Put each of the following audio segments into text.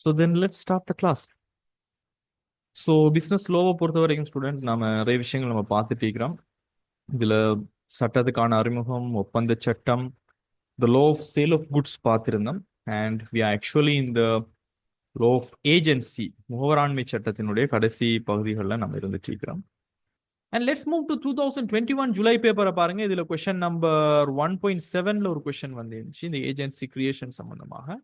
So then let's start the class. So business லோவை பொறுத்த வரைக்கும் ஸ்டூடெண்ட்ஸ் நாம நிறைய விஷயங்கள் நம்ம பார்த்துட்டு இருக்கிறோம். இதுல சட்டத்துக்கான அறிமுகம், ஒப்பந்த சட்டம், the law of sale of goods பார்த்திருந்தோம். அண்ட் வி ஆர் ஆக்சுவலி இந்த லோ ஆஃப் ஏஜென்சி, முகவராண்மை சட்டத்தினுடைய கடைசி பகுதிகளில் நம்ம இருந்துட்டு இருக்கிறோம். And let's move to 2021 July பேப்பரை பாருங்க. இதுல கொஸ்டின் நம்பர் 1.7ல ஒரு கொஸ்டின் வந்துருந்துச்சு இந்த ஏஜென்சி கிரியேஷன் சம்பந்தமாக.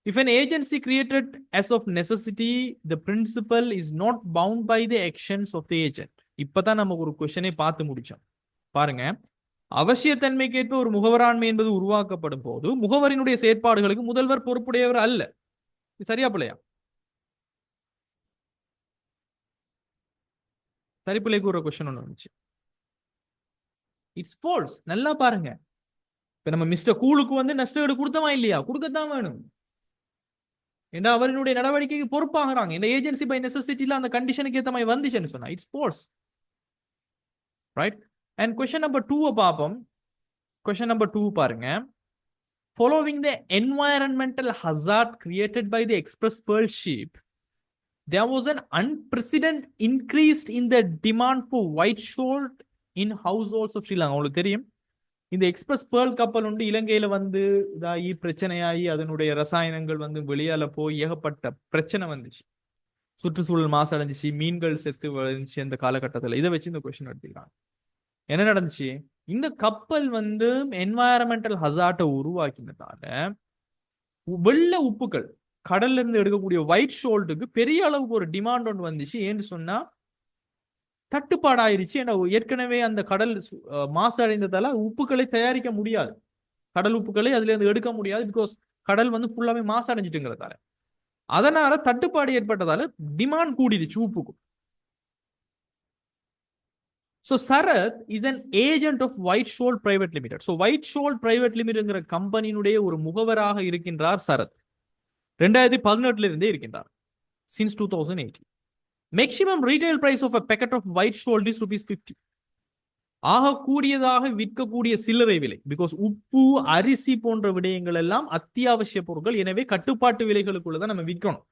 If an agency created as of necessity, the principal is not bound by the actions of the agent. இப்பதான் நம்ம ஒரு கொஸ்டினை பார்த்து முடிச்சோம். பாருங்க, அவசியத்தன்மைக்கேற்ப ஒரு முகவராண்மை என்பது உருவாக்கப்படும் போது முகவரினுடைய செயற்பாடுகளுக்கு முதல்வர் பொறுப்புடையவர் அல்ல. சரியா பிள்ளையா? சரி பிள்ளைக்கு ஒரு கொஸ்டின் ஒன்று வந்துச்சு. It's falls. நல்லா பாருங்க, இப்ப நம்ம மிஸ்டர் கூலுக்கு வந்து நஷ்டஈடு கொடுத்தமா இல்லையா? கொடுக்கத்தான் வேணும். ஏன்னா அவர்களுடைய நடவடிக்கைக்கு பொறுப்பாகிறாங்க. இந்த ஏஜென்சி பை நெசசிட்டில அந்த கண்டிஷனுக்கு ஏத்த மாதிரி வந்துச்சுன்னு சொன்னா it's sports, right? And question number 2 பார்ப்போம். கொஸ்டின் நம்பர் 2 பாருங்க. Following the environmental hazard created by the Express Pearl ship, there was an unprecedented increase in the demand for white salt in households of Sri Lanka. உங்களுக்கு தெரியும், இந்த express pearl கப்பல் உண்டு இலங்கையில வந்து இதாகி பிரச்சனையாகி அதனுடைய ரசாயனங்கள் வந்து வெளியால போய் ஏகப்பட்ட பிரச்சனை வந்துச்சு. சுற்றுச்சூழல் மாசு அடைஞ்சிச்சு, மீன்கள் செத்து வந்துச்சு அந்த காலகட்டத்தில். இதை வச்சு இந்த கொஸ்டின் எடுத்துக்கிறாங்க. என்ன நடந்துச்சு? இந்த கப்பல் வந்து என்வாயரமெண்டல் ஹசார்ட்டை உருவாக்கினதால வெள்ள உப்புக்கள் கடல்ல இருந்து எடுக்கக்கூடிய ஒயிட் ஷோல்ட்டுக்கு பெரிய அளவுக்கு ஒரு டிமாண்ட் ஒன்று வந்துச்சு. ஏன்னு சொன்னா தட்டுப்பாடு ஆயிருச்சு. ஏற்கனவே அந்த கடல் மாசு அடைந்ததால உப்புக்களை தயாரிக்க முடியாது, கடல் உப்புக்களை அதுல இருந்து எடுக்க முடியாது. பிகாஸ் கடல் வந்து ஃபுல்லாவே மாசு அடைஞ்சிட்டுங்கிறதால, அதனால தட்டுப்பாடு ஏற்பட்டதால டிமாண்ட் கூடிடுச்சு உப்புக்கு. So Sarath is an agent of White Shoal Private Limited. So White Shoal Private Limitedங்கிற கம்பெனியினுடைய ஒரு முகவராக இருக்கின்றார் சரத். 2018 இருந்தே இருக்கின்றார், since 2018. Maximum retail price of a packet of white salt is ₹50. ஆக கூடியதாக விற்கக்கூடிய சில்லறை விலை. பிகாஸ் உப்பு, அரிசி போன்ற விடயங்கள் எல்லாம் அத்தியாவசிய பொருட்கள். எனவே கட்டுப்பாட்டு விலைகளுக்குள்ளதான் நம்ம விற்கணும்.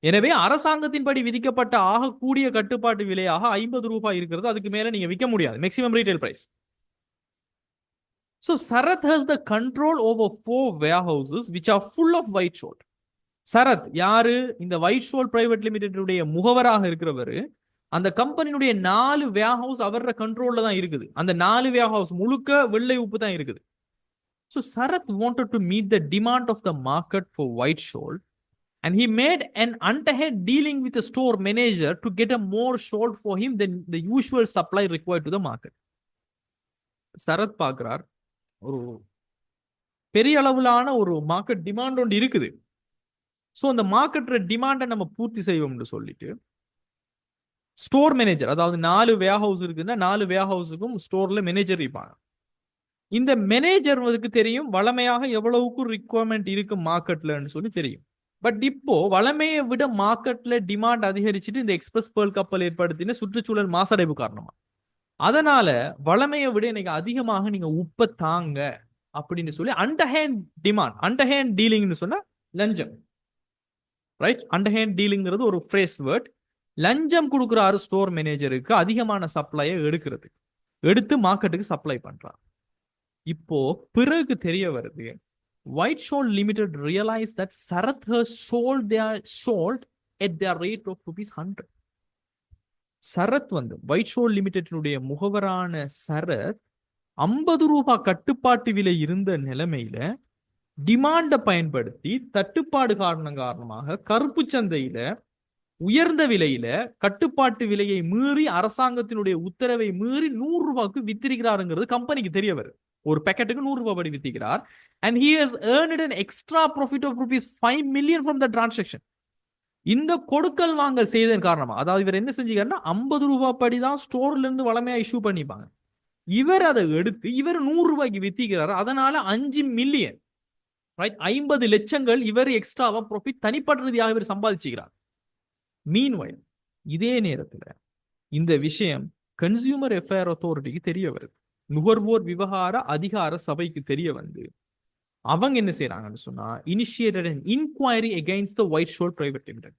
எனவே அரசாங்கத்தின்படி விதிக்கப்பட்ட ஆகக்கூடிய கட்டுப்பாட்டு விலையாக ₹50 இருக்கிறது. அதுக்கு மேல நீங்க விற்க முடியாது. Maximum retail price. So Sarath has the control over 4 warehouses which are full of white salt. Sarath யாரு? இந்த ஒயிட் ஷோல் பிரைவேட் லிமிடெட் முகவராக இருக்கிறவர். அந்த கம்பெனியுடைய 4 வேர்ஹவுஸ் அவரோட கண்ட்ரோல்ல தான் இருக்குது. அந்த 4 வேர்ஹவுஸ் முழுக்க வெள்ளை உப்பு தான் இருக்குது. So Sarath wanted to meet the demand of the market for white salt, and he made an underhand dealing with a store manager to get a more salt for him than the usual supply required to the market. Sarath பார்க்கிறார், ஒரு பெரிய அளவிலான ஒரு market demand ஒன்று இருக்குது. So அந்த market டிமாண்டை நம்ம பூர்த்தி செய்வோம்னு சொல்லிட்டு ஸ்டோர் மேனேஜர், அதாவது 4 வேர்ஹவுஸ் இருக்குன்னா 4 வேர்ஹவுஸுக்கும் ஸ்டோர்ல மேனேஜர் இருப்பாங்க. இந்த மேனேஜர் தெரியும் வளமையாக எவ்வளவுக்கு ரிக்வயர்மெண்ட் இருக்கு மார்க்கெட்லன்னு சொல்லி தெரியும். பட் இப்போ வளமையை விட மார்க்கெட்ல டிமாண்ட் அதிகரிச்சுட்டு இந்த எக்ஸ்பிரஸ் பேர்ல் கப்பல் ஏற்படுத்தின சுற்றுச்சூழல் மாசடைவு காரணமா, அதனால வளமையை விட இன்னைக்கு அதிகமாக நீங்க உப்பை தாங்க அப்படின்னு சொல்லி அண்டர்ஹேண்ட் டிமாண்ட், அண்டர்ஹேண்ட் டீலிங்னு சொன்னா லஞ்சம், ரைட்? அண்டர்ஹேண்ட் டீலிங்கிறது ஒரு ஃப்ரேஸ் வேர்ட். லஞ்சம் கொடுக்குறாரு ஸ்டோர் மேனேஜருக்கு அதிகமான சப்ளையை எடுத்து மார்க்கெட்டுக்கு சப்ளை பண்றாரு. இப்போ பிறகு தெரிய வருது, White Shoal Limited realized that Sarath has sold their salt at their rate of ₹100. Sarath White Shoal Limited முகவரான Sarath ₹50 கட்டுப்பாட்டு விலை இருந்த நிலைமையில டிமாண்டை பயன்படுத்தி தட்டுப்பாடு காரணமாக கருப்பு சந்தையில உயர்ந்த விலையில கட்டுப்பாட்டு விலையை மீறி அரசாங்கத்தினுடைய உத்தரவை மீறி ₹100 வித்திருக்கிறாருங்கிறது கம்பெனிக்கு தெரிய வருது. ஒரு பேக்கெட்டுக்கு ₹100 படி வித்திருக்கிறார். And he has earned an extra profit of ₹5 million from the transaction. இந்த கொடுக்கல் வாங்கல் செய்ததன் காரணமா, அதாவது இவர் என்ன செஞ்சுக்காருன்னா ₹50 படி தான் ஸ்டோர்ல இருந்து வளமையா இஷ்யூ பண்ணிப்பாங்க. இவர் அதை எடுத்து இவர் ₹100 வித்திக்கிறார். அதனால 5 மில்லியன், ரைட், 50 லட்சங்கள் இவர் எக்ஸ்ட்ராவா ப்ராஃபிட் தனிப்பட்ட ரீதியாக இவர் சம்பாதிச்சுக்கிறார். மீன்வைல் இதே நேரத்துல இந்த விஷயம் கன்சியூமர் அஃபேர் அத்தாரிட்டிக்கு தெரிய வருது. நுகர்வோர் விவகார அதிகார சபைக்கு தெரிய வந்து அவங்க என்ன செய்யறாங்கன்னு சொன்னா initiated an inquiry against the White Shoal Private Limited.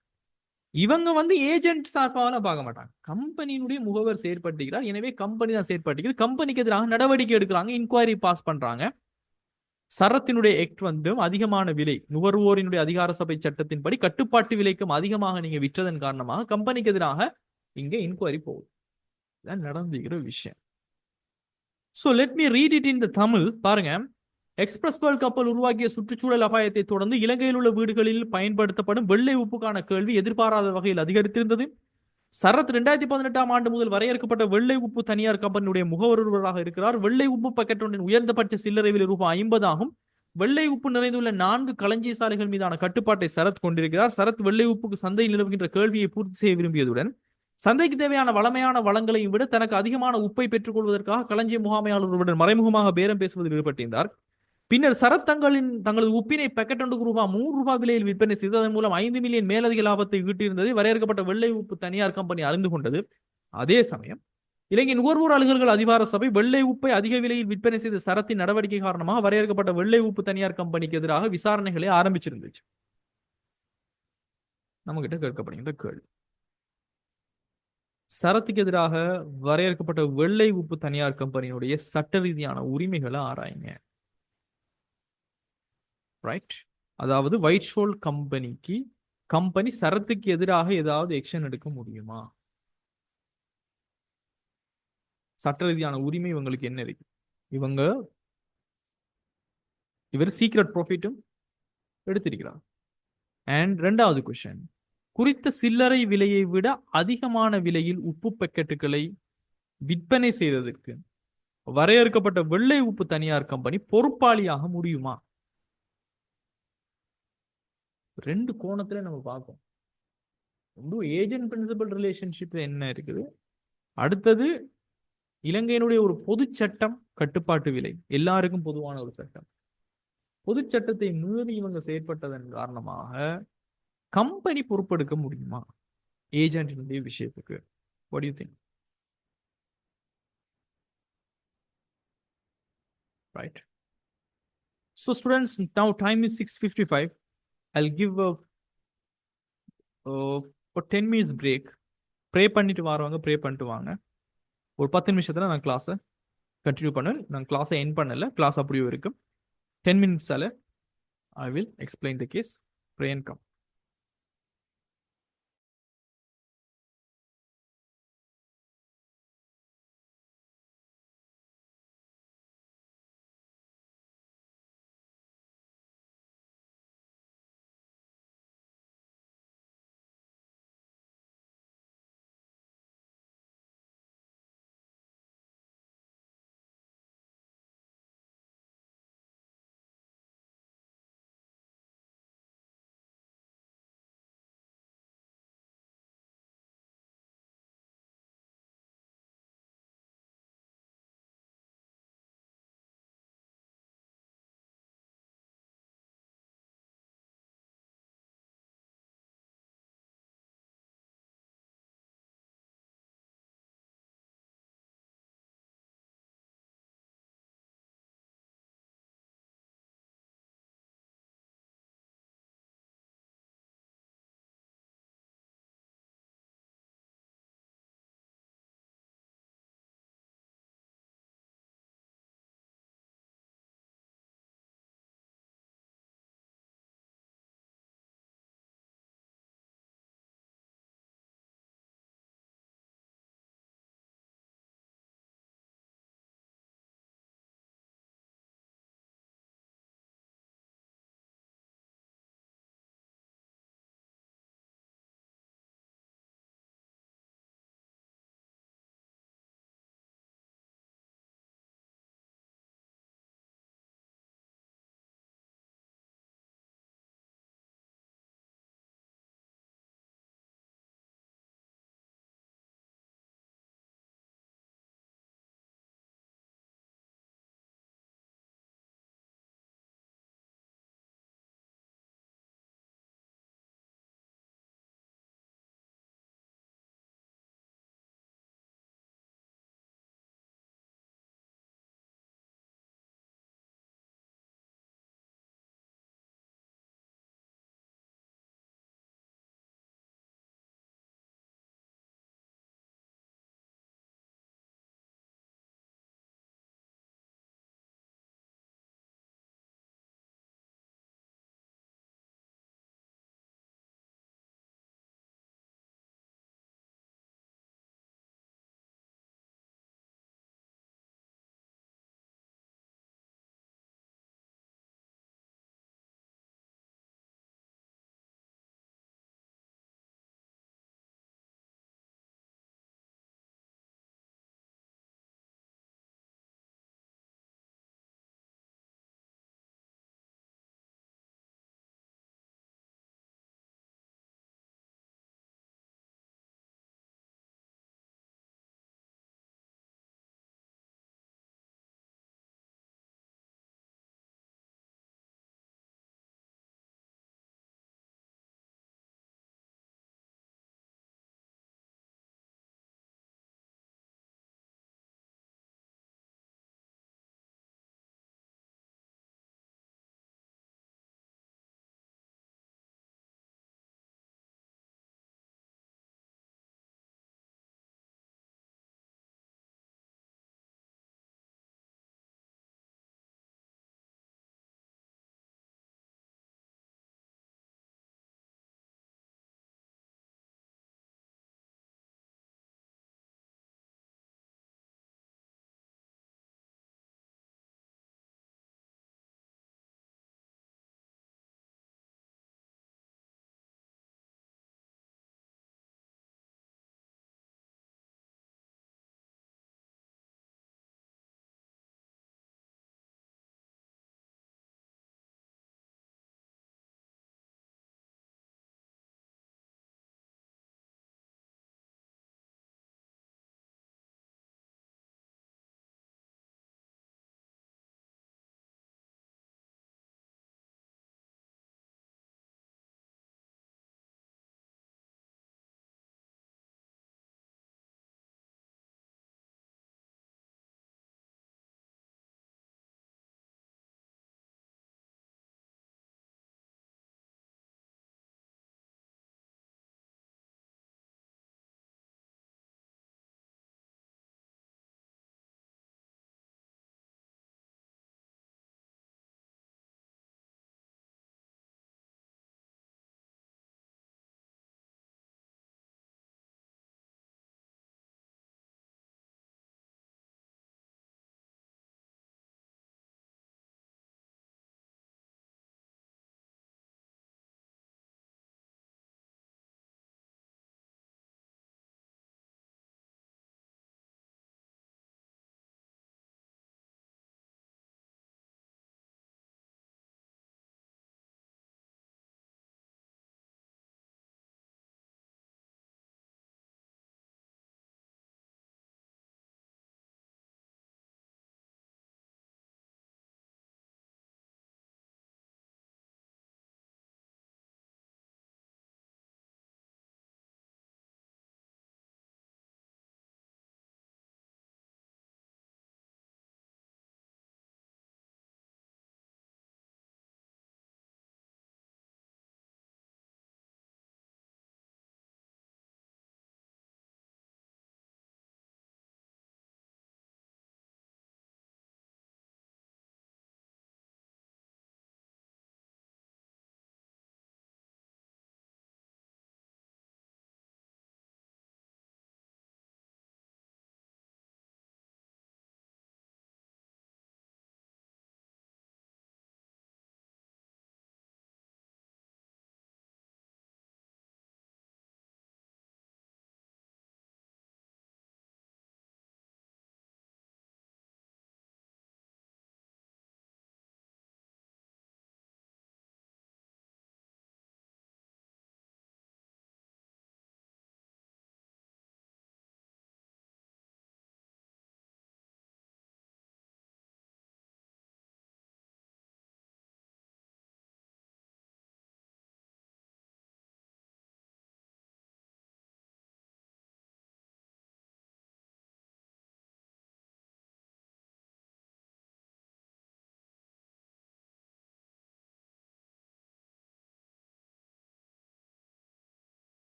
இவங்க வந்து ஏஜென்ட் சார்பாக பார்க்க மாட்டாங்க, கம்பெனியினுடைய முகவர் செயற்படுத்துகிறார், எனவே கம்பெனி தான் செயற்படுகிறது, கம்பெனிக்கு எதிராக நடவடிக்கை எடுக்கிறாங்க, இன்கொயரி பாஸ் பண்றாங்க. சரத்தினுடைய ஆக்ட் வந்து அதிகமான விலை, நுகர்வோரினுடைய அதிகார சபை சட்டத்தின்படி கட்டுப்பாட்டு விலைக்கும் அதிகமாக நீங்க விற்றதன் காரணமாக கம்பெனிக்கு எதிராக இங்க இன்கொயரி போகுது. இதான் நடந்துகிற விஷயம். So let me read it in the Tamil. பாருங்க, எக்ஸ்பிரஸ் வேர்ல்ட் கப்பல் உருவாக்கிய சுற்றுச்சூழல் அபாயத்தை தொடர்ந்து இலங்கையில் உள்ள வீடுகளில் பயன்படுத்தப்படும் வெள்ளை உப்புக்கான கேள்வி எதிர்பாராத வகையில் அதிகரித்திருந்தது. சரத் 2018 ஆண்டு முதல் வரையறுக்கப்பட்ட வெள்ளை உப்பு தனியார் கம்பெனியுடைய முகவராக இருக்கிறார். வெள்ளை உப்பு பாக்கெட் ஒன்றின் உயர்ந்தபட்ச சில்லறை விலை ரூபாய் 50 ஆகும். வெள்ளை உப்பு நிறைந்துள்ள 4 களஞ்சிய சாலைகள் மீதான கட்டுப்பாட்டை சரத் கொண்டிருக்கிறார். சரத் வெள்ளை உப்புக்கு சந்தையில் நிலவுகின்ற கேள்வியை பூர்த்தி செய்ய விரும்பியதுடன் சந்தைக்கு தேவையான வளமையான வளங்களையும் விட தனக்கு அதிகமான உப்பை பெற்றுக் கொள்வதற்காக களஞ்சிய முகாமையாளர்களுடன் மறைமுகமாக பேரம் பேசுவதில் ஈடுபட்டிருந்தார். பின்னர் சரத் தங்களது உப்பினை பாக்கெட் ஒன்றுக்கு ரூபாய் 3 விலையில் விற்பனை செய்து அதன் மூலம் 5 மில்லியன் மேலதிக லாபத்தை ஈட்டியிருந்ததை வரையறுக்கப்பட்ட வெள்ளை உப்பு தனியார் கம்பெனி அறிந்து கொண்டது. அதே சமயம் இலங்கை நுகர்வோர் அலுவலர்கள் அதிகார சபை வெள்ளை உப்பை அதிக விலையில் விற்பனை செய்த சரத்தின் நடவடிக்கை காரணமாக வரையறுக்கப்பட்ட வெள்ளை உப்பு தனியார் கம்பெனிக்கு எதிராக விசாரணைகளை ஆரம்பிச்சிருந்துச்சு. நம்ம கிட்ட கேட்கப்படுகின்ற கேள்வி, சரத்துக்கு எதிராக வரையறுக்கப்பட்ட வெள்ளை உப்பு தனியார் கம்பெனியுடைய சட்ட ரீதியான உரிமைகளை ஆராயுங்க. ரைட், அதாவது ஒயிட் ஷோல் கம்பெனி சரத்துக்கு எதிராக ஏதாவது எக்ஷன் எடுக்க முடியுமா? சட்ட ரீதியான உரிமை இவங்களுக்கு என்ன இருக்கு? இவர் சீக்ரெட் ப்ராஃபிட்டும் எடுத்திருக்கிறார். அண்ட் ரெண்டாவது கொஸ்டின், குறித்த சில்லறை விலையை விட அதிகமான விலையில் உப்பு பாக்கெட்டுகளை விற்பனை செய்ததற்கு வரையறுக்கப்பட்ட வெள்ளை உப்பு தனியார் கம்பெனி பொறுப்பாளியாக முடியுமா? ரெண்டு கோணத்துல நம்ம பார்ப்போம். ஏஜென்ட் பிரின்சிபல் ரிலேஷன்ஷிப் என்ன இருக்குது, அடுத்தது இலங்கையினுடைய ஒரு பொது சட்டம், கட்டுப்பாட்டு விலை எல்லாருக்கும் பொதுவான ஒரு சட்டம். பொது சட்டத்தை மீறி இவங்க செயற்பட்டதன் காரணமாக கம்பெனி பொறுப்பெடுக்க முடியுமா ஏஜென்டினுடைய விஷயத்துக்கு? What do you think? Right. So students, now time is 6:55. I'll give a 10 minutes break. Pray பண்ணிட்டு வரவங்க ப்ரே பண்ணிட்டு வாங்க. ஒரு 10 நிமிஷத்துல நான் கிளாஸை கண்டினியூ பண்ணேன். நான் கிளாஸை என் பண்ணல, கிளாஸ் அப்படியே இருக்கும். 10 minutes I will explain the case. Pray and come.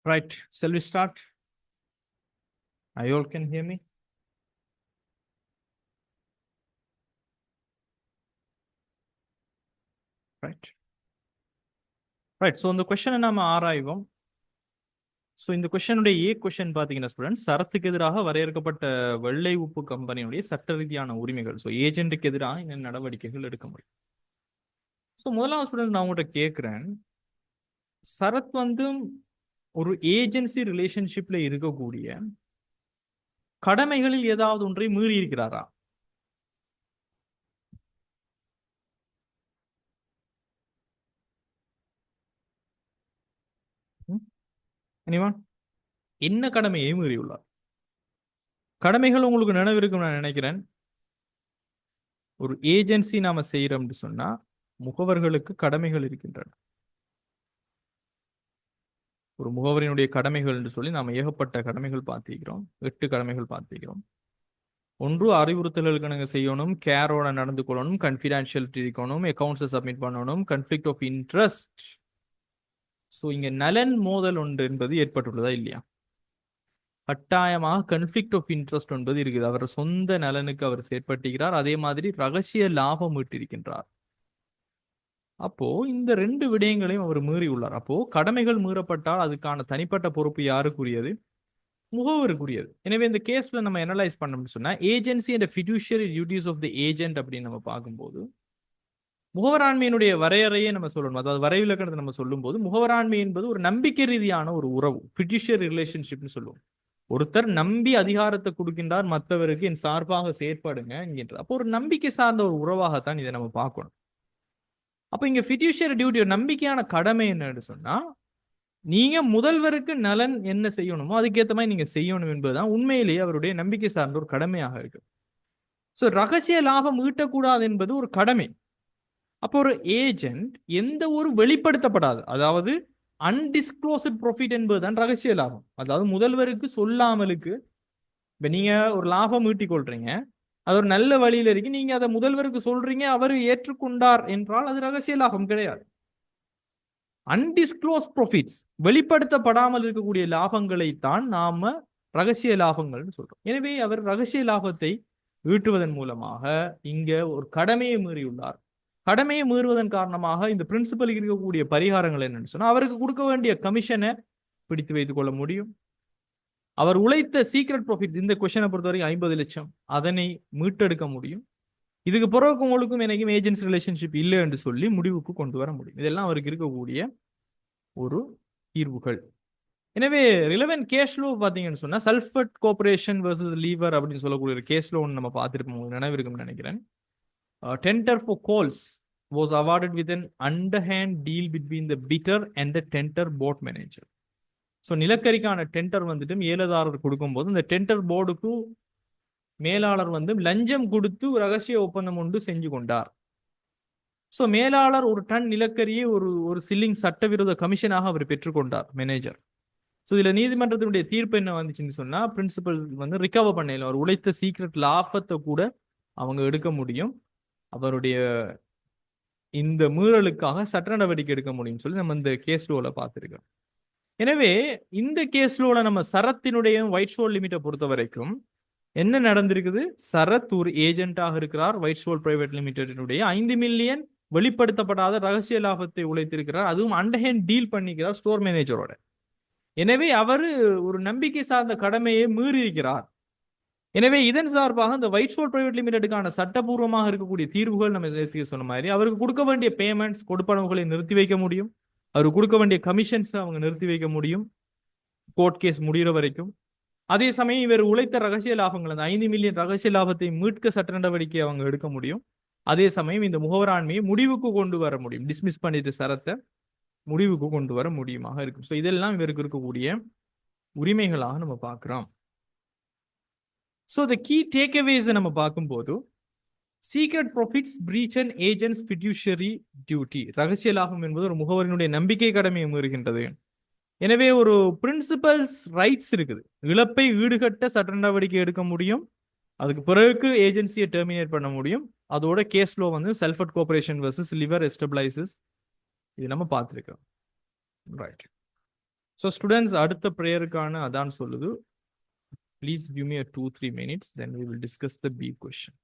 Right. Shall we start? You all can hear me? Right. Right. So இந்த கொஸ்டினை நாம ஆராய்வோம். ஸோ இந்த கொஸ்டினுடைய கொஸ்டின் பார்த்தீங்கன்னா ஸ்டூடெண்ட்ஸ், சரத்துக்கு எதிராக வரையறுக்கப்பட்ட வெள்ளை உப்பு கம்பெனியுடைய சட்ட ரீதியான உரிமைகள். ஸோ ஏஜென்ட்டுக்கு எதிராக என்ன நடவடிக்கைகள் எடுக்க முடியும்? ஸோ முதலாவது ஸ்டூடெண்ட் நான் உங்கள்கிட்ட கேட்குறேன், சரத் வந்து ஒரு ஏஜென்சி ரிலேஷன்ஷிப்ல இருக்கக்கூடிய கடமைகளில் ஏதாவது ஒன்றை மீறி இருக்கிறாரா? என்ன கடமையை மீறியுள்ளார்? கடமைகள் உங்களுக்கு நினைவு இருக்கும் நான் நினைக்கிறேன். ஒரு ஏஜென்சி நாம செய்யறோம்னு சொன்னா முகவர்களுக்கு கடமைகள் இருக்கின்றன. ஒரு முகவரினுடைய கடமைகள் என்று சொல்லி நாம ஏகப்பட்ட கடமைகள் பார்த்திருக்கிறோம். 8 கடமைகள் பார்த்திருக்கிறோம். ஒன்று, அறிவுறுத்தல்களுக்கு நாங்கள் செய்யணும், கேரோட நடந்து கொள்ளணும், கன்ஃபிடென்ஷியலிட்டி இருக்கணும், அக்கௌண்ட்ஸை சப்மிட் பண்ணணும், கன்ஃபிளிக்ட் ஆஃப் இன்ட்ரெஸ்ட். ஸோ இங்க நலன் மோதல் ஒன்று என்பது ஏற்பட்டுள்ளதா இல்லையா? கட்டாயமாக கன்ஃபிளிக்ட் ஆஃப் இன்ட்ரெஸ்ட் என்பது இருக்குது. அவர் சொந்த நலனுக்கு அவர் செயற்படுகிறார், அதே மாதிரி ரகசிய லாபம் ஈட்டிருக்கின்றார். அப்போ இந்த 2 விடயங்களையும் அவர் மீறி உள்ளார். அப்போ கடமைகள் மீறப்பட்டால் அதுக்கான தனிப்பட்ட பொறுப்பு யாருக்குரியது? முகவருக்குரியது. எனவே இந்த கேஸ்ல நம்ம அனலைஸ் பண்ணோம்னு சொன்னா agency and fiduciary duties of the agent அப்படின்னு நம்ம பார்க்கும்போது முகவராண்மையினுடைய வரையறையே நம்ம சொல்லணும். அதாவது வரைவிலக்கணத்தை நம்ம சொல்லும் போது முகவராண்மை என்பது ஒரு நம்பிக்கை ரீதியான ஒரு உறவு, ஃபிடியூஷியரி ரிலேஷன்ஷிப்னு சொல்லுவோம். ஒருத்தர் நம்பி அதிகாரத்தை கொடுக்கின்றார், மற்றவருக்கு என் சார்பாக செயற்படுங்க என்கின்றார். அப்போ ஒரு நம்பிக்கை சார்ந்த ஒரு உறவாகத்தான் இதை நம்ம பார்க்கணும். அப்ப இங்க ஃபிடியூஷியரி டியூட்டி, ஒரு நம்பிக்கையான கடமை என்னன்னு சொன்னா, நீங்க முதல்வருக்கு நலன் என்ன செய்யணுமோ அதுக்கேற்ற மாதிரி நீங்க செய்யணும் என்பதுதான் உண்மையிலேயே அவருடைய நம்பிக்கை சார்ந்த ஒரு கடமையாக இருக்கு. ஸோ ரகசிய லாபம் ஈட்டக்கூடாது என்பது ஒரு கடமை. அப்போ ஒரு ஏஜென்ட் எந்த ஒரு வெளிப்படுத்தப்படாது, அதாவது அன்டிஸ்க்ளோஸ்ட் ப்ராஃபிட் என்பதுதான் ரகசிய லாபம். அதாவது முதல்வருக்கு சொல்லாமலுக்கு இப்ப நீங்க ஒரு லாபம் ஈட்டிக் கொள்றீங்க, அது ஒரு நல்ல வழியில இருக்கு, நீங்க அதை முதல்வருக்கு சொல்றீங்க, அவர் ஏற்றுக்கொண்டார் என்றால் அது ரகசிய லாபம் கிடையாது. அன்டிஸ்க்ளோஸ் ப்ராஃபிட்ஸ், வெளிப்படுத்தப்படாமல் இருக்கக்கூடிய லாபங்களை தான் நாம ரகசிய லாபங்கள்னு சொல்றோம். எனவே அவர் ரகசிய லாபத்தை ஈட்டுவதன் மூலமாக இங்க ஒரு கடமையை மீறியுள்ளார். கடமையை மீறுவதன் காரணமாக இந்த பிரின்சிபலுக்கு இருக்கக்கூடிய பரிகாரங்கள் என்னன்னு சொன்னா, அவருக்கு கொடுக்க வேண்டிய கமிஷனை பிடித்து வைத்துக் கொள்ள முடியும். அவர் உழைத்த சீக்ரெட் ப்ராஃபிட், இந்த கொஸ்டினை பொறுத்தவரைக்கும் 50 லட்சம், அதனை மீட்டெடுக்க முடியும். இதுக்கு பிறகு உங்களுக்கும் எனக்கும் ஏஜென்சி ரிலேஷன்ஷிப் இல்லை என்று சொல்லி முடிவுக்கு கொண்டு வர முடியும். இதெல்லாம் அவருக்கு இருக்கக்கூடிய ஒரு தீர்வுகள். எனவே ரிலவென்ட் கேஷ் லோ பார்த்தீங்கன்னு சொன்னா சல்ஃபட் கோஆபரேஷன் வர்சஸ் லீவர் அப்படின்னு சொல்லக்கூடிய ஒரு கேஸ் லோ நம்ம பார்த்துருப்போம், உங்களுக்கு நினைவு இருக்கும்னு நினைக்கிறேன். Tender for coals was awarded with an underhand deal between the bidder and the tender board manager. So நிலக்கரிக்கான டெண்டர் வந்துட்டு ஏலதாரர் கொடுக்கும்போது இந்த டெண்டர் போர்டுக்கு மேலாளர் வந்து லஞ்சம் கொடுத்து ரகசிய ஒப்பந்தம் ஒன்று செஞ்சு கொண்டார். ஸோ மேலாளர் ஒரு டன் நிலக்கரியை ஒரு சில்லிங் சட்டவிரோத கமிஷனாக அவர் பெற்றுக்கொண்டார், மேனேஜர். ஸோ இதுல நீதிமன்றத்தினுடைய தீர்ப்பு என்ன வந்துச்சுன்னு சொன்னா, பிரின்சிபல் வந்து ரிகவர் பண்ணல, அவர் உழைத்த சீக்ரெட் லாபத்தை கூட அவங்க எடுக்க முடியும், அவருடைய இந்த மீறலுக்காக சட்ட நடவடிக்கை எடுக்க முடியும்னு சொல்லி நம்ம இந்த கேஸ் லோல பார்த்துருக்கோம். எனவே இந்த கேஸ் லோல நம்ம சரத்தினுடைய ஒயிட் ஷோல் லிமிட்டை பொறுத்த வரைக்கும் என்ன நடந்திருக்குது? சரத் ஒரு ஏஜென்ட்டாக இருக்கிறார், ஒயிட் ஷோல் பிரைவேட் லிமிடெடினுடைய 5 மில்லியன் வெளிப்படுத்தப்படாத ரகசிய லாபத்தை உழைத்திருக்கிறார், அதுவும் அண்டர்ஹேண்ட் டீல் பண்ணிக்கிறார் ஸ்டோர் மேனேஜரோட. எனவே அவரு ஒரு நம்பிக்கை சார்ந்த கடமையை மீறி இருக்கிறார். எனவே இதன் சார்பாக இந்த ஒயிட் ஷோல் பிரைவேட் லிமிடெடுக்கான சட்டபூர்வமாக இருக்கக்கூடிய தீர்வுகள் நம்ம சொன்ன மாதிரி அவருக்கு கொடுக்க வேண்டிய பேமெண்ட்ஸ் கொடுப்பனவுகளை நிறுத்தி வைக்க முடியும், அவருக்கு கொடுக்க வேண்டிய கமிஷன்ஸ் அவங்க நிறுத்தி வைக்க முடியும் கோர்ட் கேஸ் முடிகிற வரைக்கும். அதே சமயம் இவர் உழைத்த ரகசிய லாபங்கள், அந்த 5 மில்லியன் ரகசிய லாபத்தை மீட்க சட்ட நடவடிக்கை அவங்க எடுக்க முடியும். அதே சமயம் இந்த முகவராண்மையை முடிவுக்கு கொண்டு வர முடியும், டிஸ்மிஸ் பண்ணிட்டு சரத்தை முடிவுக்கு கொண்டு வர முடியுமாக இருக்கும். ஸோ இதெல்லாம் இவருக்கு இருக்கக்கூடிய உரிமைகளாக நம்ம பார்க்கிறோம். ஸோ த கீ டேக்அவேஸ் நம்ம பார்க்கும்போது, secret profits breach and agents fiduciary duty, ரகசிய லாபம் என்பது ஒரு முகவரினுடைய நம்பிக்கை கடமையை மீறுகின்றது. எனவே ஒரு பிரின்சிபல்ஸ் ரைட்ஸ் இருக்குது, இழப்பை ஈடுகட்ட சட்ட நடவடிக்கை எடுக்க முடியும், அதுக்கு பிறகு ஏஜென்சியை டெர்மினேட் பண்ண முடியும். அதோட கேஸ் லோ வந்து சல்ஃபட் கோஆபரேஷன் வர்சஸ் லிவர் எஸ்டபிளைசஸ், இது நம்ம பார்த்துருக்கோம். ரைட். ஸோ ஸ்டூடெண்ட்ஸ் அடுத்த ப்ரேயருக்கான அதான் சொல்லுது. Please give me 2-3 minutes, then we will discuss the B question.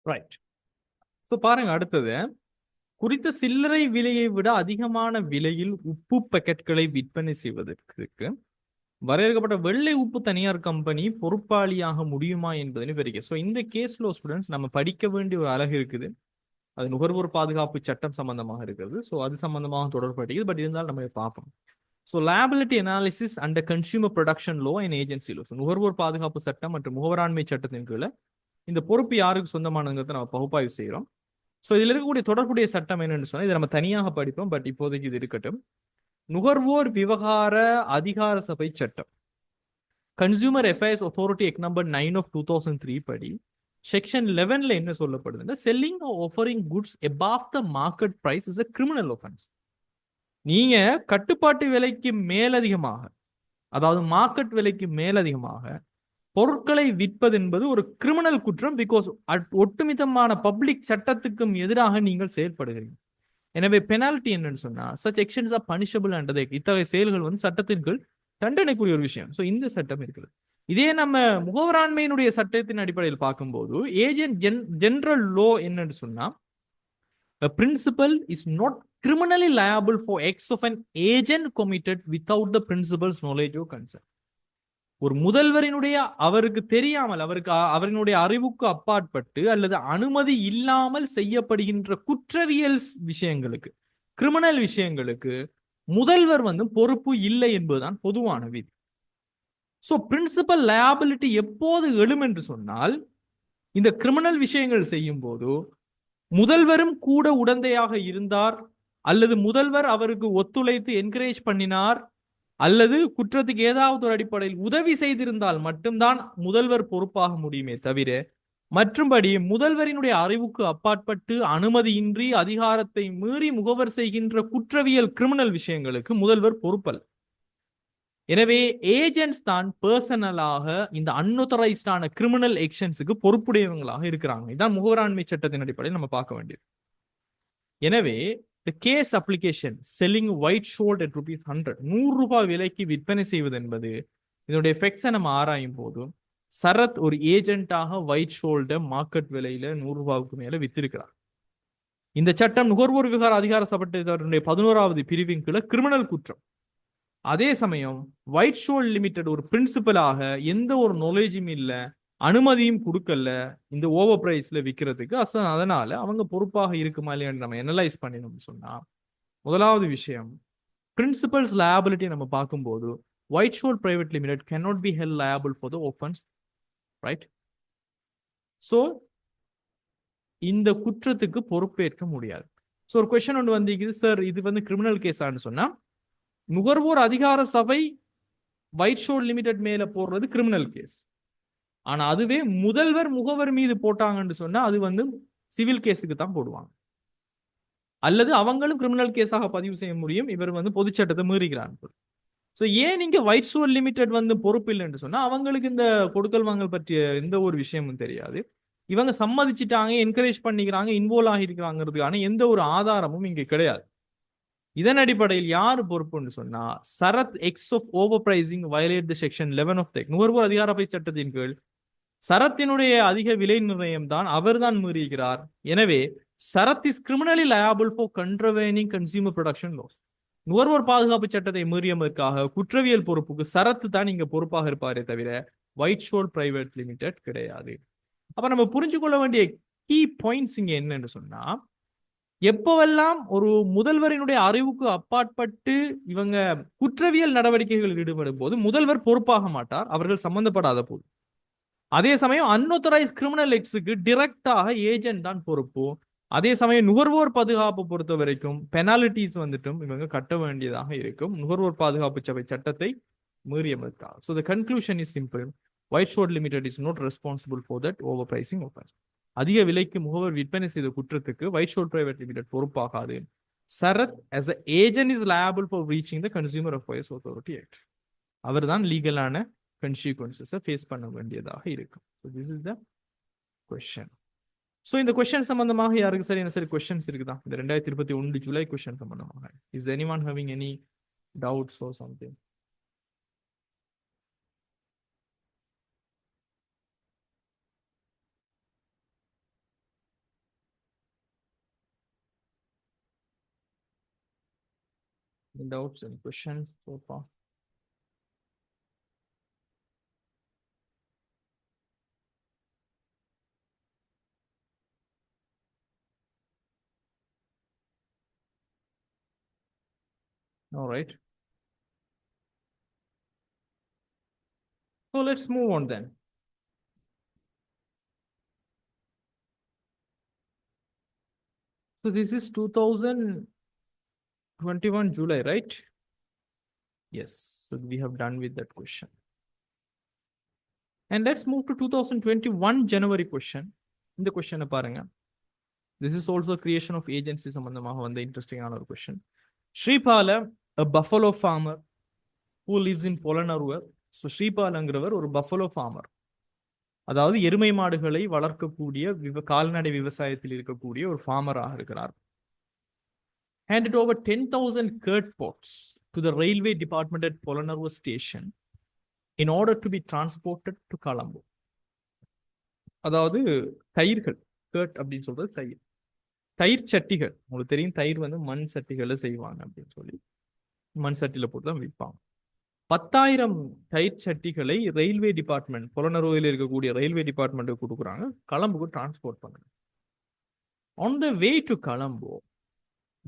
Right. So பாருங்க, அடுத்தது குறித்த சில்லறை விலையை விட அதிகமான விலையில் உப்பு பாக்கெட்களை விற்பனை செய்வதற்கு வரையறுக்கப்பட்ட வெள்ளை உப்பு தனியார் கம்பெனி பொறுப்பாளியாக முடியுமா என்பதை விவரிக்க. ஸோ இந்த கேஸ்ல ஸ்டூடெண்ட்ஸ் நம்ம படிக்க வேண்டிய ஒரு அழகு இருக்குது. அது நுகர்வோர் பாதுகாப்பு சட்டம் சம்பந்தமாக இருக்கிறது. ஸோ அது சம்பந்தமாக தொடர்படுகிறது. பட் இருந்தாலும் நம்ம பார்ப்போம். So லேபிலிட்டி analysis and consumer production low and agency low. நுகர்வோர் பாதுகாப்பு சட்டம் மற்றும் முகவராண்மை சட்டத்தின் கீழே இந்த பொறுப்பு யாருக்கு சொந்தமானங்கிறத நம்ம பகுப்பாய்வு செய்கிறோம். ஸோ இதில் இருக்கக்கூடிய தொடர்புடைய சட்டம் என்னன்னு சொன்னால் இதை நம்ம தனியாக படிப்போம். பட் இப்போதைக்கு இது இருக்கட்டும். நுகர்வோர் விவகார அதிகார சபை சட்டம், consumer affairs authority act number 9 of 2003 படி செக்ஷன் 11ல என்ன சொல்லப்படுதுன்னா, selling or offering goods above the market price is a criminal offense. நீங்க கட்டுப்பாட்டு விலைக்கு மேலதிகமாக, அதாவது மார்க்கெட் விலைக்கு மேலதிகமாக பொருட்களை விற்பது என்பது ஒரு கிரிமினல் குற்றம். பிகாஸ் ஒட்டுமித்தமான பப்ளிக் சட்டத்துக்கும் எதிராக நீங்கள் செயல்படுகிறீங்க. எனவே பெனால்டி என்னன்னு சொன்னா such actions are punishable under the act. இத்தகைய செயல்கள் வந்து சட்டத்தின் கீழ் தண்டனைக்குரிய ஒரு விஷயம். ஸோ இந்த சட்டம் இருக்குது. இதே நம்ம முகவராண்மையினுடைய சட்டத்தின் அடிப்படையில் பார்க்கும்போது ஏஜென்ட் ஜெனரல் லோ என்னன்னு சொன்னா, a principal is not criminally liable for acts of an agent committed without the principal's knowledge or consent. ஒரு முதல்வரினுடைய அவருக்கு தெரியாமல், அவரினுடைய அறிவுக்கு அப்பாற்பட்டு அல்லது அனுமதி இல்லாமல் செய்யப்படுகின்ற குற்றவியல் விஷயங்களுக்கு, கிரிமினல் விஷயங்களுக்கு முதல்வர் வந்து பொறுப்பு இல்லை என்பதுதான் பொதுவான விதி. சோ பிரின்சிபல் லயபிலிட்டி எப்போது எழும் என்று சொன்னால், இந்த கிரிமினல் விஷயங்கள் செய்யும் போது முதல்வரும் கூட உடந்தையாக இருந்தார், அல்லது முதல்வர் அவருக்கு ஒத்துழைத்து என்கரேஜ் பண்ணினார், அல்லது குற்றத்துக்கு ஏதாவது ஒரு அடிப்படையில் உதவி செய்திருந்தால் மட்டும்தான் முதல்வர் பொறுப்பாக முடியுமே தவிர, மற்றும்படி முதல்வரினுடைய அறிவுக்கு அப்பாற்பட்டு அனுமதியின்றி அதிகாரத்தை மீறி முகவர் செய்கின்ற குற்றவியல் கிரிமினல் விஷயங்களுக்கு முதல்வர் பொறுப்பல்ல. எனவே ஏஜென்ட்ஸ் தான் பர்சனலாக இந்த அன்ஆத்தரைஸ்டான கிரிமினல் ஆக்ஷன்ஸுக்கு பொறுப்புடையவங்களாக இருக்கிறாங்க. இதான் முகவராண்மை சட்டத்தின் அடிப்படையில் நம்ம பார்க்க வேண்டியது. எனவே the case application selling white short at ₹100 ரூபாய் விலைக்கு விற்பனை செய்வது என்பது இதனுடைய எஃபெக்ட்ஸை நம்ம ஆராயும் போது, சரத் ஒரு ஏஜென்ட்டாக ஒயிட் ஷோல்ட மார்க்கெட் விலையில ₹100 மேல வித்திருக்கிறார். இந்த சட்டம் நுகர்வோர் விவகார அதிகார சட்டத்தினுடைய 11வது பிரிவின் கீழே கிரிமினல் குற்றம். அதே சமயம் ஒயிட் ஷோல் லிமிடெட் ஒரு பிரின்சிபலாக எந்த ஒரு நாலேஜும் இல்லை, அனுமதியும் கொடுக்கல இந்த ஓவர் பிரைஸ்ல விற்கிறதுக்கு. அதனால அவங்க பொறுப்பாக இருக்குமா இல்லையான்னு நம்ம அனலைஸ் பண்ணினோம்னு சொன்னா, முதலாவது விஷயம், பிரின்சிபல்ஸ் லயபிலிட்டி நம்ம பார்க்கும்போது white shore private limited cannot be held liable for the offense, right? So இந்த குற்றத்துக்கு பொறுப்பேற்க முடியாது. ஸோ ஒரு கொஸ்டின் ஒன்று வந்திருக்குது, சார் இது வந்து கிரிமினல் கேஸான்னு சொன்னா, நுகர்வோர் அதிகார சபை ஒயிட் ஷோல் லிமிடெட் மேல போடுறது கிரிமினல் கேஸ். ஆனா அதுவே முதல்வர் முகவர் மீது போட்டாங்கன்னு சொன்னா அது வந்து சிவில் கேஸுக்கு தான் போடுவாங்க. அல்லது அவங்களும் கிரிமினல் கேஸாக பதிவு செய்ய முடியும், இவர் வந்து பொதுச்சட்டத்தை மீறுகிறார். ஸோ ஏன் நீங்க ஒயிட் ஷோல் லிமிடெட் வந்து பொறுப்பு இல்லைன்னு சொன்னா, அவங்களுக்கு இந்த கொடுக்கல் வாங்கல் பற்றிய எந்த ஒரு விஷயமும் தெரியாது. இவங்க சம்மதிச்சுட்டாங்க, என்கரேஜ் பண்ணிக்கிறாங்க, இன்வால்வ் ஆகிருக்கிறாங்கிறதுக்கான எந்த ஒரு ஆதாரமும் இங்க கிடையாது. இதன் அடிப்படையில் யார் பொறுப்புன்னு சொன்னா, Sarath acts of overpricing violate the section 11 of டெக் நுகர்வோர் அதிகாரப்பை சட்டத்தின் கீழ் சரத்தினுடைய அதிக விலை நிர்ணயம் தான் அவர் தான் மீறுகிறார். எனவே Sarath is criminally liable for contravening consumer protection laws. நுகர்வோர் பாதுகாப்பு சட்டத்தை மீறியதற்காக குற்றவியல் பொறுப்புக்கு சரத்து தான் இங்க பொறுப்பாக இருப்பாரே தவிர ஒயிட் ஷோல் பிரைவேட் லிமிடெட் கிடையாது. அப்ப நம்ம புரிஞ்சு கொள்ள வேண்டிய கீ பாயிண்ட்ஸ் இங்க என்னன்னு சொன்னா, எப்பவெல்லாம் ஒரு முதல்வரினுடைய அறிவுக்கு அப்பாற்பட்டு இவங்க குற்றவியல் நடவடிக்கைகளில் ஈடுபடும் போது முதல்வர் பொறுப்பாக மாட்டார், அவர்கள் சம்பந்தப்படாத போது. அதே சமயம் அன்ஆத்தரைஸ் கிரிமினல் எக்ஸுக்கு டிரெக்டாக ஏஜென்ட் தான் பொறுப்பு. அதே சமயம் நுகர்வோர் பாதுகாப்பு பொறுத்த வரைக்கும் பெனாலிட்டிஸ் வந்துட்டும் இவங்க கட்ட வேண்டியதாக இருக்கும் நுகர்வோர் பாதுகாப்பு சபை சட்டத்தை மீறியதற்காக. So the conclusion is simple. White Shore Limited is not responsible for that overpricing offense. அதிக விலைக்கு முகவர் விற்பனை செய்த குற்றத்துக்கு ஒயிட் ஷோர் பிரைவேட் லிமிடெட் பொறுப்பாகாது. Sarath as an agent is liable for breaching the Consumer Affairs Authority Act. அவர் தான் லீகலான consequences face பண்ண வேண்டியதாக இருக்கும். So this is the question. So இந்த கொஸ்டின் சம்பந்தமாக யாருக்கு சரி என்ன சரி கொஸ்டின்ஸ் இருக்குதா? இந்த 2021 ஜூலை கொஸ்டின் சம்பந்தமாக is anyone having any doubts or something? Any doubts and questions so far? All right. So let's move on then. So this is 2021 July, right? Yes. So we have done with that question. And let's move to 2021 January question. In the question பாருங்க. This is also creation of agency சம்பந்தமாக வந்த interesting ஆன ஒரு question. Shripala, a buffalo farmer who lives in Polanaruwa. So ஸ்ரீபாலங்கிறவர் ஒரு buffalo farmer. அதாவது எருமை மாடுகளை வளர்க்கக்கூடிய கால்நடை விவசாயத்தில் இருக்கக்கூடிய ஒரு ஃபார்மராக இருக்கிறார். Handed over 10,000 curd pots to the railway department at Polanaruwa station in order to be transported to Colombo. அதாவது தயிர்கள், கர்ட் அப்படின்னு சொல்றது தயிர், தயிர் சட்டிகள். உங்களுக்கு தெரியும் தயிர் வந்து மண் சட்டிகளை செய்வாங்க அப்படின்னு சொல்லி மண் சட்டியில போட்டு தான் விற்பாங்க. 10,000 தயிர் சட்டிகளை ரயில்வே டிபார்ட்மெண்ட், புலனறுவையில் இருக்கக்கூடிய ரயில்வே டிபார்ட்மெண்ட்டுக்கு கொடுக்குறாங்க, கொலம்புக்கு டிரான்ஸ்போர்ட் பண்ணுங்க. On the way to Colombo,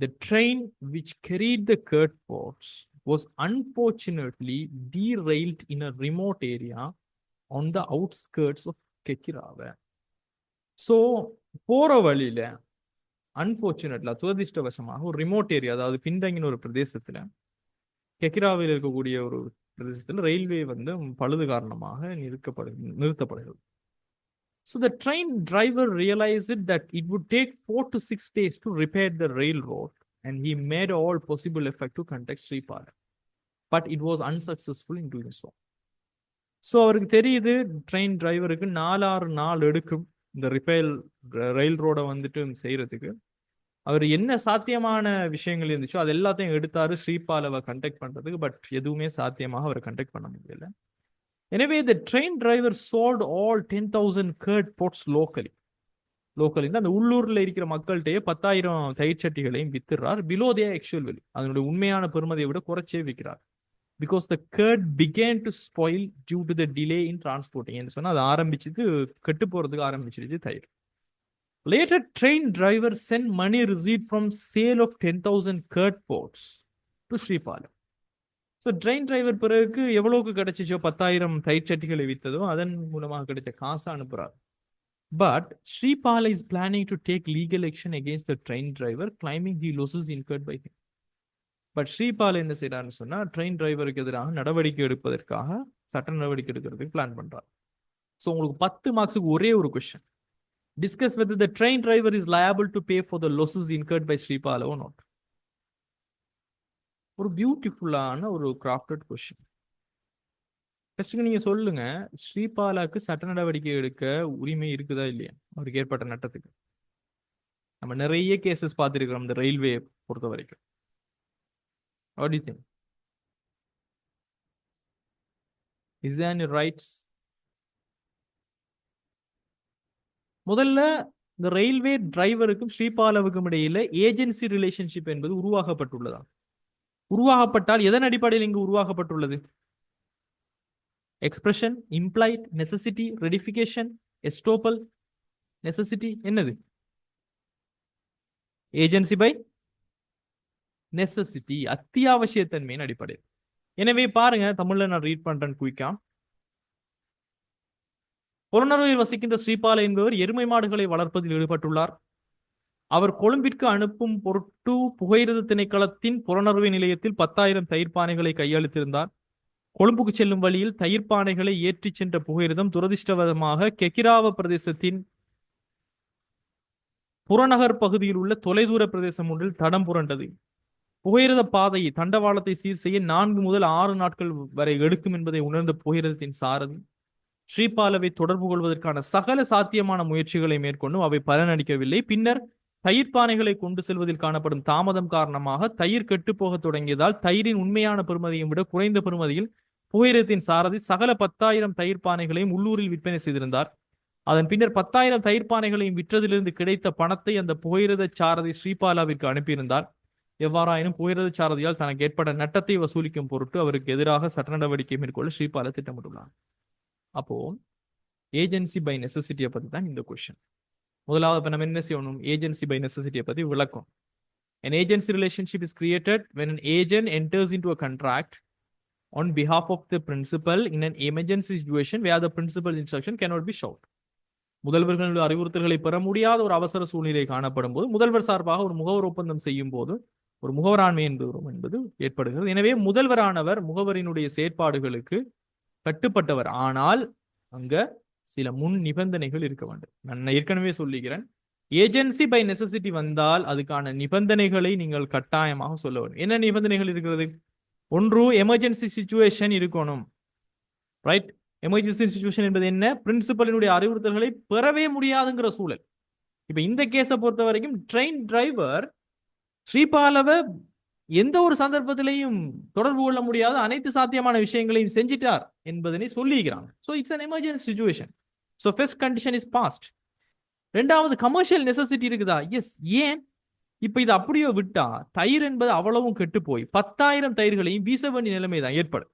the train which carried the curd pots was unfortunately derailed in a remote area on the outskirts of Kekirava. So போற வழியில அன்பார்ச்சுனேட்லா துரதிருஷ்டவசமாக ஒரு ரிமோட் ஏரியா, அதாவது பின்தங்கின ஒரு பிரதேசத்துல, கெக்கிராவில் இருக்கக்கூடிய ஒரு பிரதேசத்தில் ரயில்வே வந்து பழுது காரணமாக நிறுத்தப்படுகிறது. So the train driver realized that it would take 4 to 6 days to repair the railroad, and he made all possible effort to contact Shripala, but it was unsuccessful in doing so. So அவருக்கு தெரியுது train டிரைவருக்கு 4-6 நாள் எடுக்கும் இந்த repair ரயில் ரோட வந்துட்டு செய்யறதுக்கு. அவர் என்ன சாத்தியமான விஷயங்கள் இருந்துச்சோ அது எல்லாத்தையும் எடுத்தாரு ஸ்ரீபாலவை கண்டக்ட் பண்றதுக்கு, பட் எதுவுமே சாத்தியமாக அவரை கண்டக்ட் பண்ண முடியல. எனவே the train driver sold all 10,000 curd pots locally. அந்த உள்ளூர்ல இருக்கிற மக்கள்கிட்டயே 10,000 தயிர் சட்டிகளையும் வித்துறார். பிலோ their actual value, அதனுடைய உண்மையான பெறுமதியை விட குறைச்சே விற்கிறார். Because the curd began to spoil due to the delay in transporting சொன்னா அது ஆரம்பிச்சது கெட்டு போறதுக்கு ஆரம்பிச்சிருச்சு தயிர். Later, train driver sent money received from sale of 10,000 curd pots to Sripala. So, train driver பிறகு எவ்வளவுக்கு கிடைச்சிச்சோ 10,000 தயிர் சட்டிகளை வித்ததோ அதன் மூலமாக கிடைச்ச காசு அனுப்புறார். But Sripala is planning to take legal action against the train driver, claiming he losses incurred by him. But Sripala என்ன செய்யறான்னு சொன்னா train டிரைவருக்கு எதிராக நடவடிக்கை எடுப்பதற்காக சட்ட நடவடிக்கை எடுக்கிறதுக்கு பிளான் பண்றார். ஸோ உங்களுக்கு 10 மார்க்ஸுக்கு ஒரே ஒரு question. Discuss whether the train driver is liable to pay for the losses incurred by Sripala or not. ஒரு பியூட்டிஃபுல்லான ஒரு கிராஃப்டட் கொஸ்டின். ஃபர்ஸ்ட்டுக்கு நீங்க சொல்லுங்க, ஸ்ரீபாலாக்கு சட்ட நடவடிக்கை எடுக்க உரிமை இருக்குதா இல்லையா அவருக்கு ஏற்பட்ட நட்டத்துக்கு? நம்ம நிறைய கேசஸ் பார்த்துருக்கிறோம் இந்த ரயில்வே பொறுத்த வரைக்கும். What do you think? Is there any rights? முதல்ல இந்த ரயில்வே டிரைவருக்கும் ஸ்ரீபாலாவுக்கும் இடையில ஏஜென்சி ரிலேஷன்ஷிப் என்பது உருவாக்கப்பட்டுள்ளதா? உருவாக்கப்பட்டால் எதன் அடிப்படையில் இங்கு உருவாக்கப்பட்டுள்ளது? Expression, implied, necessity, ரெடிஃபிகேஷன், estoppel, necessity என்னது? ஏஜென்சி பை நெசசிட்டி, அத்தியாவசியத்தன்மையின் அடிப்படையில். எனவே பாருங்க, தமிழ்ல நான் ரீட் பண்றேன் குயிக்கா. புறநறுவில் வசிக்கின்ற ஸ்ரீபாலா என்பவர் எருமை மாடுகளை வளர்ப்பதில் ஈடுபட்டுள்ளார். அவர் கொழும்பிற்கு அனுப்பும் பொருட்டு புகையிரத திணைக்களத்தின் புறநறுவை நிலையத்தில் 10,000 தயிர் பானைகளை கையளித்திருந்தார். கொழும்புக்கு செல்லும் வழியில் தயிர் பானைகளை ஏற்றிச் சென்ற புகையிரதம் துரதிருஷ்டவசமாக கெகிராவ பிரதேசத்தின் புறநகர் பகுதியில் உள்ள தொலைதூர பிரதேசம் ஒன்றில் தடம் புரண்டது. புகையிரத பாதையை தண்டவாளத்தை சீர் செய்ய 4 முதல் 6 நாட்கள் வரை எடுக்கும் என்பதை உணர்ந்த புகையிரதத்தின் சாரதி ஸ்ரீபாலாவை தொடர்பு கொள்வதற்கான சகல சாத்தியமான முயற்சிகளை மேற்கொண்டும் அவை பலனளிக்கவில்லை. பின்னர் தயிர் பானைகளை கொண்டு செல்வதில் காணப்படும் தாமதம் காரணமாக தயிர் கெட்டுப்போக தொடங்கியதால் தயிரின் உண்மையான பெறுமதியை விட குறைந்த பெறுமதியில் புகையிரதத்தின் சாரதி சகல 10,000 தயிர் பானைகளையும் உள்ளூரில் விற்பனை செய்திருந்தார். அதன் பின்னர் 10,000 தயிர் பானைகளையும் விற்றதிலிருந்து கிடைத்த பணத்தை அந்த புகையிரத சாரதி ஸ்ரீபாலாவிற்கு அனுப்பியிருந்தார். எவ்வாறாயினும் புகையிரத சாரதியால் தனக்கு ஏற்பட்ட நட்டத்தை வசூலிக்கும் பொருட்டு அவருக்கு எதிராக சட்ட நடவடிக்கை மேற்கொள்ள ஸ்ரீபாலா திட்டமிட்டுள்ளார். அப்போ ஏஜென்சி பை நெசசிட்டியை பத்தி தான் இந்த கொஸ்டின். முதலாவது நம்ம என்ன செய்யணும்? ஏஜென்சி பை நெசசிட்டியை பத்தி விளக்கும். An agency relationship is created when an agent enters into a contract on behalf of the principal in an emergency situation where the principal's instruction cannot be sought. முதல்வர்கள் அறிவுறுத்தல்களை பெற முடியாத ஒரு அவசர சூழ்நிலை காணப்படும் போது முதல்வர் சார்பாக ஒரு முகவர் ஒப்பந்தம் செய்யும் போது ஒரு முகவராண்மை என்பது ஏற்படுகிறது. எனவே முதல்வரானவர் முகவரினுடைய செயற்பாடுகளுக்கு கட்டுப்பட்டவர். ஆனால் அங்க சில முன் நிபந்தனைகள் இருக்க வேண்டும். நான் ஏற்கனவே சொல்லுகிறேன், ஏஜென்சி பை நெசசிட்டி வந்தால் அதுக்கான நிபந்தனைகளை நீங்கள் கட்டாயமாக சொல்ல வேண்டும். என்ன நிபந்தனைகள் இருக்கிறது? ஒன்று, எமர்ஜென்சி சிச்சுவேஷன் இருக்கணும். ரைட்? எமர்ஜென்சி சிச்சுவேஷன் என்பது என்ன? பிரின்சிபலினுடைய அறிவுறுத்தல்களை பெறவே முடியாதுங்கிற சூழல். இப்ப இந்த கேஸை பொறுத்த வரைக்கும் ட்ரெயின் டிரைவர் ஸ்ரீபாலாவை எந்த ஒரு சந்தர்ப்பத்திலையும் தொடர்பு கொள்ள முடியாத அனைத்து சாத்தியமான விஷயங்களையும் செஞ்சிட்டார் என்பதனை சொல்லிக்கிறாங்க. So it's an emergency situation. So first condition is passed. ரெண்டாவது, கமர்ஷியல் நெசசிட்டி இருக்குதா? எஸ். ஏன்? இப்ப இது அப்படியே விட்டா தயிர் என்பது அவ்வளவும் கெட்டு போய் 10,000 தயிர்களையும் வீச வேண்டிய நிலைமை தான் ஏற்படும்.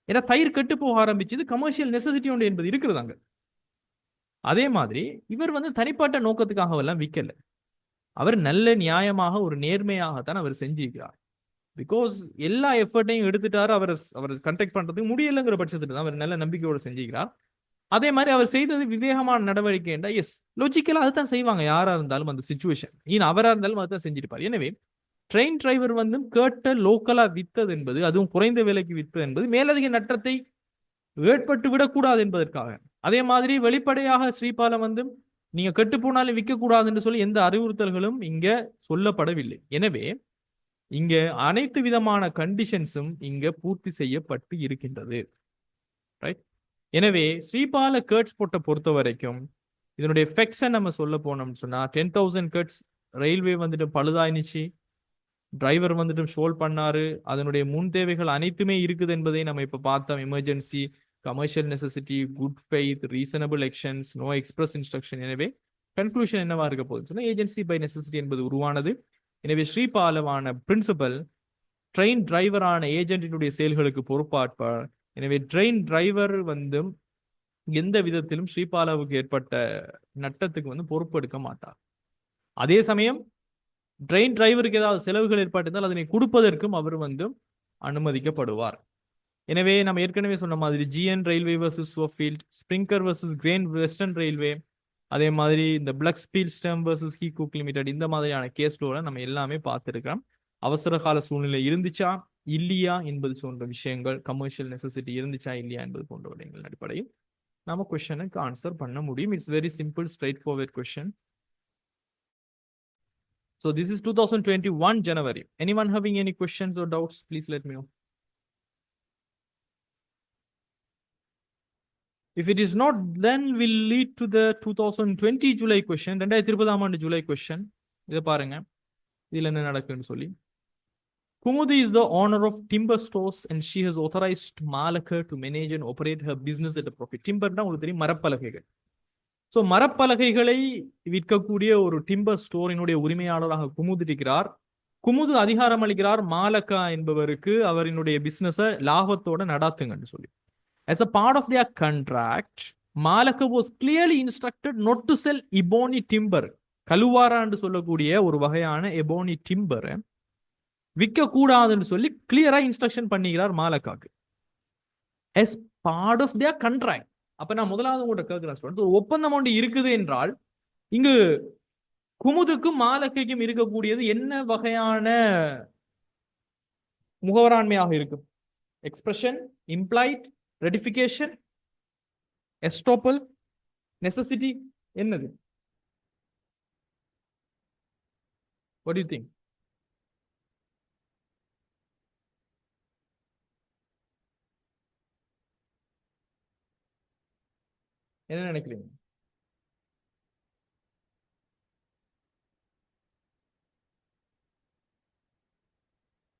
ஏன்னா தயிர் கெட்டு போக ஆரம்பிச்சது கமர்ஷியல் நெசசிட்டி ஒன்று என்பது இருக்கிறதாங்க. அதே மாதிரி இவர் தனிப்பட்ட நோக்கத்துக்காக எல்லாம் விற்கல. அவர் நல்ல நியாயமாக ஒரு நேர்மையாகத்தான் அவர் செஞ்சிருக்கிறார். பிகாஸ் எல்லா எஃபர்ட்டையும் எடுத்துட்டாரு. அவர் கண்டக்ட் பண்றதுக்கு முடியலைங்கிற பட்சத்துல தான் அவர் நல்ல நம்பிக்கையோடு செஞ்சுக்கிறார். அதே மாதிரி அவர் செய்தது விவேகமான நடவடிக்கை என்றா எஸ், லாஜிக்கலா அதுதான் செய்வாங்க யாரா இருந்தாலும் அந்த சிச்சுவேஷன். அவரா இருந்தாலும் அதுதான் செஞ்சிருப்பார். எனவே ட்ரெயின் டிரைவர் கேட்ட லோக்கலா வித்தது என்பது, அதுவும் குறைந்த விலைக்கு விற்பது என்பது மேலதிக நட்டத்தை ஏற்பட்டு விடக்கூடாது என்பதற்காக. அதே மாதிரி வெளிப்படையாக ஸ்ரீபாலா நீங்க கெட்டு போனாலும் விற்க கூடாது என்று சொல்லி எந்த அறிவுறுத்தல்களும் இங்க சொல்லப்படவில்லை. எனவே இங்க அனைத்து விதமான கண்டிஷன்ஸும் இங்க பூர்த்தி செய்யப்பட்டு இருக்கின்றது. ரைட்? எனவே ஸ்ரீபாலா கர்ட்ஸ் போட்ட பொறுத்த வரைக்கும் இதனுடைய எஃபெக்ட்ஸை நம்ம சொல்ல போனோம்னு சொன்னா 10,000 கர்ட்ஸ் ரயில்வே பழுதாயிடுச்சு. டிரைவர் ஷோல் பண்ணாரு. அதனுடைய முன் தேவைகள் அனைத்துமே இருக்குது என்பதை நம்ம இப்ப பார்த்தோம். Emergency, commercial necessity, good faith, reasonable actions, no express instruction. எனவே கன்க்ளூஷன் என்னவா இருக்க போகுதுன்னு சொன்னா ஏஜென்சி பை நெசசிட்டி என்பது உருவானது. எனவே ஸ்ரீபாலாவான பிரின்சிபல் ட்ரெயின் டிரைவரான ஏஜென்டினுடைய செயல்களுக்கு பொறுப்பாற்பார். எனவே ட்ரெயின் டிரைவர் வந்து எந்த விதத்திலும் ஸ்ரீபாலாவுக்கு ஏற்பட்ட நட்டத்துக்கு வந்து பொறுப்பெடுக்க மாட்டார். அதே சமயம் ட்ரெயின் டிரைவருக்கு ஏதாவது செலவுகள் ஏற்பட்டிருந்தால் அதனை கொடுப்பதற்கும் அவர் வந்து அனுமதிக்கப்படுவார். எனவே நம்ம ஏற்கனவே சொன்ன மாதிரி GN railway versus Swaffield, Springer versus Great western railway, அதே மாதிரி இந்த பிளக் ஸ்பீல் ஸ்டம் வர்சஸ் ஹீ குக் லிமிடெட், இந்த மாதிரியான கேஸ்லோட நம்ம எல்லாமே பார்த்துருக்கோம். அவசர கால சூழ்நிலை இருந்துச்சா இல்லையா என்பது போன்ற விஷயங்கள், கமர்ஷியல் நெசசிட்டி இருந்துச்சா இல்லையா என்பது போன்ற விடயங்கள் அடிப்படையில் நம்ம கொஸ்டனுக்கு ஆன்சர் பண்ண முடியும். It's very simple, straight forward question. So this is 2021 January. Anyone having any questions or doubts, please let me know. If it is not, then we'll lead to the 2020 July question. 2020 ஆண்டு July question. இதை பாருங்க, இதுல என்ன நடக்குன்னு சொல்லி. Kumudi is the owner of Timber Stores and she has authorized Malaka to manage and operate her business at a profit. Timber na உங்களுக்கு தெரியும், மரப்பலகைகள். So மரப்பலகைகளை விற்கக்கூடிய ஒரு டிம்பர் ஸ்டோரினுடைய உரிமையாளராக குமுது இருக்கிறார். குமுது அதிகாரம் அளிக்கிறார் மாலக்கா என்பவருக்கு அவரினுடைய பிசினஸை லாபத்தோட நடாத்துங்கன்னு சொல்லி. As a part of their contract, Malaka was clearly instructed not to sell ebony timber. கலுவாரான்னு சொல்லக்கூடிய ஒரு வகையான எபோனி டிம்பரை விற்க கூடாதுன்னு சொல்லி கிளியரா இன்ஸ்ட்ரக்ஷன் பண்ணிக்கிறார் மாலக்காக்கு. As part of their contract. அப்ப நான் முதலாவது கூட கேட்கிறேன், ஒரு ஒப்பந்தம் ஒன்று இருக்குது என்றால் இங்கு குமுதுக்கும் மாலக்கைக்கும் இருக்கக்கூடியது என்ன வகையான முகவராண்மையாக இருக்கும்? Expression, implied, rectification, estoppel, necessity, என்னது? What do you think? என்ன நினைக்கிறீங்க?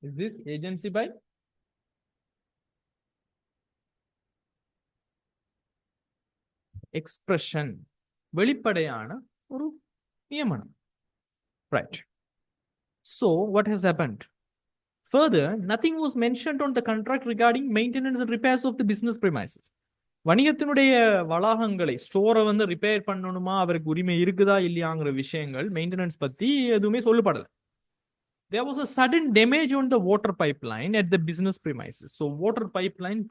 Is this agency by? Expression, வெளிப்படையான ஒரு நியமனம். Right. So what has happened? Further, nothing was mentioned on the contract regarding maintenance and repairs of the business premises. வணிகத்தினுடைய வளாகங்களை, ஸ்டோரை வந்து repair பண்ணணுமா, அவருக்கு உரிமை இருக்குதா இல்லையாங்கிற விஷயங்கள், மெயின்டெனன்ஸ் பத்தி எதுவுமே சொல்லப்படல. There was a sudden damage on the water pipeline at the business premises. So water pipeline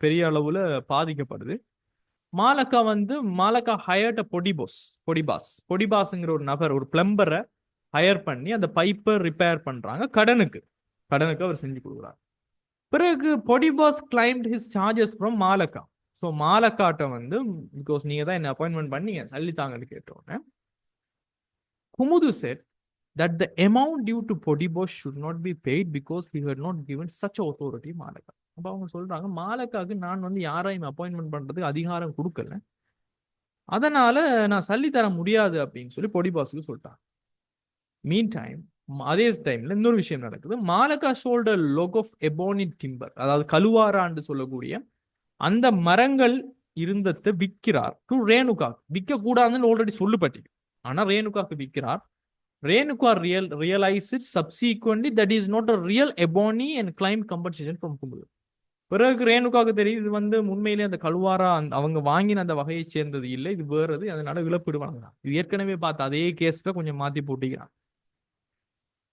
பெரிய அளவுல பாதிக்கப்படுது. மாலக்கா ஹயர்ட் பொடிபாஸ்ங்கிற ஒரு நபர், ஒரு பிளம்பரை ஹயர் பண்ணி அந்த பைப்பை ரிப்பேர் பண்றாங்க. கடனுக்கு அவர் செஞ்சு கொடுக்குறாரு. பிறகு Podibas claimed his charges from Malaka. So மாலக்காட்ட வந்து, பிகாஸ் நீங்க தான் என்ன அப்பாயின்மெண்ட் பண்ணீங்க, சல்லித்தாங்கன்னு கேட்டோன்னே Kumudu said that the amount due to Podibos should not be paid because he had not given such authority மாலக்கா. அப்ப அவங்க சொல்றாங்க, மாலக்காக்கு நான் வந்து யாரையும் அப்பாயின்மெண்ட் பண்றதுக்கு அதிகாரம் கொடுக்கல, அதனால நான் சல்லி தர முடியாது அப்படின்னு சொல்லி பொடிபாஸுக்கு சொல்லிட்டாங்க. மீன் டைம், அதே டைம்ல இன்னொரு விஷயம் நடக்குது. Malaka sold log of ebony timber, அதாவது கலுவாரான்னு சொல்லக்கூடிய அந்த மரங்கள் இருந்ததை விற்கிறார் டு ரேணுகா. விற்க கூடாதுன்னு ஆல்ரெடி சொல்லப்பட்டு, ஆனா ரேணுகாக்கு விற்கிறார். Renuka realized it subsequently that is not a real ebony and claimed compensation from Kumud. பிறகு ரேணுகாக்கு தெரியும் இது வந்து உண்மையிலே அந்த கலுவாரா அவங்க வாங்கின அந்த வகையை சேர்ந்தது இல்லை, இது வேறது, அதனால இழப்பீடு வாங்குறான். இது ஏற்கனவே பார்த்து அதே கேஸ்ல கொஞ்சம் மாத்தி போட்டிக்கிறான்.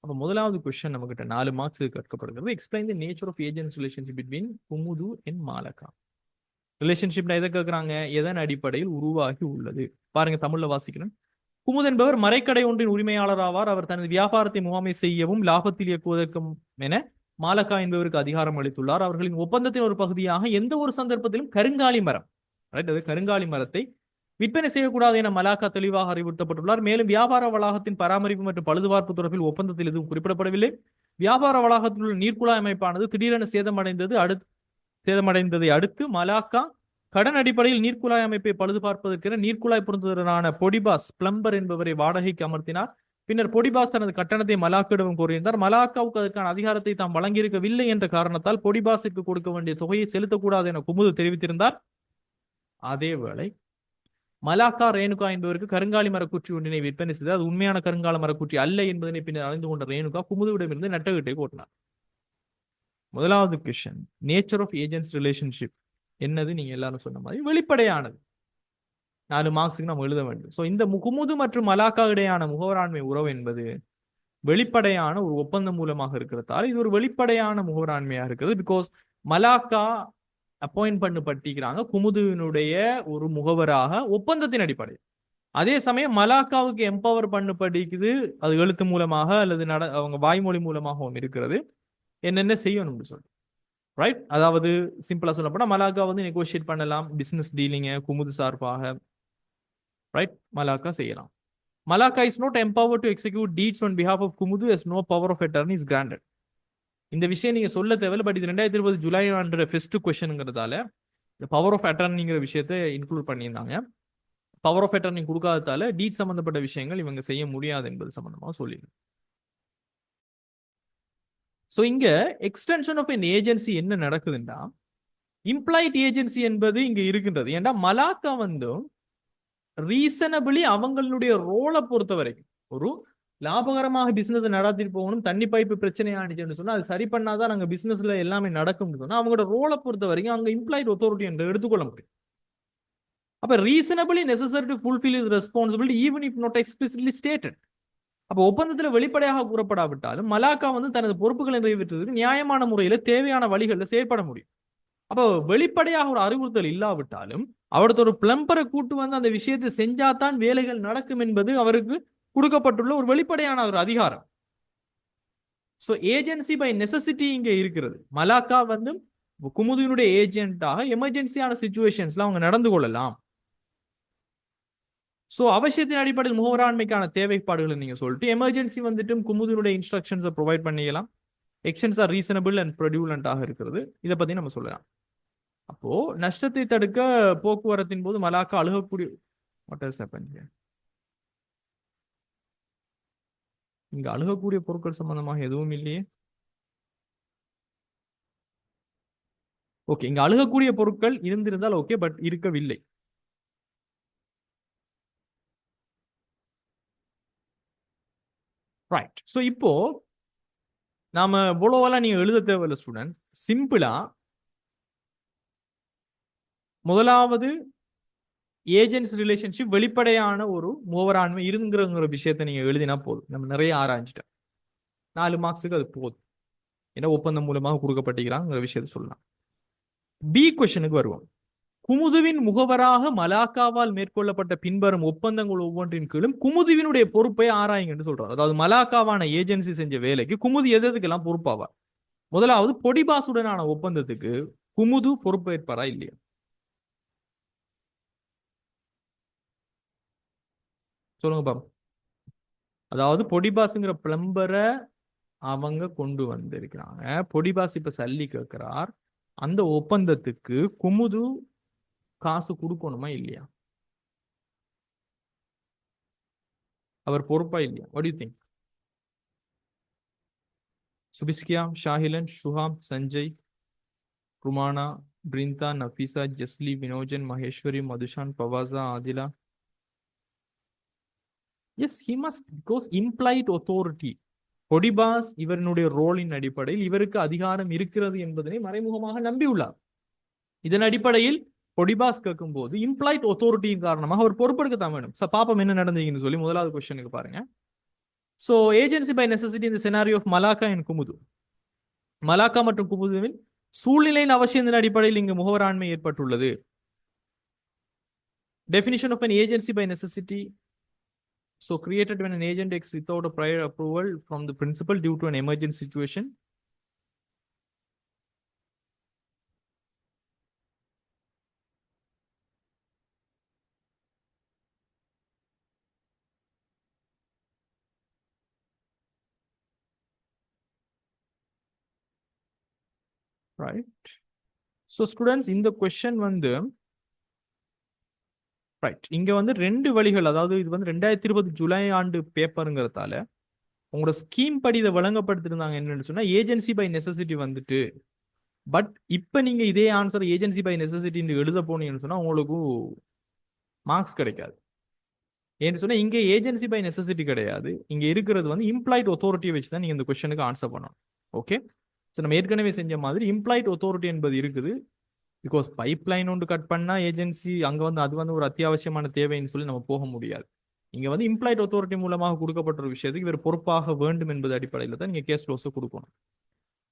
அப்ப முதலாவது கொஸ்டின் நம்ம கிட்ட 4 மார்க்ஸ் கேட்கப்படுகிறது. Explain the nature of agents relationship between Kumudu and Malaka. ரிலேஷன்ஷிப்ல எதை கேட்கறாங்க, எதன் அடிப்படையில் உருவாகி உள்ளது? பாருங்க, தமிழ்ல வாசிக்கிறேன். குமுத் என்பவர் மரைக்கடை ஒன்றின் உரிமையாளர் ஆவார். அவர் தனது வியாபாரத்தை முகாமை செய்யவும் லாபத்தில் இயக்குவதற்கும் என மாலக்கா என்பவருக்கு அதிகாரம் அளித்துள்ளார். அவர்களின் ஒப்பந்தத்தின் ஒரு பகுதியாக எந்த ஒரு சந்தர்ப்பத்திலும் கருங்காலி மரம், கருங்காலி மரத்தை விற்பனை செய்யக்கூடாது என மலாக்கா தெளிவாக அறிவுறுத்தப்பட்டுள்ளார். மேலும் வியாபார வளாகத்தின் பராமரிப்பு மற்றும் பழுதுபார்ப்பு தொடர்பில் ஒப்பந்தத்தில் எதுவும் குறிப்பிடப்படவில்லை. வியாபார வளாகத்தில் உள்ள நீர்க்குழாய் அமைப்பானது திடீரென சேதமடைந்ததை அடுத்து மலாக்கா கடன் அடிப்படையில் நீர்க்குழாய் அமைப்பை பழுது பார்ப்பதற்கென நீர்க்குழாய் பொருந்துவதற்கான பொடிபாஸ் பிளம்பர் என்பவரை வாடகைக்கு அமர்த்தினார். பின்னர் பொடிபாஸ் தனது கட்டணத்தை மலாக்கிடவும் கோரியிருந்தார். மலாக்காவுக்கு அதற்கான அதிகாரத்தை தாம் வழங்கியிருக்கவில்லை என்ற காரணத்தால் பொடிபாஸிற்கு கொடுக்க வேண்டிய தொகையை செலுத்தக்கூடாது என குமுது தெரிவித்திருந்தார். அதேவேளை மலாக்கா ரேணுகா என்பவருக்கு கருங்காலி மரக்குற்றி ஒன்றினை விற்பனை செய்தார். அது உண்மையான கருங்கால மரக்குற்றி அல்ல என்பதனை பின்னர் அறிந்து கொண்ட ரேணுகா குமுதுவிடமிருந்து நட்டகட்டை கோட்டினார். முதலாவது question, nature of agents relationship என்னது? நீங்க எல்லாரும் சொன்ன மாதிரி வெளிப்படையானது. 4 மார்க்ஸுக்கு நம்ம எழுத வேண்டும். ஸோ இந்த குமுது மற்றும் மலாக்கா இடையான முகவராண்மை உறவு என்பது வெளிப்படையான ஒரு ஒப்பந்தம் மூலமாக இருக்கிறதால இது ஒரு வெளிப்படையான முகவராண்மையா இருக்குது. பிகாஸ் மலாக்கா அப்பாயிண்ட் பண்ணப்பட்டிருக்கிறாங்க குமுதுவினுடைய ஒரு முகவராக ஒப்பந்தத்தின் அடிப்படை. அதே சமயம் மலாக்காவுக்கு எம்பவர் பண்ணப்பட்டிருக்குது, அது எழுத்து மூலமாக அல்லது அவங்க வாய்மொழி மூலமாகவும் இருக்கிறது, என்னென்ன செய்யணும்னு சொல்லி. ரைட், அதாவது சிம்பிளா சொல்ல போனா மலாக்கா வந்து நெகோசியேட் பண்ணலாம் பிசினஸ் டீலிங்க குமுது சார்பாக. ரைட், மலாக்கா செய்யலாம். Malacca is not empowered to execute deeds on behalf of குமுது as no power of attorney is granted. இந்த விஷயம் நீங்க சொல்ல தேவையில்ல, பட் இது 2020 ஜூலை ஆண்டு ஃபர்ஸ்ட் கொஸ்டின்ங்கிறதால இந்த பவர் ஆஃப் அட்டர்னிங்கிற விஷயத்தை இன்க்ளூட் பண்ணியிருந்தாங்க. பவர் ஆஃப் அட்டர்னி கொடுக்காததால டீட் சம்பந்தப்பட்ட விஷயங்கள் இவங்க செய்ய முடியாது என்பது சம்பந்தமாக சொல்லிடுங்க. ஸோ இங்க எக்ஸ்டென்ஷன் ஆஃப் என் ஏஜென்சி என்ன நடக்குதுன்னா, இம்ப்ளாய்ட் ஏஜென்சி என்பது இங்க இருக்கின்றது. ஏன்னா மலாக்கா வந்து ரீசனபிளி அவங்களுடைய ரோலை பொறுத்த வரைக்கும் ஒரு லாபகரமாக பிசினஸ் நடத்திட்டு போகணும், தண்ணி பைப்பு பிரச்சனை ஆனிச்சுன்னு சொன்னா அது சரி பண்ணாதான் நாங்க பிசினஸ்ல எல்லாமே நடக்கும்னு சொன்னா அவங்களோட ரோலை பொறுத்த வரைக்கும் அங்க இம்ப்ளாய்ட் அத்தாரிட்டி என்று எடுத்துக்கொள்ள முடியும். அப்ப reasonably necessary to fulfil is responsibility even if not explicitly stated. அப்போ ஒப்பந்தத்தில் வெளிப்படையாக கூறப்படாவிட்டாலும் மலாக்கா வந்து தனது பொறுப்புகளை நிறைவேற்றுவதற்கு நியாயமான முறையில் தேவையான வழிகளில் செயற்பட முடியும். அப்போ வெளிப்படையாக ஒரு அறிவுறுத்தல் இல்லாவிட்டாலும் அவரது ஒரு பிளம்பரை கூட்டு வந்து அந்த விஷயத்தை செஞ்சாதான் வேலைகள் நடக்கும் என்பது அவருக்கு கொடுக்கப்பட்டுள்ள ஒரு வெளிப்படையான ஒரு அதிகாரம். ஸோ ஏஜென்சி பை நெசசிட்டி இங்க இருக்கிறது. மலாக்கா வந்து குமுதினுடைய ஏஜென்ட்டாக எமர்ஜென்சியான சிச்சுவேஷன்ஸ்ல அவங்க நடந்து கொள்ளலாம். ஸோ அவசியத்தின் அடிப்படையில் முகவராண்மைக்கான தேவைப்பாடுகளை நீங்க சொல்லிட்டு எமர்ஜென்சி வந்துட்டு குமுதினுடைய இன்ஸ்ட்ரக்ஷன்ஸை ப்ரொவைட் பண்ணிக்கலாம். எக்ஸ்டென்ஸ் ஆர் ரீசனபிள் அண்ட் ப்ரொடியூலண்டாக இருக்கிறது. இதை பத்தி நம்ம சொல்லலாம். அப்போ நஷ்டத்தை தடுக்க போக்குவரத்தின் போது மலாக்கா அழுகக்கூடிய இங்க அழுகக்கூடிய பொருட்கள் சம்பந்தமாக எதுவும் இல்லையே. ஓகே, இங்க அழுகக்கூடிய பொருட்கள் இருந்திருந்தால் ஓகே, பட் இருக்கவில்லை. ரைட், ஸோ இப்போ நாம இவ்வளோவெல்லாம் நீங்க எழுத தேவையில்லை ஸ்டூடெண்ட். சிம்பிளா முதலாவது ஏஜென்ட்ஸ் ரிலேஷன்ஷிப் வெளிப்படையான ஒரு முகவராண்மை இருங்கிற விஷயத்தை நீங்க எழுதினா போதும். நம்ம நிறைய ஆராய்ஞ்சிட்டோம். 4 மார்க்ஸுக்கு அது போதும். ஏன்னா ஒப்பந்தம் மூலமாக கொடுக்கப்பட்டிருக்கிறாங்கிற விஷயத்தை சொல்லலாம். பி கொஸ்டினுக்கு வருவோம். குமுதுவின் முகவராக மலாக்காவால் மேற்கொள்ளப்பட்ட பின்வரும் ஒப்பந்தங்கள் ஒவ்வொன்றின் கீழும் குமுதுவினுடைய பொறுப்பை ஆராயுங்கன்னு சொல்றாரு. அதாவது மலாக்காவான ஏஜென்சி செஞ்ச வேலைக்கு குமுது எதுக்கெல்லாம் பொறுப்பாவார்? முதலாவது பொடிபாசுடனான ஒப்பந்தத்துக்கு குமுது பொறுப்பேற்பாரா இல்லையா? சொல்லுங்க பாபு. அதாவது பொடிபாசுங்கிற பிளம்பரை அவங்க கொண்டு வந்திருக்கிறாங்க. பொடிபாஸ் இப்ப சல்லி கேட்கிறார். அந்த ஒப்பந்தத்துக்கு குமுது காசு கொடுக்கணுமா இல்லையா? அவர் பொறுப்பா இல்லையா? What do you think? Subiskiya, Shahilan, Shuham, Sanjay, Rumana, Brinda, Nafeesa, Jasli, Vinojan, Maheswari, Madhushan, Fawasa, Adhila. Yes, he must, because implied authority. Podibas இவருடைய ரோலின் அடிப்படையில் இவருக்கு அதிகாரம் இருக்கிறது என்பதனை மறைமுகமாக நம்பியுள்ளார். இதன் அடிப்படையில் பொடிபாஸ் கேட்கும் போது இம்ப்ளாய்ட் அத்தாரிட்டியின் காரணமாக அவர் பொறுப்பெடுக்கத்தான் வேணும். பாப்பம் என்ன நடந்தீங்கன்னு சொல்லி முதலாவது கொஸ்டினுக்கு பாருங்க. சோ ஏஜென்சி பை நெசசிட்டி இந்த scenario of Malaka and Kumudu. Malaka மற்றும் குமுதுவின் சூழ்நிலையின் அவசியத்தின் அடிப்படையில் இங்கு முகவராண்மை ஏற்பட்டுள்ளது. Definition of an agency by necessity. So created when an agent acts without a prior approval from the principal due to an emergency situation. Right. So students, இந்த question வந்து right, இங்க வந்து 2 வழிகள். அதாவது இது வந்து 2020 ஜூலை ஆண்டு பேப்பருங்கிறதால உங்களோட ஸ்கீம் படி இதை வழங்கப்படுத்திருந்தாங்க. என்னன்னு சொன்னா ஏஜென்சி பை நெசசிட்டி வந்துட்டு, பட் இப்ப நீங்க இதே ஆன்சர் ஏஜென்சி பை நெசசிட்டி எழுத போனீங்கன்னு சொன்னா உங்களுக்கு மார்க்ஸ் கிடைக்காது. ஏன்னு சொன்னா இங்க ஏஜென்சி பை நெசசிட்டி கிடையாது. இங்க இருக்கிறது வந்து இம்ப்ளாய்ட் அத்தாரிட்டியை வச்சு தான் நீங்க இந்த கொஸ்டினுக்கு ஆன்சர் பண்ணணும். ஓகே, ஸோ நம்ம ஏற்கனவே செஞ்ச மாதிரி இம்ப்ளாய்ட் authority என்பது இருக்குது. பிகாஸ் பைப்லைன் ஒன்று கட் பண்ணா ஏஜென்சி அங்க வந்து அது வந்து ஒரு அத்தியாவசியமான தேவைன்னு சொல்லி நம்ம போக முடியாது. இங்க வந்து இம்ப்ளாய்ட் authority மூலமாக கொடுக்கப்பட்ட ஒரு விஷயத்துக்கு இவர் பொறுப்பாக வேண்டும் என்பது அடிப்படையில் தான் நீங்க கேஸ் க்ளோஸை கொடுக்கணும்.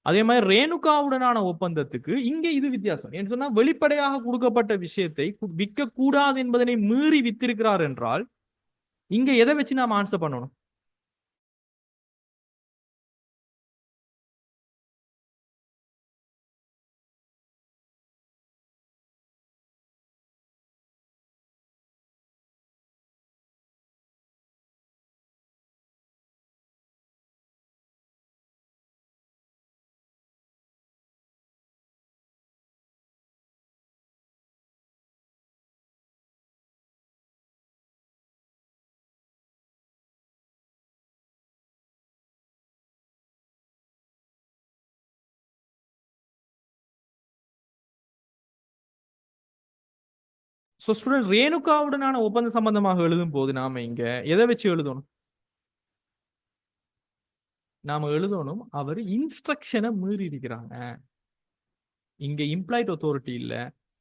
அதே மாதிரி ரேணுகாவுடனான ஒப்பந்தத்துக்கு இங்க இது வித்தியாசம். என்று சொன்னா வெளிப்படையாக கொடுக்கப்பட்ட விஷயத்தை விற்க கூடாது என்பதனை மீறி வித்திருக்கிறார் என்றால் இங்க எதை வச்சு நாம ஆன்சர் பண்ணணும்? ஸோ ஸ்டூடெண்ட் ரேணுகாவுடனான ஒப்பந்த சம்பந்தமாக எழுதும் போது நாம இங்க எதை வச்சு எழுதணும்? நாம எழுதணும் அவர் இன்ஸ்ட்ரக்ஷனை மீறி இருக்கிறாங்க. இங்க இம்ப்ளாய்ட் authority இல்ல,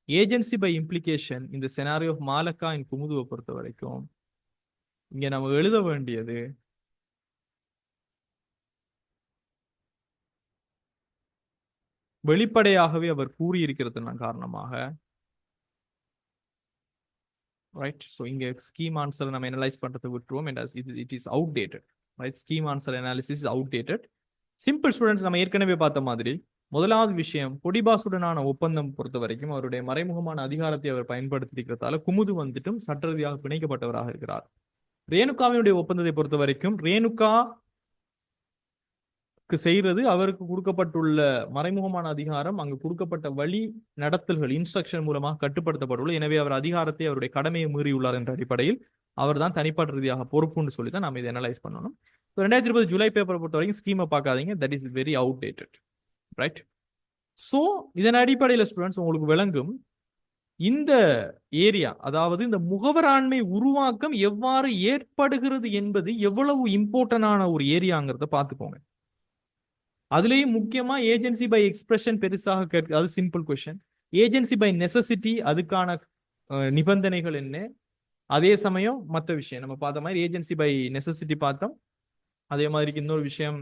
ஏஜென்சி பை இம்ப்ளிகேஷன். இந்த செனாரியோ ஆஃப் மாலக்கா இன் குமுதுவை பொறுத்த வரைக்கும் இங்க நம்ம எழுத வேண்டியது வெளிப்படையாகவே அவர் கூறியிருக்கிறதன் காரணமாக, ரைட்? ஸோ இங்க ஸ்கீம் ஆன்சர் நம்ம அனலைஸ் பண்றதை விட்டுருவோம். It is outdated, right? Scheme answer analysis is outdated. Simple students, நம்ம ஏற்கனவே பார்த்த மாதிரி முதலாவது விஷயம் பொடிபாசுடனான ஒப்பந்தம் பொறுத்த வரைக்கும் அவருடைய மறைமுகமான அதிகாரத்தை அவர் பயன்படுத்தியிருக்கிறதால குமுது வந்துட்டும் சட்ட ரீதியாக பிணைக்கப்பட்டவராக இருக்கிறார். ரேணுகாவினுடைய ஒப்பந்தத்தை பொறுத்த வரைக்கும் ரேணுகாக்கு செய்யறது அவருக்கு கொடுக்கப்பட்டுள்ள மறைமுகமான அதிகாரம் அங்கு கொடுக்கப்பட்ட வழி நடத்தல்கள் இன்ஸ்ட்ரக்ஷன் மூலமாக கட்டுப்படுத்தப்பட்டுள்ள. எனவே அவர் அதிகாரத்தை அவருடைய கடமையை மீறியுள்ளார் என்ற அடிப்படையில் அவர் தான் தனிப்பாட்டு ரீதியாக பொறுப்புன்னு சொல்லி தான் நம்ம இதை அனலைஸ் பண்ணணும். 2020 ஜூலை பேப்பரை பொறுத்த வரைக்கும் ஸ்கீமை பார்க்காதீங்க, that is very outdated, right? So இதன் அடிப்படையில் ஸ்டூடெண்ட்ஸ் உங்களுக்கு விளங்கும் இந்த ஏரியா, அதாவது இந்த முகவராண்மை உருவாக்கம் எவ்வாறு ஏற்படுகிறது என்பது எவ்வளவு இம்பார்ட்டன்டான ஒரு ஏரியாங்கிறத பார்த்துக்கோங்க. அதுலேயும் முக்கியமா ஏஜென்சி பை எக்ஸ்பிரஷன் பெருசாக கேட்க, அது simple question. Agency by necessity, அதுக்கான நிபந்தனைகள் என்ன? அதே சமயம் மற்ற விஷயம் நம்ம பார்த்த மாதிரி ஏஜென்சி பை நெசசிட்டி பார்த்தோம். அதே மாதிரி இன்னொரு விஷயம்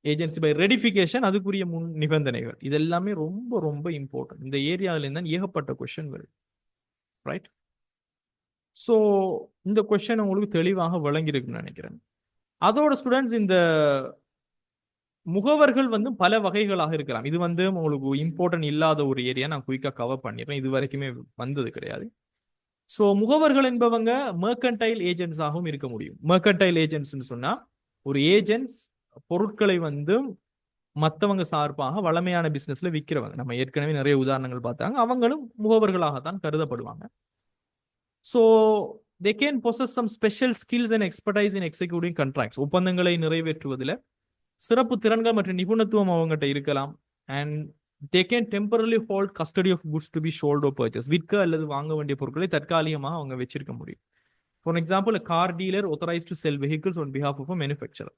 ஏஜென்சி பை ரெடிஃபிகேஷன், அதுக்குரிய முன் நிபந்தனைகள். இது எல்லாமே ரொம்ப ரொம்ப இம்பார்ட்டன்ட். இந்த ஏரியாவில இருந்தால் ஏகப்பட்ட கொஸ்டின் வருது, ரைட்? ஸோ இந்த கொஸ்டின் உங்களுக்கு தெளிவாக விளங்கியிருக்குன்னு நினைக்கிறேன். அதோட ஸ்டூடெண்ட்ஸ் இந்த முகவர்கள் வந்து பல வகைகளாக இருக்கலாம். இது வந்து உங்களுக்கு இம்பார்ட்டன்ட் இல்லாத ஒரு ஏரியா, நான் குயிக்காக கவர் பண்ணிடுறேன். இது வரைக்குமே வந்தது கிடையாது. ஸோ முகவர்கள் என்பவங்க மெர்கன்டைல் ஏஜென்ட்ஸாகவும் இருக்க முடியும். மெர்கன்டைல் ஏஜென்ட்ஸ்னு சொன்னா ஒரு ஏஜென்ட்ஸ் பொருட்களை வந்து மற்றவங்க சார்பாக வளமையான பிசினஸ்ல விற்கிறவங்க. நம்ம ஏற்கனவே நிறைய உதாரணங்கள் பார்த்தாங்க. அவங்களும் முகவர்களாகத்தான் கருதப்படுவாங்க. So they can possess some special skills and expertise in executing contracts. ஒப்பந்தங்களை நிறைவேற்றுவதில் சிறப்பு திறன்கள் மற்றும் நிபுணத்துவம் அவங்ககிட்ட இருக்கலாம். And they can temporarily hold custody of goods to be sold or purchased. விற்க அல்லது வாங்க வேண்டிய பொருட்களை தற்காலிகமாக அவங்க வச்சிருக்க முடியும். For example, car dealer authorized to sell vehicles on behalf of a manufacturer.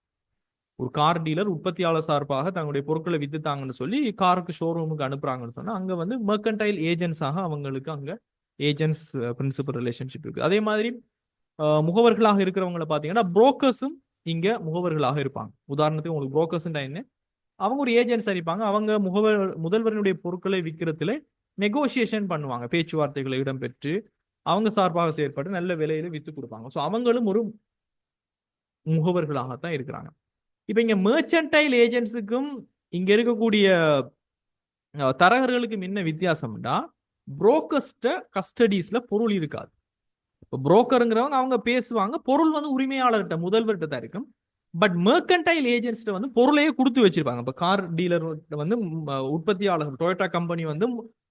ஒரு கார் டீலர் உற்பத்தியாளர் சார்பாக தங்களுடைய பொருட்களை வித்துத்தாங்கன்னு சொல்லி காருக்கு ஷோரூமுக்கு அனுப்புறாங்கன்னு சொன்னா அங்க வந்து மெர்கன்டைல் ஏஜென்ட்ஸாக அவங்களுக்கு அங்க ஏஜென்ட்ஸ் பிரின்சிபல் ரிலேஷன்ஷிப் இருக்கு. அதே மாதிரி முகவர்களாக இருக்கிறவங்களை பார்த்தீங்கன்னா புரோக்கர்ஸும் இங்க முகவர்களாக இருப்பாங்க. உதாரணத்துக்கு உங்களுக்கு புரோக்கர்ஸ் என்ன, அவங்க ஒரு ஏஜென்ட்ஸ் இருப்பாங்க. அவங்க முதல்வரினுடைய பொருட்களை விற்கிறதுல நெகோசியேஷன் பண்ணுவாங்க, பேச்சுவார்த்தைகளை இடம்பெற்று அவங்க சார்பாக செயற்பட்டு நல்ல விலையில வித்து கொடுப்பாங்க. ஸோ அவங்களும் ஒரு முகவர்களாகத்தான் இருக்கிறாங்க. இப்ப இங்க மெர்ச்சன்டைல் ஏஜென்ட்ஸுக்கும் இங்க இருக்கக்கூடிய தரகர்களுக்கும் என்ன வித்தியாசம்னா, புரோக்கர்ஸ்ட கஸ்டடிஸ்ல பொருள் இருக்காது. இப்போ புரோக்கருங்கிறவங்க அவங்க பேசுவாங்க, பொருள் வந்து உரிமையாளர்கிட்ட முதல்வர்கிட்ட தான் இருக்கும். பட் மெர்கன்டைல் ஏஜென்ட்ஸ்ட வந்து பொருளையே கொடுத்து வச்சிருப்பாங்க. இப்போ கார் டீலர் வந்து உற்பத்தியாளர் டொயோட்டா கம்பெனி வந்து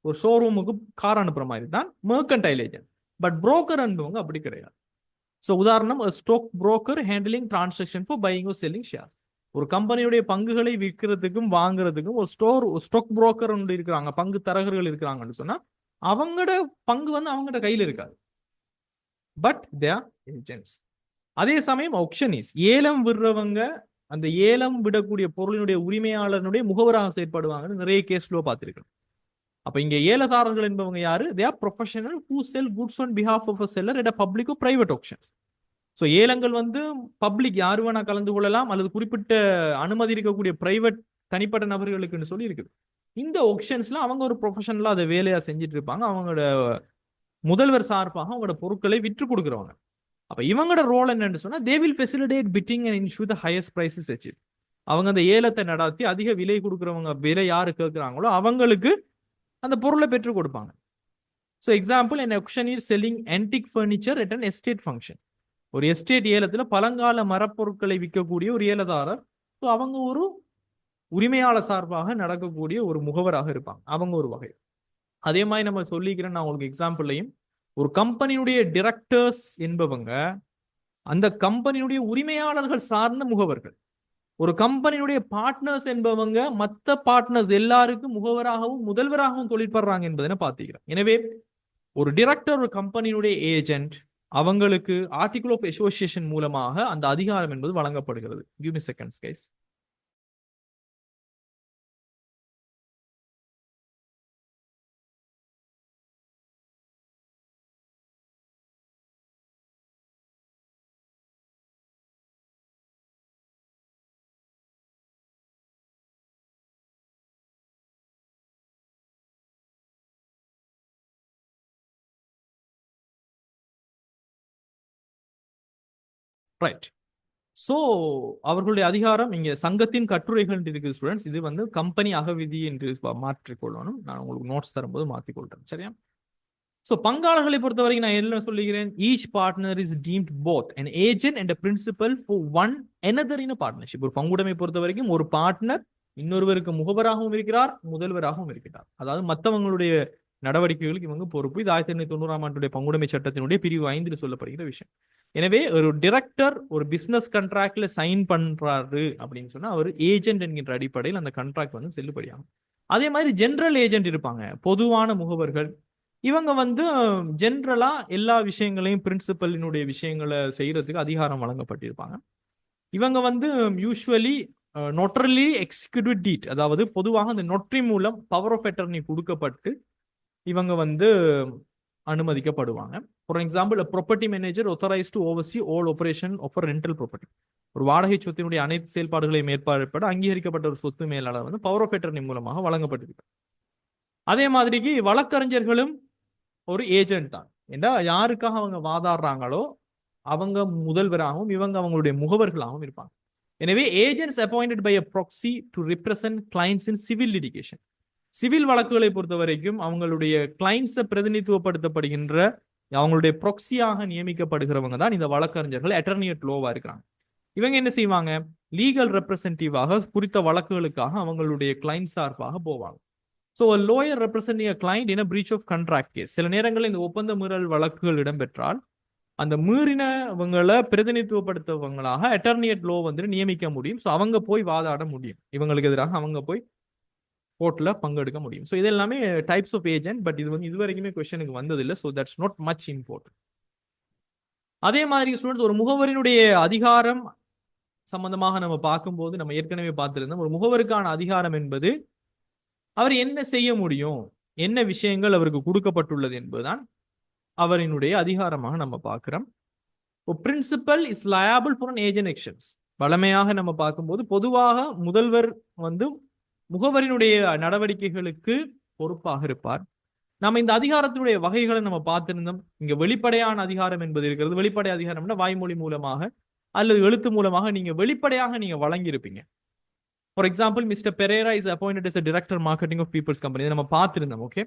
ஒரு ஷோரூமுக்கு கார் அனுப்புற மாதிரி தான் மெர்கன்டைல் ஏஜென்ட். பட் புரோக்கர் என்பவங்க அப்படி கிடையாது. ஸோ உதாரணம், stock broker handling transaction for buying or selling shares. ஒரு கம்பெனியுடைய பங்குகளை விற்கிறதுக்கும் வாங்குறதுக்கும் ஒரு ஸ்டாக் புரோக்கர் ஒன்று இருக்கிறாங்க, பங்கு தரகர்கள் இருக்கிறாங்கன்னு சொன்னா அவங்களோட பங்கு வந்து அவங்களோட கையில் இருக்காது. But they are agents. அதே சமயம் ஆக்ஷனிஸ், ஏலம் விடுறவங்க அந்த ஏலம் விடக்கூடிய பொருளினுடைய உரிமையாளனுடைய முகவராக செயற்படுவாங்கன்னு நிறைய கேஸ்ல பார்த்திருக்கோம். அப்ப இங்க ஏலதாரர்கள் என்பவங்க யாரு? They are professional who sell goods on behalf of a seller at a public or private auctions. So ஏலங்கள் வந்து பப்ளிக் யாரு வேணா கலந்து கொள்ளலாம், அல்லது குறிப்பிட்ட அனுமதி இருக்கக்கூடிய பிரைவேட் தனிப்பட்ட நபர்களுக்குன்னு சொல்லி இருக்குது. இந்த ஆக்ஷன்ஸ்ல அவங்க ஒரு ப்ரொஃபஷனலா அதை வேலையா செஞ்சுட்டு இருப்பாங்க. அவங்களோட முதல்வர் சார்பாக அவங்களோட பொருட்களை விற்று கொடுக்குறவங்க. அப்ப இவங்களோட ரோல் என்னன்னு சொன்னா they will facilitate bidding and insure the highest prices achieve. அவங்க அந்த ஏலத்தை நடத்தி அதிக விலை கொடுக்குறவங்க விலை யாரு கேட்கிறாங்களோ அவங்களுக்கு அந்த பொருளை பெற்றுக் கொடுப்பாங்க. So example an auctioneer selling antique furniture at an estate function. ஒரு எஸ்டேட் ஏலத்துல பழங்கால மரப்பொருட்களை விற்கக்கூடிய ஒரு ஏலதாரர். ஸோ அவங்க ஒரு உரிமையாளர் சார்பாக நடக்கக்கூடிய ஒரு முகவராக இருப்பாங்க. அவங்க ஒரு வகை. அதே மாதிரி நம்ம சொல்லிக்கிறேன், நான் உங்களுக்கு எக்ஸாம்பிள்லையும், ஒரு கம்பெனியுடைய டிரெக்டர்ஸ் என்பவங்க அந்த கம்பெனியுடைய உரிமையாளர்கள் சார்ந்த முகவர்கள். ஒரு கம்பெனியுடைய பார்ட்னர்ஸ் என்பவங்க மற்ற பார்ட்னர்ஸ் எல்லாருக்கும் முகவராகவும் முதல்வராகவும் தொழிற்படுறாங்க என்பதை பார்த்துக்கிறோம். எனவே ஒரு டிரெக்டர் ஒரு கம்பெனியுடைய ஏஜென்ட், அவங்களுக்கு ஆர்டிகிள் ஆஃப் அசோசியேஷன் மூலமாக அந்த அதிகாரம் என்பது வழங்கப்படுகிறது. Give me seconds guys. Right. So அவர்களுடைய அதிகாரம் இங்க சங்கத்தின் கட்டுரைகள் இருக்குது ஸ்டூடெண்ட்ஸ். இது வந்து கம்பெனி அகவிதி என்று மாற்றிக்கொள்ளணும். நான் உங்களுக்கு நோட்ஸ் தரும்போது மாற்றிக்கொள்றேன், சரியா? ஸோ பங்காளர்களை பொறுத்த வரைக்கும் நான் என்ன சொல்லுகிறேன்? Each partner is deemed both an agent and a principal for one another in a partnership. ஒரு பங்குடைமை பொறுத்த வரைக்கும் ஒரு பார்ட்னர் இன்னொருவருக்கு முகவராகவும் இருக்கிறார், முதல்வராகவும் இருக்கிறார். அதாவது மற்றவங்களுடைய நடவடிக்கைகளுக்கு இவங்க பொறுப்பு. இது 1990ஆம் ஆண்டுடைய பங்குடைமை சட்டத்தினுடைய பிரிவு 5 சொல்லப்படுகிற விஷயம். எனவே ஒரு டிரெக்டர் ஒரு பிசினஸ் கண்ட்ராக்ட்ல சைன் பண்றாரு அப்படின்னு சொன்னா அவர் ஏஜென்ட் என்கின்ற அடிப்படையில் அந்த கண்ட்ராக்ட் வந்து செல்லுபடியாகும். அதே மாதிரி ஜெனரல் ஏஜென்ட் இருப்பாங்க, பொதுவான முகவர்கள். இவங்க வந்து ஜென்ரலா எல்லா விஷயங்களையும் பிரின்சிபலினுடைய விஷயங்களை செய்யறதுக்கு அதிகாரம் வழங்கப்பட்டிருப்பாங்க. இவங்க வந்து யூஸ்வலி நொட்டரலி எக்ஸிக்யூட்டிவ் டீட், அதாவது பொதுவாக அந்த நொட்ரி மூலம் பவர் ஆஃப் அட்டர்னி கொடுக்கப்பட்டு இவங்க வந்து அனுமதிக்கப்படுவாங்க. For example property manager authorised to oversee all operation of rental property. ஒரு வாடகை சொத்தினுடைய அனைத்து செயல்பாடுகளையும் மேற்பார்வையிட அங்கீகரிக்கப்பட்ட ஒரு சொத்து மேலாளர் வந்து பவர் ஆஃப் அட்டர்னி மூலமாக வழங்கப்பட்டிருக்கு. அதே மாதிரிக்கு வழக்கறிஞர்களும் ஒரு ஏஜென்ட் தான். ஏன்னா யாருக்காக அவங்க வாதாடுறாங்களோ அவங்க முதல்வராகவும் இவங்க அவங்களுடைய முகவர்களாகவும் இருப்பாங்க. எனவே agents appointed by a proxy to represent clients in civil litigation. Civil வழக்குகளை பொறுத்த வரைக்கும் அவங்களுடைய கிளைண்ட்ஸை பிரதிநிதித்துவப்படுத்தப்படுகின்ற அவங்களுடைய ப்ராக்சியாக நியமிக்கப்படுகிறவங்க தான் இந்த வழக்கறிஞர்கள், அட்டர்னி அட் லோவா இருக்கிறாங்க. இவங்க என்ன செய்வாங்க? லீகல் ரெப்ரசன்டேட்டிவாக குறித்த வழக்குகளுக்காக அவங்களுடைய கிளைண்ட் சார்பாக போவாங்க. So lawyer representing client in breach of contract case. சில நேரங்களில் இந்த ஒப்பந்த மீறல் வழக்குகள் இடம்பெற்றால் அந்த மீறினவங்களை பிரதிநிதித்துவப்படுத்தவங்களாக அட்டர்னி அட் லோ வந்து நியமிக்க முடியும். ஸோ அவங்க போய் வாதாட முடியும், இவங்களுக்கு எதிராக அவங்க போய் கோர்ட்ல பங்கெடுக்க முடியும். ஸோ இது எல்லாமே டைப்ஸ் ஆஃப் ஏஜென்ட். பட் இது வந்து இதுவரைக்குமே கொஸ்டினுக்கு வந்ததில்லை. So that's not much important. அதே மாதிரி ஸ்டூடெண்ட்ஸ், ஒரு முகவரினுடைய அதிகாரம் சம்பந்தமாக நம்ம பார்க்கும்போது நம்ம ஏற்கனவே பார்த்திருந்தோம். ஒரு முகவருக்கான அதிகாரம் என்பது அவர் என்ன செய்ய முடியும், என்ன விஷயங்கள் அவருக்கு கொடுக்கப்பட்டுள்ளது என்பதுதான் அவரினுடைய அதிகாரமாக நம்ம பார்க்கிறோம். Principal is liable for an agent actions. வழமையாக நம்ம பார்க்கும்போது பொதுவாக முதல்வர் வந்து முகவரினுடைய நடவடிக்கைகளுக்கு பொறுப்பாக இருப்பார். நம்ம இந்த அதிகாரத்தினுடைய வகைகளை நம்ம பார்த்திருந்தோம். இங்க வெளிப்படையான அதிகாரம் என்பது இருக்கிறது. வெளிப்படை அதிகாரம்னா வாய்மொழி மூலமாக அல்லது எழுத்து மூலமாக நீங்க வெளிப்படையாக நீங்க வழங்கியிருப்பீங்க. For example, mister Perera is appointed as a director marketing of people's company. இதை நம்ம பார்த்திருந்தோம். ஓகே,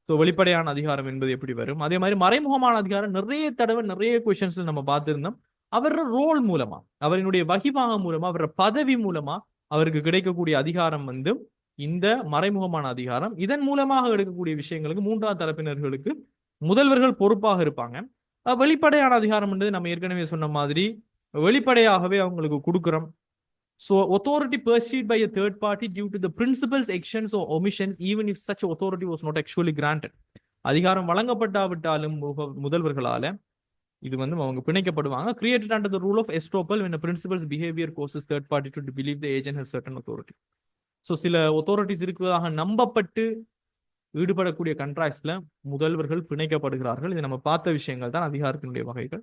ஸோ வெளிப்படையான அதிகாரம் என்பது எப்படி வரும்? அதே மாதிரி மறைமுகமான அதிகாரம் நிறைய தடவை நிறைய கொஸ்டின்ஸ்ல நம்ம பார்த்திருந்தோம். அவரோட ரோல் மூலமா, அவரினுடைய வகிபாகம் மூலமா, அவரோட பதவி மூலமா அவருக்கு கிடைக்கக்கூடிய அதிகாரம் வந்து இந்த மறைமுகமான அதிகாரம். இதன் மூலமாக எடுக்கக்கூடிய விஷயங்களுக்கு மூன்றாம் தரப்பினர்களுக்கு முதல்வர்கள் பொறுப்பாக இருப்பாங்க. வெளிப்படையான அதிகாரம் என்பது நம்ம ஏற்கனவே சொன்ன மாதிரி வெளிப்படையாகவே அவங்களுக்கு கொடுக்கிறோம். So authority perceived by a third party due to the principal's actions or omissions, even if such authority was not actually granted. அதிகாரம் வழங்கப்பட்டாவிட்டாலும் முதல்வர்களால இது வந்து அவங்க பிணைக்கப்படுவாங்க. Created under the rule of estoppel when a principal's behavior causes third party to believe the agent has certain authority. So சில authorities இருக்கிறதாக நம்பப்பட்டு ஈடுபடக்கூடிய கண்ட்ராக்ட்ஸ்ல முதல்வர்கள் பிணைக்கப்படுகிறார்கள். இது நம்ம பார்த்த விஷயங்கள் தான் அதிகாரத்தினுடைய வகைகள்.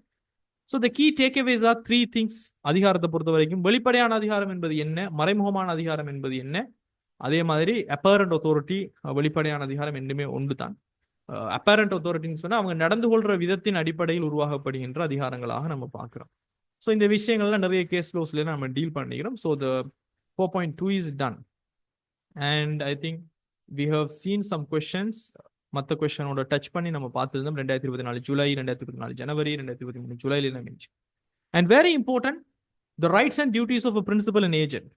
So the key takeaways are 3 things. அதிகாரத்தை பொறுத்த வரைக்கும் வெளிப்படையான அதிகாரம் என்பது என்ன, மறைமுகமான அதிகாரம் என்பது என்ன, அதே மாதிரி அப்பேரண்ட் authority, வெளிப்படையான அதிகாரம் ரெண்டுமே ஒன்று தான். அப்பேரண்ட் authorityன்னு சொன்னா அவங்க நடந்து கொள்ற விதத்தின் அடிப்படையில் உருவாக்கப்படுகின்ற அதிகாரங்களாக நம்ம பார்க்கிறோம். ஸோ இந்த விஷயங்கள்லாம் நிறைய கேஸ் லோஸ்ல நம்ம டீல் பண்ணிக்கிறோம். So the 4.2 is done and I think we have seen some questions. மற்ற கொஸ்டினோட டச் பண்ணி நம்ம பார்த்துருந்தோம். 2024 ஜூலை, 2024 ஜனவரி, 2023 ஜூலைல இருந்துச்சு. And very important, the rights and duties of a principal and agent.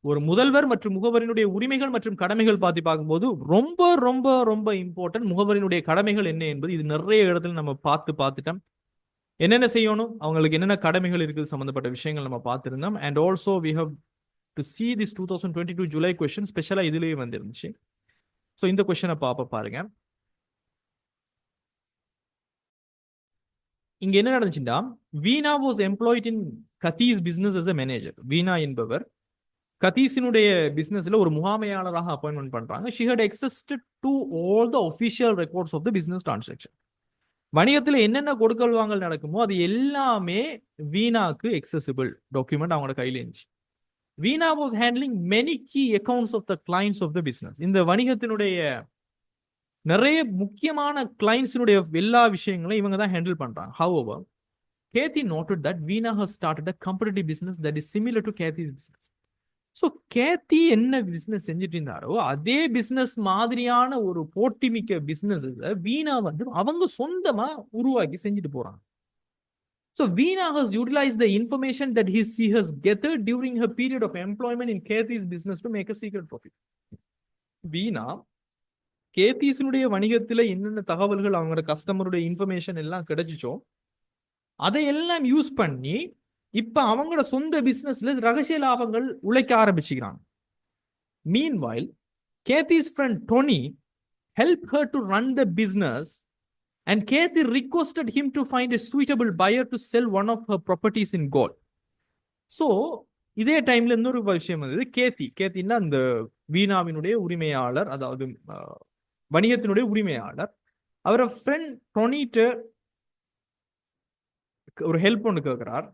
ஒரு முதல்வர் மற்றும் முகவரினுடைய உரிமைகள் மற்றும் கடமைகள் பார்க்கும்போது ரொம்ப ரொம்ப ரொம்ப இம்பார்ட்டன்ட் முகவரினுடைய கடமைகள் என்ன என்பது. இது நிறைய இடத்துல நம்ம பார்த்துட்டோம். என்னென்ன செய்யணும், அவங்களுக்கு என்னென்ன கடமைகள் இருக்குது சம்பந்தப்பட்ட விஷயங்கள் நம்ம பார்த்திருந்தோம். And also we have to see this 2022 July question ஸ்பெஷலா இதுலயே வந்துருந்துச்சு. ஸோ இந்த கொஸ்டினை பாருங்க. இங்க என்ன நடந்துச்சுன்னா, Veena was employed in Kathees business as a manager. Veena என்பவர் கதீஸினுடைய பிசினஸ்ல ஒரு முகாமையாளராக அப்பாயின்மெண்ட் பண்றாங்க. she had access to all the official records of the business transaction. வணிகத்துல என்னென்ன கொடுக்கல் வாங்கல் நடக்குமோ அது எல்லாமே வீணாக்கு accessible டாக்குமெண்ட் அவங்களோட கையில இருந்துச்சு. Veena was handling many key accounts of the clients of the business. இந்த வணிகத்தினுடைய நிறைய முக்கியமான கிளைண்ட்ஸினுடைய எல்லா விஷயங்களும் இவங்க தான் ஹேண்டில் பண்றாங்க. However, Kathy noted that Veena has started a competitive business that is similar to Kathy's business. So Kathy என்ன பிசினஸ் செஞ்சுட்டு இருந்தாரோ அதே பிசினஸ் மாதிரியான ஒரு போட்டிமிக்க பிசினஸ் வீணா வந்து அவங்க சொந்தமா உருவாக்கி செஞ்சுட்டு போறாங்க. So Veena has utilized the information that she has gathered during her period of employment in Kathy's business to make a secret profit. வீணா கேத்திஸினுடைய வணிகத்துல என்னென்ன தகவல்கள் அவங்களோட கஸ்டமருடைய இன்ஃபர்மேஷன் எல்லாம் கிடைச்சிச்சோ அதையெல்லாம் யூஸ் பண்ணி இப்ப அவங்களோட சொந்த பிசினஸ்ல ரகசிய லாபங்கள் உழைக்க ஆரம்பிச்சுக்கிறாங்க. Meanwhile, Kathy's friend Tony helped her to run the business and Kathy requested him to find a suitable buyer to sell one of her properties in gold. So இதே டைம்ல இன்னொரு விஷயம் வந்தது. கேத்தின்னா அந்த வீணாவினுடைய உரிமையாளர், அதாவது வணிகத்தினுடைய உரிமையாளர், அவரை ஃப்ரெண்ட் டொனிட்ட ஒரு ஹெல்ப் ஒன்று கேட்கிறார்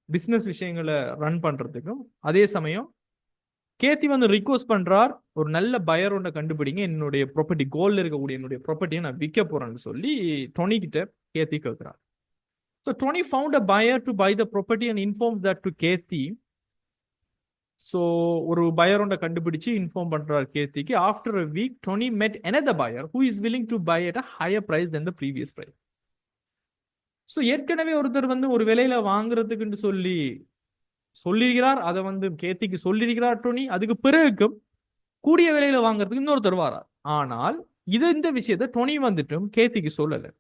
பிசினஸ் விஷயங்களை ரன் பண்றதுக்கும். அதே சமயம் கேத்தி வந்து ரிக்வஸ்ட் பண்றார், ஒரு நல்ல பயர் ஒன்றை கண்டுபிடிங்க, என்னுடைய ப்ராப்பர்ட்டி கோல்ட்ல இருக்கக்கூடிய என்னுடைய ப்ராப்பர்ட்டியை நான் விற்க போறேன்னு சொல்லி டொனி கிட்ட கேத்தி கேட்கிறார். So Tony found a buyer to buy the property and inform that to Kathy. So ஒரு பயர் ஒன்றை கண்டுபிடிச்சு இன்ஃபார்ம் பண்றார் கேத்திக்கு. After a week Tony met another buyer who is willing to buy at a higher price than the previous price. So ஏற்கனவே ஒருத்தர் வந்து ஒரு விலையில வாங்குறதுக்குன்னு சொல்லியிருக்கிறார், அதை வந்து கேத்திக்கு சொல்லியிருக்கிறார் டொனி. அதுக்கு பிறகு கூடிய விலையில வாங்குறதுக்கு இன்னொருத்தர் வரார். ஆனால் இந்த விஷயத்தை டொனி வந்துட்டும் கேத்திக்கு சொல்லல.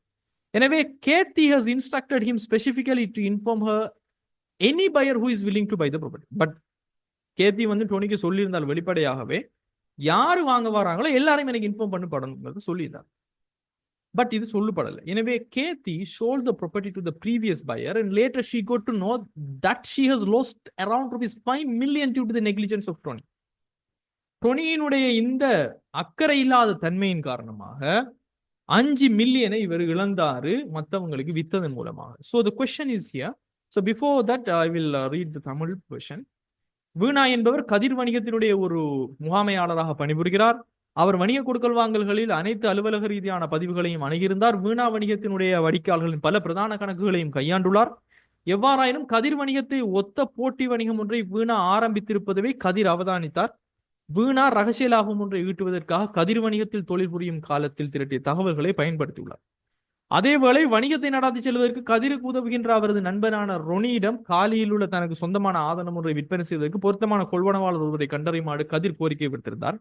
எனவே Ketti has instructed him specifically to inform her any buyer who is willing to buy the property. But Kathy வந்து டொனிக்கு சொல்லியிருந்தால் வெளிப்படையாகவே யாரு வாங்க வராங்களோ எல்லாரையும் எனக்கு இன்ஃபார்ம் பண்ணப்படணும் சொல்லியிருந்தார். பட் இது சொல்லப்படலை. எனவே Ketti sold the property to the previous buyer and later she got to know that she has lost around ₹5 million due to the negligence of Tony. டொனியினுடைய இந்த அக்கறை இல்லாத தன்மையின் காரணமாக 5 மில்லியனை இவர் இழந்தாரு மற்றவங்களுக்கு வித்ததன் மூலமாக. So the question is here. So before that I will read the Tamil version. வீணா என்பவர் கதிர் வணிகத்தினுடைய ஒரு முகாமையாளராக பணிபுரிகிறார். அவர் வணிக கொடுக்கல் வாங்கல்களில் அனைத்து அலுவலக ரீதியான பதிவுகளையும் அணுகியிருந்தார். வீணா வணிகத்தினுடைய வடிகால்களின் பல பிரதான கணக்குகளையும் கையாண்டுள்ளார். எவ்வாறாயினும் கதிர் வணிகத்தை ஒத்த போட்டி வணிகம் ஒன்றை வீணா ஆரம்பித்திருப்பதை கதிர் அவதானித்தார். வீணா ரகசிய லாபம் ஒன்றை ஈட்டுவதற்காக கதிர் வணிகத்தில் தொழில் புரியும் காலத்தில் திரட்டிய தகவல்களை பயன்படுத்தியுள்ளார். அதேவேளை வணிகத்தை நடாத்தி செல்வதற்கு கதிருக்கு உதவுகின்ற அவரது நண்பனான ரொனியிடம் காலியில் உள்ள தனக்கு சொந்தமான ஆதனம் ஒன்றை விற்பனை செய்வதற்கு பொருத்தமான கொள்வனவாளர் ஒருவரை கண்டறியுமாறு கதிர் கோரிக்கை விடுத்திருந்தார்.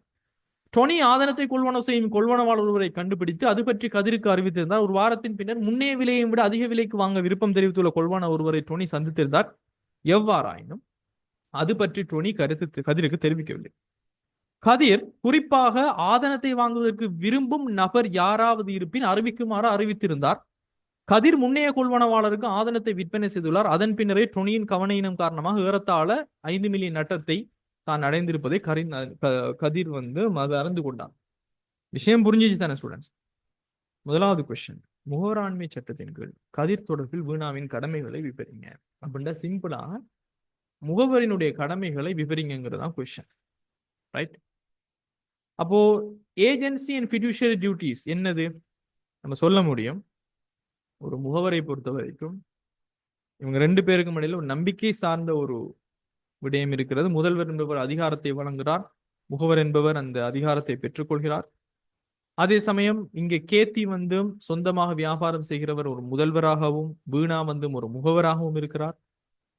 டொனி ஆதனத்தை கொள்வனவு செய்யும் கொள்வனவாளர் ஒருவரை கண்டுபிடித்து அது பற்றி கதிருக்கு அறிவித்திருந்தார். ஒரு வாரத்தின் பின்னர் முன்னைய விலையை விட அதிக விலைக்கு வாங்க விருப்பம் தெரிவித்துள்ள கொள்வன ஒருவரை டொனி சந்தித்திருந்தார். எவ்வாறாயினும் அது பற்றி டொனி கதிருக்கு தெரிவிக்கவில்லை. கதிர் குறிப்பாக ஆதனத்தை வாங்குவதற்கு விரும்பும் நபர் யாராவது இருப்பின் அறிவிக்குமாறு அறிவித்திருந்தார். கதிர் முன்னைய கொள்வனவாளருக்கு ஆதனத்தை விற்பனை செய்துள்ளார். அதன் பின்னரே டொனியின் கவனையினம் காரணமாக ஏறத்தாழ 5 மில்லியன் நட்டத்தை தான் அடைந்திருப்பதை கதிர் வந்து அறிந்து கொண்டார். விஷயம் புரிஞ்சிச்சு தானே ஸ்டூடெண்ட்ஸ்? முதலாவது கொஸ்டின், முகவராண்மை சட்டத்தின் கீழ் கதிர் தொடர்பில் வீணாவின் கடமைகளை விவரிங்க அப்படின்னா சிம்பிளா முகவரினுடைய கடமைகளை விவரிங்கிறது தான் கொஸ்டின். ரைட்? அப்போ ஏஜென்சி அண்ட் ஃபிடியூஷரி டியூட்டிஸ் என்னது நம்ம சொல்ல முடியும். ஒரு முகவரை பொறுத்த வரைக்கும் இவங்க 2 பேருக்கும் இடையில ஒரு நம்பிக்கை சார்ந்த ஒரு விடயம் இருக்கிறது. முதல்வர் என்பவர் அதிகாரத்தை வழங்குகிறார், முகவர் என்பவர் அந்த அதிகாரத்தை பெற்றுக்கொள்கிறார். அதே சமயம் இங்கே கேத்தி வந்து சொந்தமாக வியாபாரம் செய்கிறவர் ஒரு முதல்வராகவும், வீணா வந்து ஒரு முகவராகவும் இருக்கிறார்.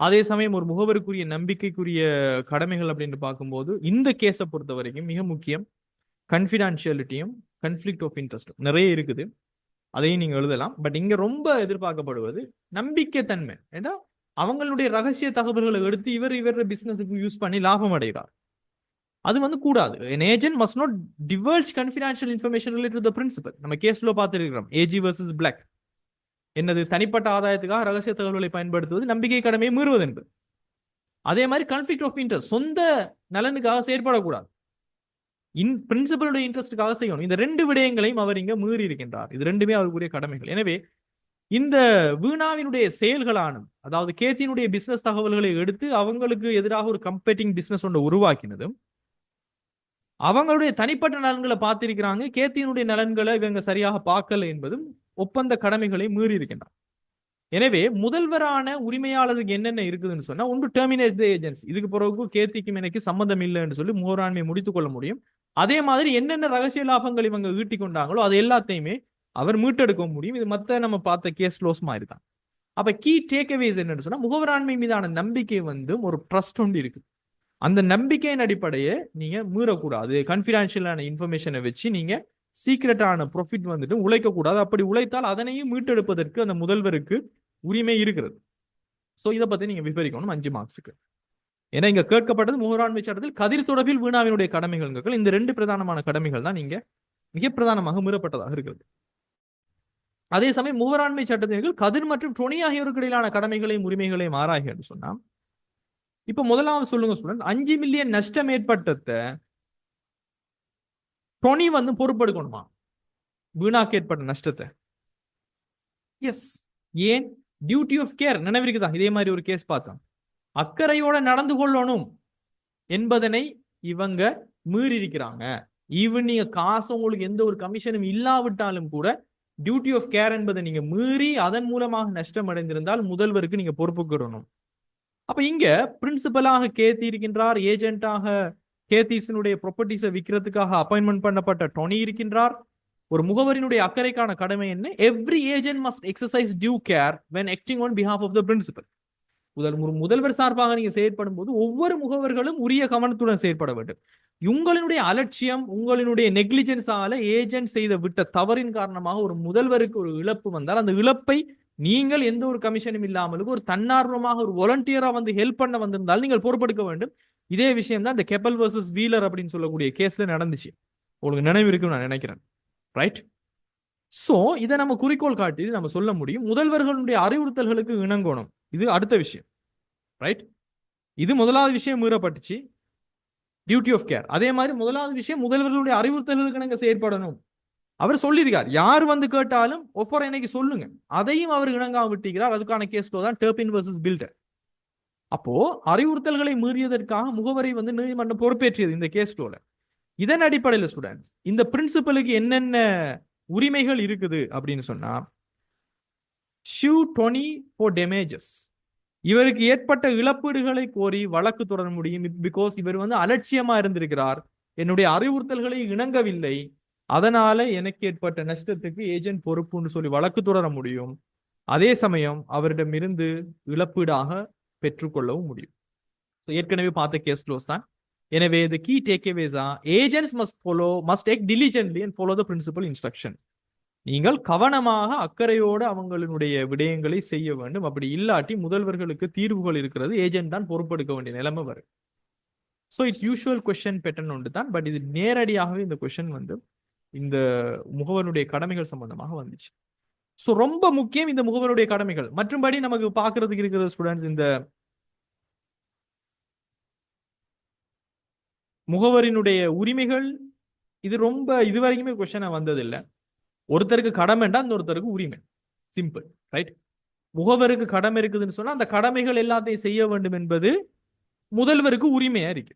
அதே சமயம் ஒரு முகவருக்குரிய நம்பிக்கைக்குரிய கடமைகள் அப்படின்னு பார்க்கும்போது இந்த கேஸை பொறுத்த வரைக்கும் மிக முக்கியம் கன்ஃபிடென்ஷியலிட்டியும் கன்ஃபிளிக்ட் ஆஃப் இன்ட்ரெஸ்ட் நிறைய இருக்குது. அதையும் நீங்க எழுதலாம். பட் இங்க ரொம்ப எதிர்பார்க்கப்படுவது நம்பிக்கை தன்மை. ஏன்னா அவங்களுடைய ரகசிய தகவல்களை எடுத்து இவர் பிசினஸுக்கு யூஸ் பண்ணி லாபம் அடைகிறார். அது வந்து கூடாது. an agent must not divulge confidential information related to the principal. நம்ம கேஸ்ல பார்த்திருக்கிறோம் ஏஜி வர்சஸ் பிளாக். என்னது தனிப்பட்ட ஆதாயத்துக்காக ரகசிய தகவல்களை பயன்படுத்துவது நம்பிக்கை கடமையை மீறுவது என்பது. அதே மாதிரி கான்ஃபிளிக்ட் ஆஃப் இன்ட்ரெஸ்ட் சொந்த நலனுக்காக செயற்படக்கூடாது, பிரின்சிபலுடைய இன்ட்ரெஸ்டுக்காக செய்யணும். இந்த 2 விடயங்களையும் அவர் இங்க மீறி இருக்கின்றார். இது 2மே அவருக்குரிய கடமைகள். எனவே இந்த வீணாவினுடைய செயல்களான அதாவது கேத்தியினுடைய பிசினஸ் தகவல்களை எடுத்து அவங்களுக்கு எதிராக ஒரு கம்பெட்டிங் பிசினஸ் ஒன்று உருவாக்கினதும் அவங்களுடைய தனிப்பட்ட நலன்களை பார்த்திருக்கிறாங்க, கேத்தியினுடைய நலன்களை இவங்க சரியாக பார்க்கல என்பதும் ஒப்பந்த கடமைகளை மீறி இருக்கின்றார். எனவே முதல்வரான உரிமையாளருக்கு என்னென்ன இருக்குதுன்னு சொன்னா ஒன்று டெர்மினேட் தி ஏஜென்சி. இதுக்கு பிறகு கேத்திக்கும் எனக்கு சம்பந்தம் இல்லைன்னு சொல்லி முகவராண்மையை முடித்துக் கொள்ள முடியும். அதே மாதிரி என்னென்ன ரகசிய லாபங்கள் இவங்க ஈட்டி கொண்டாங்களோ அது எல்லாத்தையுமே அவர் மீட்டெடுக்க முடியும். இது மத்த நம்ம பார்த்த கேஸ் லோஸ் மாதிரி தான். அப்ப கீ டேக்அவேஸ் என்னன்னு சொன்னா முகவராண்மை மீதான நம்பிக்கை வந்து ஒரு ட்ரஸ்ட் ஒன்று இருக்கு. அந்த நம்பிக்கையின் அடிப்படையை நீங்க மீறக்கூடாது. கான்ஃபிடென்ஷியலான இன்ஃபர்மேஷனை வச்சு நீங்க சீக்ரெட்டான ப்ராஃபிட் வந்துட்டு உழைக்க கூடாது. அப்படி உழைத்தால் அதனையும் மீட்டெடுப்பதற்கு அந்த முதல்வருக்கு உரிமை இருக்கிறது. சோ இதை பத்தி நீங்க விவரிக்கணும் 5 மார்க்ஸுக்கு. ஏன்னா இங்க கேட்கப்பட்டது முகவராண்மை சட்டத்தில் கதிர் தொடர்பில் வீணாவினுடைய கடமைகள். இந்த 2 பிரதானமான கடமைகள் தான் நீங்க மிக பிரதானமாக மீறப்பட்டதாக இருக்கிறது. அதே சமயம் முகவராண்மை சட்டத்தின் கதிர் மற்றும் டொனி ஆகியோருக்கு இடையிலான கடமைகளையும் உரிமைகளையும் ஆராய்க என்று சொன்னா இப்ப முதலாவது சொல்லுங்க ஸ்டூடெண்ட், 5 மில்லியன் நஷ்டம் ஏற்பட்டத டொனி வந்து பொறுப்பெடுக்கணுமா வீணாக்கு ஏற்பட்ட நஷ்டத்தை? எஸ். ஏன்? டியூட்டி ஆஃப் கேர் நினைவிருக்குதா? இதே மாதிரி ஒரு கேஸ் பார்த்தோம். அக்கறையோட நடந்து கொள்ளணும் என்பதனை இவங்க மீறி இருக்கிறாங்க. ஈவன் நீங்க காசு உங்களுக்கு எந்த ஒரு கமிஷனும் இல்லாவிட்டாலும் கூட டியூட்டி ஆஃப் கேர் என்பதை நீங்க மீறி அதன் மூலமாக நஷ்டம் அடைந்திருந்தால் முதல்வருக்கு நீங்க பொறுப்புக்கிடணும். அப்ப இங்க பிரின்சிபலாக கேத்தி இருக்கின்றார், ஏஜென்ட்டாக கேத்திஸினுடைய ப்ராப்பர்ட்டிஸை விற்கிறதுக்காக அப்பாயின்மெண்ட் பண்ணப்பட்ட டொனி இருக்கின்றார். ஒரு முகவரினுடைய அக்கறைக்கான கடமை என்ன? Every agent must exercise due care when acting on behalf of the principal. முதல்வர் சார்பாக நீங்க செயற்படும் போது ஒவ்வொரு முகவர்களும் உரிய கவனத்துடன் செயற்பட வேண்டும். உங்களினுடைய அலட்சியம், உங்களினுடைய நெக்லிஜென்ஸால ஏஜென்ட் செய்த விட்ட தவறின் காரணமாக ஒரு முதல்வருக்கு ஒரு இழப்பு வந்தால் அந்த இழப்பை நீங்கள் எந்த ஒரு கமிஷனும் இல்லாமலும் ஒரு தன்னார்வமாக ஒரு வாலண்டியரா வந்து ஹெல்ப் பண்ண வந்திருந்தால் நீங்கள் பொறுப்பெடுக்க வேண்டும். இதே விஷயம் தான் இந்த கெப்பல் வர்சஸ் வீலர் அப்படின்னு சொல்லக்கூடிய கேஸ்ல நடந்துச்சு. உங்களுக்கு நினைவு இருக்குன்னு நான் நினைக்கிறேன். ரைட்? சோ இதை நம்ம குறிக்கோள் காட்டி நம்ம சொல்ல முடியும் முதல்வர்களுடைய அறிவுறுத்தல்களுக்கு இணங்கணும். இது அடுத்த விஷயம். ரைட்? இது முதலாவது விஷயம் மீறப்பட்டுச்சு, டியூட்டி ஆஃப் கேர். அதே மாதிரி முதலாவது விஷயம் முதல்வர்களுடைய அறிவுறுத்தல்களுக்கு நாங்க செயற்படணும். அவர் சொல்லியிருக்கார், யார் வந்து கேட்டாலும் ஒஃபர் எனக்கு சொல்லுங்க, அதையும் அவர் இணங்காம விட்டுகிறார். அதுக்கான கேஸ்ல தான் டர்பின் வர்சஸ் பில்டர். அப்போ அறிவுறுத்தல்களை மீறியதற்காக முகவரை வந்து நீதிமன்றம் பொறுப்பேற்றியது இந்த கேஸ்ல. இதன் அடிப்படையில் ஸ்டூடெண்ட்ஸ் இந்த பிரின்சிபலுக்கு என்னென்ன உரிமைகள் இருக்குது அப்படின்னு சொன்னா sue Tony for damages. இவருக்கு ஏற்பட்ட இழப்பீடுகளை கோரி வழக்கு தொடர முடியும். பிகாஸ் இவர் வந்து அலட்சியமா இருந்திருக்கிறார், என்னுடைய அறிவுறுத்தல்களை இணங்கவில்லை, அதனால எனக்கு ஏற்பட்ட நஷ்டத்துக்கு ஏஜென்ட் பொறுப்புன்னு சொல்லி வழக்கு தொடர முடியும். அதே சமயம் அவரிடமிருந்து இழப்பீடாக பெற்றுக்கொள்ளவும் முடியும். ஏற்கனவே பார்த்த கேஸ் க்ளோஸ் தான். எனவே the key takeaways are agents must act diligently and follow the principal instructions. நீங்கள் கவனமாக அக்கறையோடு அவங்களுடைய விடயங்களை செய்ய வேண்டும். அப்படி இல்லாட்டி முதல்வர்களுக்கு தீர்வுகள் இருக்கிறது, ஏஜென்ட் தான் பொறுப்பெடுக்க வேண்டிய நிலைமை வரும். So it's usual question pattern ஒன்று தான். பட் இது நேரடியாகவே இந்த கொஸ்டின் வந்து இந்த முகவருடைய கடமைகள் சம்பந்தமாக வந்துச்சு. சோ ரொம்ப முக்கியம் இந்த முகவருடைய கடமைகள். மற்றும்படி நமக்கு பாக்குறதுக்கு இருக்கிறது ஸ்டூடெண்ட்ஸ், இந்த முகவரினுடைய உரிமைகள் இது ரொம்ப இதுவரைக்குமே கொஸ்டினா வந்ததில்லை. ஒருத்தருக்கு கடமைண்டா இன்னொருத்தருக்கு உரிமை, சிம்பிள், ரைட்? முகவருக்கு கடமை இருக்குதுன்னு சொன்னா அந்த கடமைகள் எல்லாத்தையும் செய்ய வேண்டும் என்பது முதல்வருக்கு உரிமையா இருக்கு.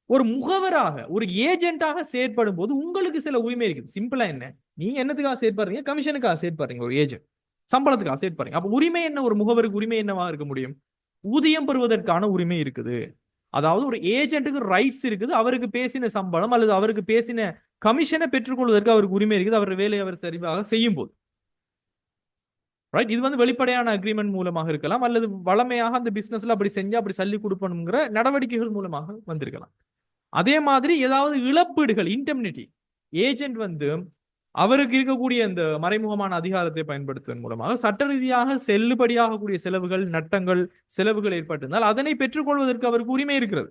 ஒரு முகவராக ஒரு ஏஜென்ட்டாக செயற்படும் போது உங்களுக்கு சில உரிமை இருக்குது. சிம்பிளா என்ன, நீங்க என்னத்துக்காக செயற்படுறீங்க? கமிஷனுக்காக செயற்படுறீங்க. ஒரு ஏஜென்ட் சம்பளத்துக்காக செயற்படுறீங்க. அப்ப உரிமை என்ன? ஒரு முகவருக்கு உரிமை என்னவா இருக்க முடியும்? ஊதியம் பெறுவதற்கான உரிமை இருக்குது. அதாவது ஒரு ஏஜென்ட்டுக்கு ரைட்ஸ் இருக்குது. அவருக்கு பேசின சம்பளம் அல்லது அவருக்கு பேசின கமிஷனை பெற்றுக்கொள்வதற்கு அவருக்கு உரிமை இருக்குது, அவர் வேலையை அவர் சரிவாக செய்யும் போது, ரைட்? இது வந்து வெளிப்படையான அக்ரிமெண்ட் மூலமாக இருக்கலாம், அல்லது வளமையாக அந்த பிசினஸ்ல அப்படி செஞ்சா அப்படி சல்லி கொடுப்பணுங்கிற நடவடிக்கைகள் மூலமாக வந்திருக்கலாம். அதே மாதிரி ஏதாவது இழப்பீடுகள், இன்டெம்னிட்டி, ஏஜென்ட் வந்து அவருக்கு இருக்கக்கூடிய அந்த மறைமுகமான அதிகாரத்தை பயன்படுத்துவதன் மூலமாக சட்ட ரீதியாக செல்லுபடியாக கூடிய செலவுகள், நட்டங்கள், செலவுகள் ஏற்பட்டிருந்தால் அதனை பெற்றுக்கொள்வதற்கு அவருக்கு உரிமை இருக்கிறது.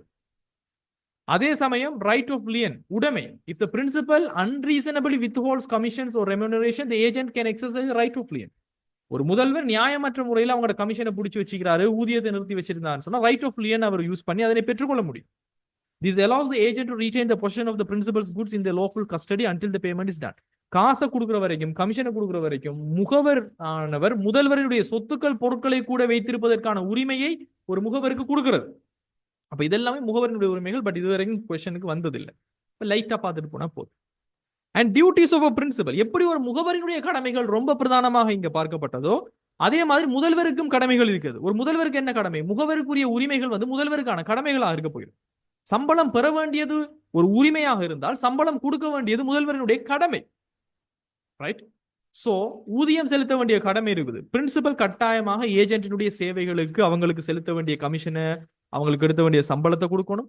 அதே சமயம் ரைட் ஆஃப் லியன், உடைமை. If the principal unreasonably withholds commissions or remuneration, the agent can exercise right of lien. ஒரு முதல்வர் நியாயமற்ற முறையில் அவங்களோட கமிஷனை பிடிச்சி வச்சுக்கிறாரு, ஊதியத்தை நிறுத்தி வச்சிருந்தாருன்னு சொன்னா ரைட் ஆஃப் லியன் அவர் யூஸ் பண்ணி அதனை பெற்றுக்கொள்ள முடியும். This allows the agent to retain the possession of the principal's goods in their lawful custody until the payment is done. காசை கொடுக்கிற வரைக்கும், கமிஷனை கொடுக்கிற வரைக்கும் முகவர் ஆனவர் முதல்வருடைய சொத்துக்கள், பொருட்களை கூட வைத்திருப்பதற்கான உரிமையை ஒரு முகவருக்கு கொடுக்கிறது. அப்ப இதெல்லாமே முகவரினுடைய உரிமைகள். பட் இதுவரைக்கும் கொஸ்டினுக்கு வந்ததில்லை. லைட்டா பார்த்துட்டு போனா போதும். And duties of a principal, எப்படி ஒரு முகவரினுடைய கடமைகள் ரொம்ப பிரதானமாக இங்க பார்க்கப்பட்டதோ அதே மாதிரி முதல்வருக்கும் கடமைகள் இருக்குது. ஒரு முதல்வருக்கு என்ன கடமை? முகவருக்குரிய உரிமைகள் வந்து முதல்வருக்கான கடமைகளாக இருக்க போகிறது. சம்பளம் பெற வேண்டியது ஒரு உரிமையாக இருந்தால் சம்பளம் கொடுக்க வேண்டியது முதல்வரினுடைய கடமை, ரைட்? சோ ஊதியம் செலுத்த வேண்டிய கடமை இருக்குது. பிரின்சிபல் கட்டாயமாக ஏஜென்டினுடைய சேவைகளுக்கு அவங்களுக்கு செலுத்த வேண்டிய கமிஷனை, அவங்களுக்கு எடுத்த வேண்டிய சம்பளத்தை கொடுக்கணும்.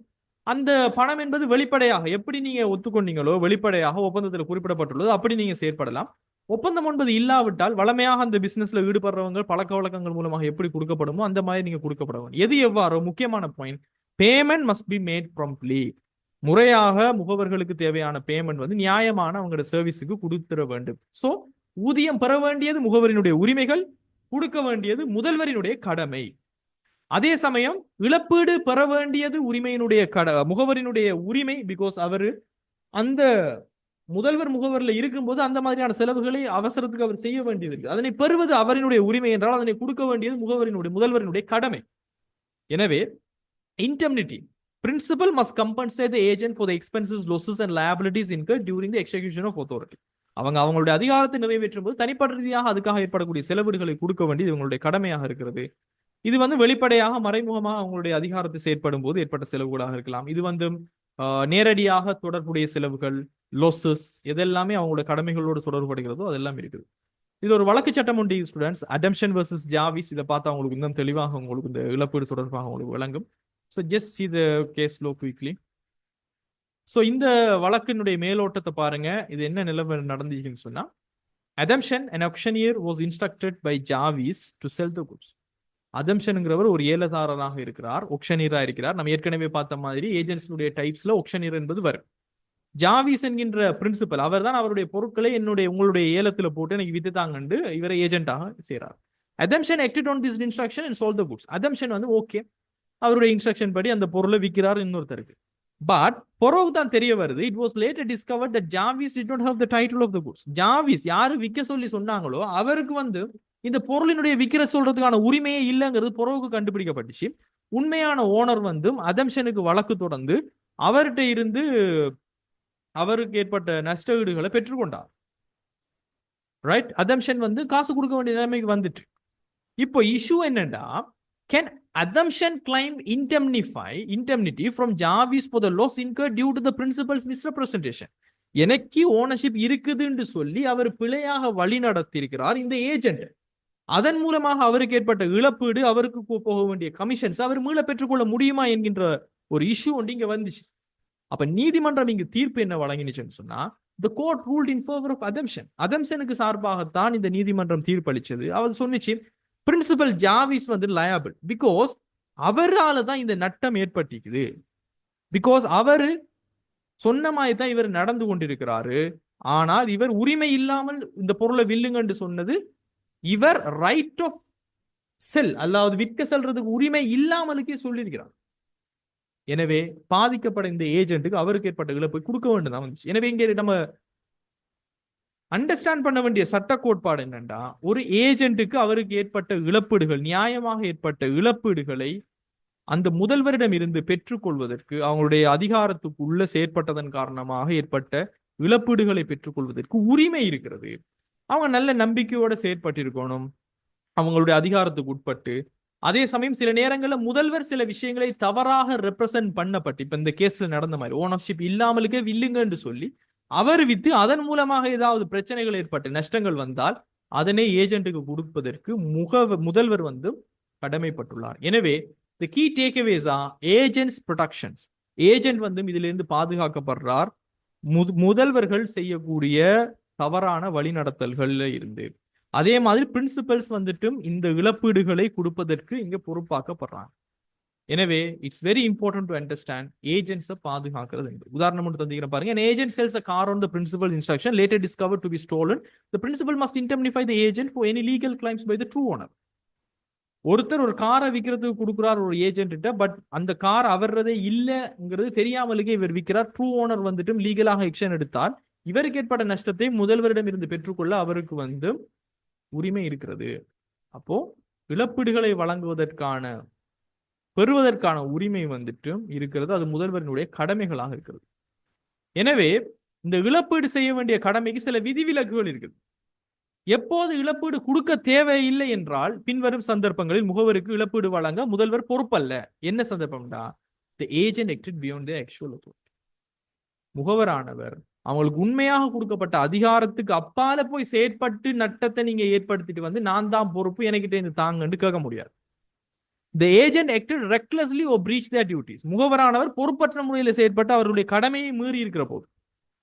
அந்த பணம் என்பது வெளிப்படையாக எப்படி நீங்க ஒத்துக்கொண்டீங்களோ, வெளிப்படையாக ஒப்பந்தத்தில் குறிப்பிடப்பட்டுள்ளது அப்படி நீங்க செயற்படலாம். ஒப்பந்தம் என்பது இல்லாவிட்டால் வளமையாக அந்த பிசினஸ்ல ஈடுபடுறவங்க பழக்க வழக்கங்கள் மூலமாக எப்படி கொடுக்கப்படுமோ அந்த மாதிரி நீங்க கொடுக்கப்பட வேண்டும். எது எவ்வாறோ முக்கியமான point, payment must be made promptly. முறையாக முகவர்களுக்கு தேவையான பேமெண்ட் வந்து நியாயமான அவங்களோட சர்வீஸுக்கு கொடுத்துட வேண்டும். சோ ஊதியம் பெற வேண்டியது முகவரினுடைய உரிமைகள், கொடுக்க வேண்டியது முதல்வரினுடைய கடமை. அதே சமயம் இழப்பீடு பெற வேண்டியது உரிமையினுடைய முகவரினுடைய உரிமை. பிகாஸ் அவரு அந்த முதல்வர் முகவரில் இருக்கும்போது அந்த மாதிரியான செலவுகளை அவசரத்துக்கு அவர் செய்ய வேண்டியது இருக்கு. அதனை பெறுவது அவரினுடைய உரிமை என்றால் அதனை கொடுக்க வேண்டியது முதல்வரினுடைய கடமை. எனவே indemnity, principal must compensate the agent for the expenses, losses and liabilities incurred during the execution of authority. அவங்களுடைய அதிகாரத்தை நிறைவேற்றும் போது தனிப்பட்ட ரீதியாக அதுக்காக ஏற்படக்கூடிய செலவுகளை கொடுக்க வேண்டியது இவங்களுடைய கடமையாக இருக்கிறது. இது வந்து வெளிப்படையாக மறைமுகமாக அவங்களுடைய அதிகாரத்தை செயற்படும் போது ஏற்பட்ட செலவுகளாக இருக்கலாம். இது வந்து நேரடியாக தொடர்புடைய செலவுகள், லோசஸ், எதெல்லாமே அவங்களுடைய கடமைகளோடு தொடர்புபடுகிறதோ அதெல்லாம் இருக்குது. இது ஒரு வழக்கு சட்டம் உண்டு ஸ்டூடெண்ட்ஸ், அடம்ஷன் வர்சஸ் ஜாவிஸ். இதை பார்த்தா உங்களுக்கு இன்னும் தெளிவாக உங்களுக்கு இந்த இழப்பீடு தொடர்பாக உங்களுக்கு விளங்கும். So just see the case law quickly. So இந்த வழக்கினுடைய மேலோட்டத்தை பாருங்க. இது என்ன நிலைமை நடந்துச்சுன்னு சொன்னா, Adamson, an auctioneer, was instructed by Jarvis to sell the goods. அதம்ஷன்ங்கிறவர் ஒரு ஏலதாரராக இருக்கிறார், ஆக்ஷனியரா இருக்கிறார். நம்ம ஏற்கனவே பார்த்த மாதிரி ஏஜென்ட்ஸினுடைய டைப்ஸ்ல ஆக்ஷனியர் என்பது வரும். ஜாவிஸ் என்கின்ற பிரின்சிபல் அவர் தான் அவருடைய பொருட்களை உங்களுடைய ஏலத்துல போட்டு எனக்கு வித்துதாங்கன்னு இவரை ஏஜென்ட்டாக செய்யறார். Adamson acted on this instruction and sold the goods. Adamson வந்து ஓகே, அவருடைய இன்ஸ்ட்ரக்ஷன் படி அந்த பொருளை விற்கிறார் இன்னொருத்தருக்கு. பட் பிறகு தான் தெரிய வருது, it was later discovered that ஜாவிஸ் did not have the title of the goods. ஜாவிஸ் யாரு விற்க சொல்லி சொன்னாங்களோ அவருக்கு வந்து இந்த பொருளினுடைய விற்கிற சொல்றதுக்கான உரிமையே இல்லைங்கிறது பிறகு கண்டுபிடிக்கப்பட்டுச்சு. உண்மையான ஓனர் வந்து அதம்ஷனுக்கு வழக்கு தொடர்ந்து அவர்கிட்ட இருந்து அவருக்கு ஏற்பட்ட நஷ்ட ஈடுகளை பெற்றுக்கொண்டார், ரைட்? அதம்ஷன் வந்து காசு கொடுக்க வேண்டிய நிலைமைக்கு வந்துட்டு. இப்போ இஷ்யூ என்னன்னா, can Adamson claim indemnity from Jarvis for the loss incurred due to the principal's misrepresentation? எனக்கு ஓனர்ஷிப் இருக்குதுன்னு சொல்லி அவர் பிழையாக வழி நடத்தியிருக்கிறார் இந்த ஏஜென்ட். அதன் மூலமாக அவருக்கு ஏற்பட்ட இழப்பீடு, அவருக்கு போக வேண்டிய கமிஷன்ஸ் அவர் மீள பெற்றுக்கொள்ள முடியுமா என்கின்ற ஒரு இஷ்யூ ஒன்று இங்க வந்துச்சு. அப்ப நீதிமன்றம் இங்கு தீர்ப்பு என்ன வழங்கினுச்சுன்னு சொன்னா, the court ruled in favor of Adamson. அதம்சனுக்கு சார்பாகத்தான் இந்த நீதிமன்றம் தீர்ப்பளிச்சது. அவர் சொன்னிச்சு, பிரின்சிபல் ஜாவிஸ் வந்து லயபிள் பிகாஸ் அவரால தான் இந்த நட்டம் ஏற்பட்டிருக்குது. பிகாஸ் அவரு சொன்ன மாதிரி தான் இவர் நடந்து கொண்டிருக்கிறாரு. ஆனால் இவர் உரிமை இல்லாமல் இந்த பொருளை வில்லுங்கன்னு சொன்னது இவர் ரைட் ஆஃப் செல் அதாவது விற்க செல்றதுக்கு உரிமை இல்லாமலுக்கே சொல்லியிருக்கிறார். எனவே பாதிக்கப்பட்ட இந்த ஏஜென்ட்டுக்கு அவருக்கு ஏற்பட்ட இழப்பை கொடுக்க வேண்டும் வந்துச்சு. எனவே இங்கே நம்ம அண்டர்ஸ்டாண்ட் பண்ண வேண்டிய சட்ட கோட்பாடு என்னன்னா, ஒரு ஏஜென்ட்டுக்கு அவருக்கு ஏற்பட்ட இழப்பீடுகள், நியாயமாக ஏற்பட்ட இழப்பீடுகளை அந்த முதல்வரிடம் இருந்து பெற்றுக்கொள்வதற்கு, அவங்களுடைய அதிகாரத்துக்கு உள்ள செயற்பட்டதன் காரணமாக ஏற்பட்ட இழப்பீடுகளை பெற்றுக்கொள்வதற்கு உரிமை இருக்கிறது. அவங்க நல்ல நம்பிக்கையோட செயற்பட்டிருக்கணும், அவங்களுடைய அதிகாரத்துக்கு உட்பட்டு. அதே சமயம் சில நேரங்களில் முதல்வர் சில விஷயங்களை தவறாக ரெப்ரசன்ட் பண்ணப்பட்டு, இப்ப இந்த கேஸ்ல நடந்த மாதிரி ஓனர்ஷிப் இல்லாமலுக்கே வில்லுங்க என்று சொல்லி அவர் வித்து அதன் மூலமாக ஏதாவது பிரச்சனைகள் ஏற்பட்டு நஷ்டங்கள் வந்தால் அதனை ஏஜென்ட்டுக்கு கொடுப்பதற்கு முதல்வர் கடமைப்பட்டுள்ளார். எனவே the key takeaways are agents protections. Agent இதிலிருந்து பாதுகாக்கப்படுறார் முதல்வர்கள் செய்யக்கூடிய தவறான வழிநடத்தல்கள்ல இருந்து. அதே மாதிரி பிரின்சிபல்ஸ் இந்த இழப்பீடுகளை கொடுப்பதற்கு இங்க பொறுப்பாக்கப்படுறாங்க. எனவே it's very important to understand ஏஜென்ட்ஸை பாதுகாக்கிறது. உதாரணம் மட்டும் தந்திக்கிறேன் பாருங்க. an agent sells a car on the principal's instruction, later discovered to be stolen. The principal must indemnify the agent for any legal claims by the true owner. ஒருத்தர் ஒரு காரை விற்கிறதுக்கு கொடுக்குறார் ஒரு ஏஜென்ட், பட் அந்த கார் அவரதே இல்லைங்கிறது தெரியாமலுக்கே இவர் விற்கிறார். True owner லீகலாக எக்ஷன் எடுத்தால் இவருக்கு ஏற்பட்ட நஷ்டத்தை முதல்வரிடம் இருந்து பெற்றுக்கொள்ள அவருக்கு உரிமை இருக்கிறது. அப்போ இழப்பீடுகளை பெறுவதற்கான உரிமை இருக்கிறது. அது முதல்வரினுடைய கடமைகளாக இருக்கிறது. எனவே இந்த இழப்பீடு செய்ய வேண்டிய கடமைக்கு சில விதிவிலக்குகள் இருக்குது. எப்போது இழப்பீடு கொடுக்க தேவையில்லை என்றால் பின்வரும் சந்தர்ப்பங்களில் முகவருக்கு இழப்பீடு வழங்க முதல்வர் பொறுப்பல்ல. என்ன சந்தர்ப்பம்டா? the agent acted beyond their actual authority. முகவரானவர் அவங்களுக்கு உண்மையாக கொடுக்கப்பட்ட அதிகாரத்துக்கு அப்பால போய் செயற்பட்டு நட்டத்தை நீங்க ஏற்படுத்திட்டு நான் தான் பொறுப்பு, எனக்கிட்ட இந்த தாங்கன்னு கேட்க முடியாது. the agent acted recklessly or breached their duties. முகவரானவர் பொறுப்பற்ற முறையில் செயற்பட்டு அவருடைய கடமையை மீறி இருக்கிற போது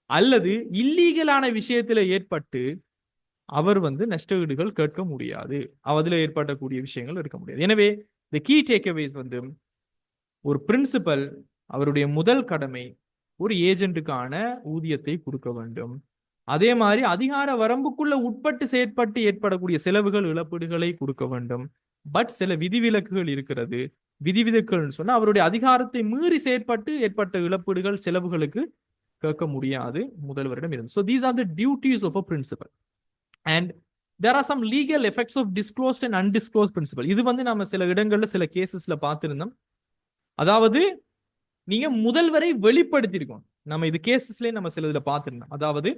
அல்லது இல்லீகலான விஷயத்துல ஏற்பட்டு அவர் நஷ்டஈடுகள் கேட்க முடியாது. அதில் ஏற்படக்கூடிய விஷயங்கள் இருக்க முடியாது. எனவே the key takeaways ஒரு பிரின்சிபல் அவருடைய முதல் கடமை ஒரு ஏஜென்ட்டுக்கான ஊதியத்தை கொடுக்க வேண்டும். அதே மாதிரி அதிகார வரம்புக்குள்ள உட்பட்டு செயற்பட்டு ஏற்படக்கூடிய செலவுகள் இழப்பீடுகளை கொடுக்க வேண்டும். பட் சில விதிவிலக்குகள் இருக்கிறது. விதிவிலக்குகள் சொன்னா அவருடைய அதிகாரத்தை மீறி செயற்பட்டு ஏற்பட்ட இழப்பீடுகள் செலவுகளுக்கு கேட்க முடியாது முதல்வரிடம் இருந்து. So these are the duties of a principal. And there are some legal effects of disclosed and undisclosed principle. இது நாம சில இடங்கள்ல சில கேசஸ்ல பார்த்திருந்தோம். அதாவது நீங்க முதல்வரை வெளிப்படுத்தியிருக்கோம். நம்ம இது கேசஸ்லயே நம்ம சில இதுல பார்த்திருந்தோம். அதாவது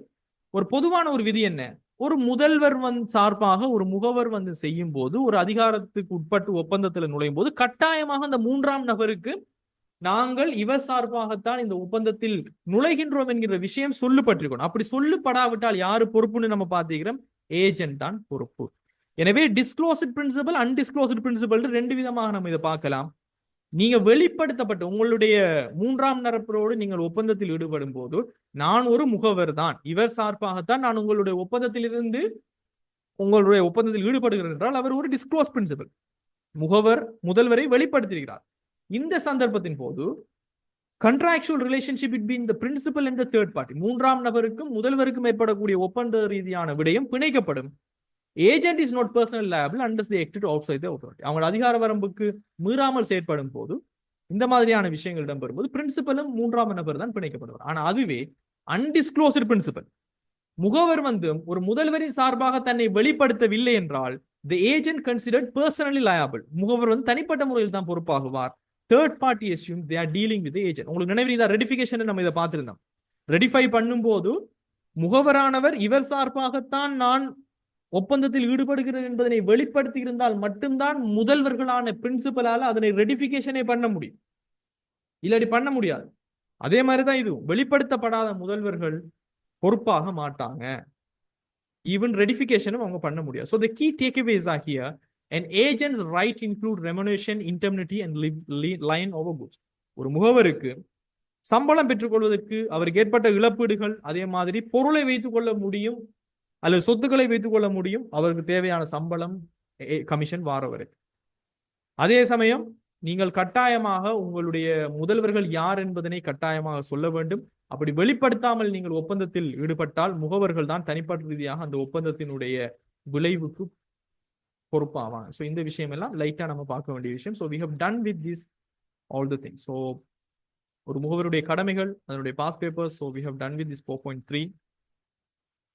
ஒரு பொதுவான ஒரு விதி என்ன? ஒரு முதல்வர் சார்பாக ஒரு முகவர் செய்யும் போது ஒரு அதிகாரத்துக்கு உட்பட்டு ஒப்பந்தத்துல நுழையும் போது கட்டாயமாக அந்த மூன்றாம் நபருக்கு நாங்கள் இவர் சார்பாகத்தான் இந்த ஒப்பந்தத்தில் நுழைகின்றோம் என்கிற விஷயம் சொல்லப்பட்டிருக்கணும். அப்படி சொல்லப்படாவிட்டால் யாரு பொறுப்புன்னு நம்ம பார்த்துக்கிறோம்? ஏஜென்ட் தான் பொறுப்பு. எனவே டிஸ்க்ளோஸ்ட் பிரின்சிபல், அன்டிஸ்க்ளோஸ்ட் பிரின்சிபல் ரெண்டு விதமாக நம்ம இதை பார்க்கலாம். நீங்க வெளிப்படுத்தப்பட்ட உங்களுடைய மூன்றாம் நபரோடு நீங்கள் ஒப்பந்தத்தில் ஈடுபடும் போது நான் ஒரு முகவர் தான், இவர் சார்பாகத்தான் நான் உங்களுடைய ஒப்பந்தத்தில் ஈடுபடுகிறேன் என்றால் அவர் ஒரு டிஸ்க்ளோஸ் பிரின்சிபல். முகவர் முதல்வரை வெளிப்படுத்துகிறார். இந்த சந்தர்ப்பத்தின் போது contractual relationship between the principal and the third party, மூன்றாம் நபருக்கும் முதல்வருக்கும் ஏற்படக்கூடிய ஒப்பந்த ரீதியான விடயம் பிணைக்கப்படும். Agent is not personal liable unless they acted outside the authority. அவங்க அதிகார வரம்புக்கு மீறாமல் செயற்படும் போது இந்த மாதிரியான விஷயங்கள் இடம்பெறும்போது பிரின்சிபலும் மூன்றாம் நபர் தான் பிணைக்கப்படுவார். ஆனா அதுவே அன்டிஸ்க்ளோஸ்ட் பிரின்சிபல், முகவர் ஒரு முதல்வரின் சார்பாக தன்னை வெளிப்படுத்தவில்லை என்றால் the agent considered personally liable. முகவர் தனிப்பட்ட முறையில் தான் பொறுப்பாகுவார். Third party assume they are dealing with the agent. உங்களுக்கு நினைவு ரெடிஃபிகேஷன் நம்ம இதை பார்த்திருந்தோம். ரெடிஃபை பண்ணும்போது முகவரானவர் இவர் சார்பாகத்தான் நான் ஒப்பந்தத்தில் ஈடுபடுகிறேன் என்பதனை வெளிப்படுத்தி இருந்தால் மட்டும்தான் முதல்வர்களான பிரின்சிபலால அதனை ரெடிஃபிகேஷனே பண்ண முடியும், இல்லாட்டி பண்ண முடியாது. அதே மாதிரிதான் இது வெளிப்படுத்தப்படாத முதல்வர்கள் பொறுப்பாக மாட்டாங்க. ஈவன் ரெடிஃபிகேஷனும் அவங்க பண்ண முடியாது. So the key takeaways are here. An agent's right include remuneration, indemnity and line over goods. ஒரு முகவருக்கு சம்பளம் பெற்றுக்கொள்வதற்கு அவருக்கு ஏற்பட்ட இழப்பீடுகள், அதே மாதிரி பொருளை வைத்துக் கொள்ள முடியும் அல்லது சொத்துக்களை வைத்துக் கொள்ள முடியும், அவருக்கு தேவையான சம்பளம் கமிஷன் வாரவருக்கு. அதே சமயம் நீங்கள் கட்டாயமாக உங்களுடைய முதல்வர்கள் யார் என்பதனை கட்டாயமாக சொல்ல வேண்டும். அப்படி வெளிப்படுத்தாமல் நீங்கள் ஒப்பந்தத்தில் ஈடுபட்டால் முகவர்கள் தான் தனிப்பட்ட ரீதியாக அந்த ஒப்பந்தத்தினுடைய விளைவுக்கு பொறுப்பாவாங்க. ஸோ இந்த விஷயம் எல்லாம் லைட்டா நம்ம பார்க்க வேண்டிய விஷயம். So we have done with this all the things. So ஒரு முகவருடைய கடமைகள், அதனுடைய past papers. So we have done with this 4.3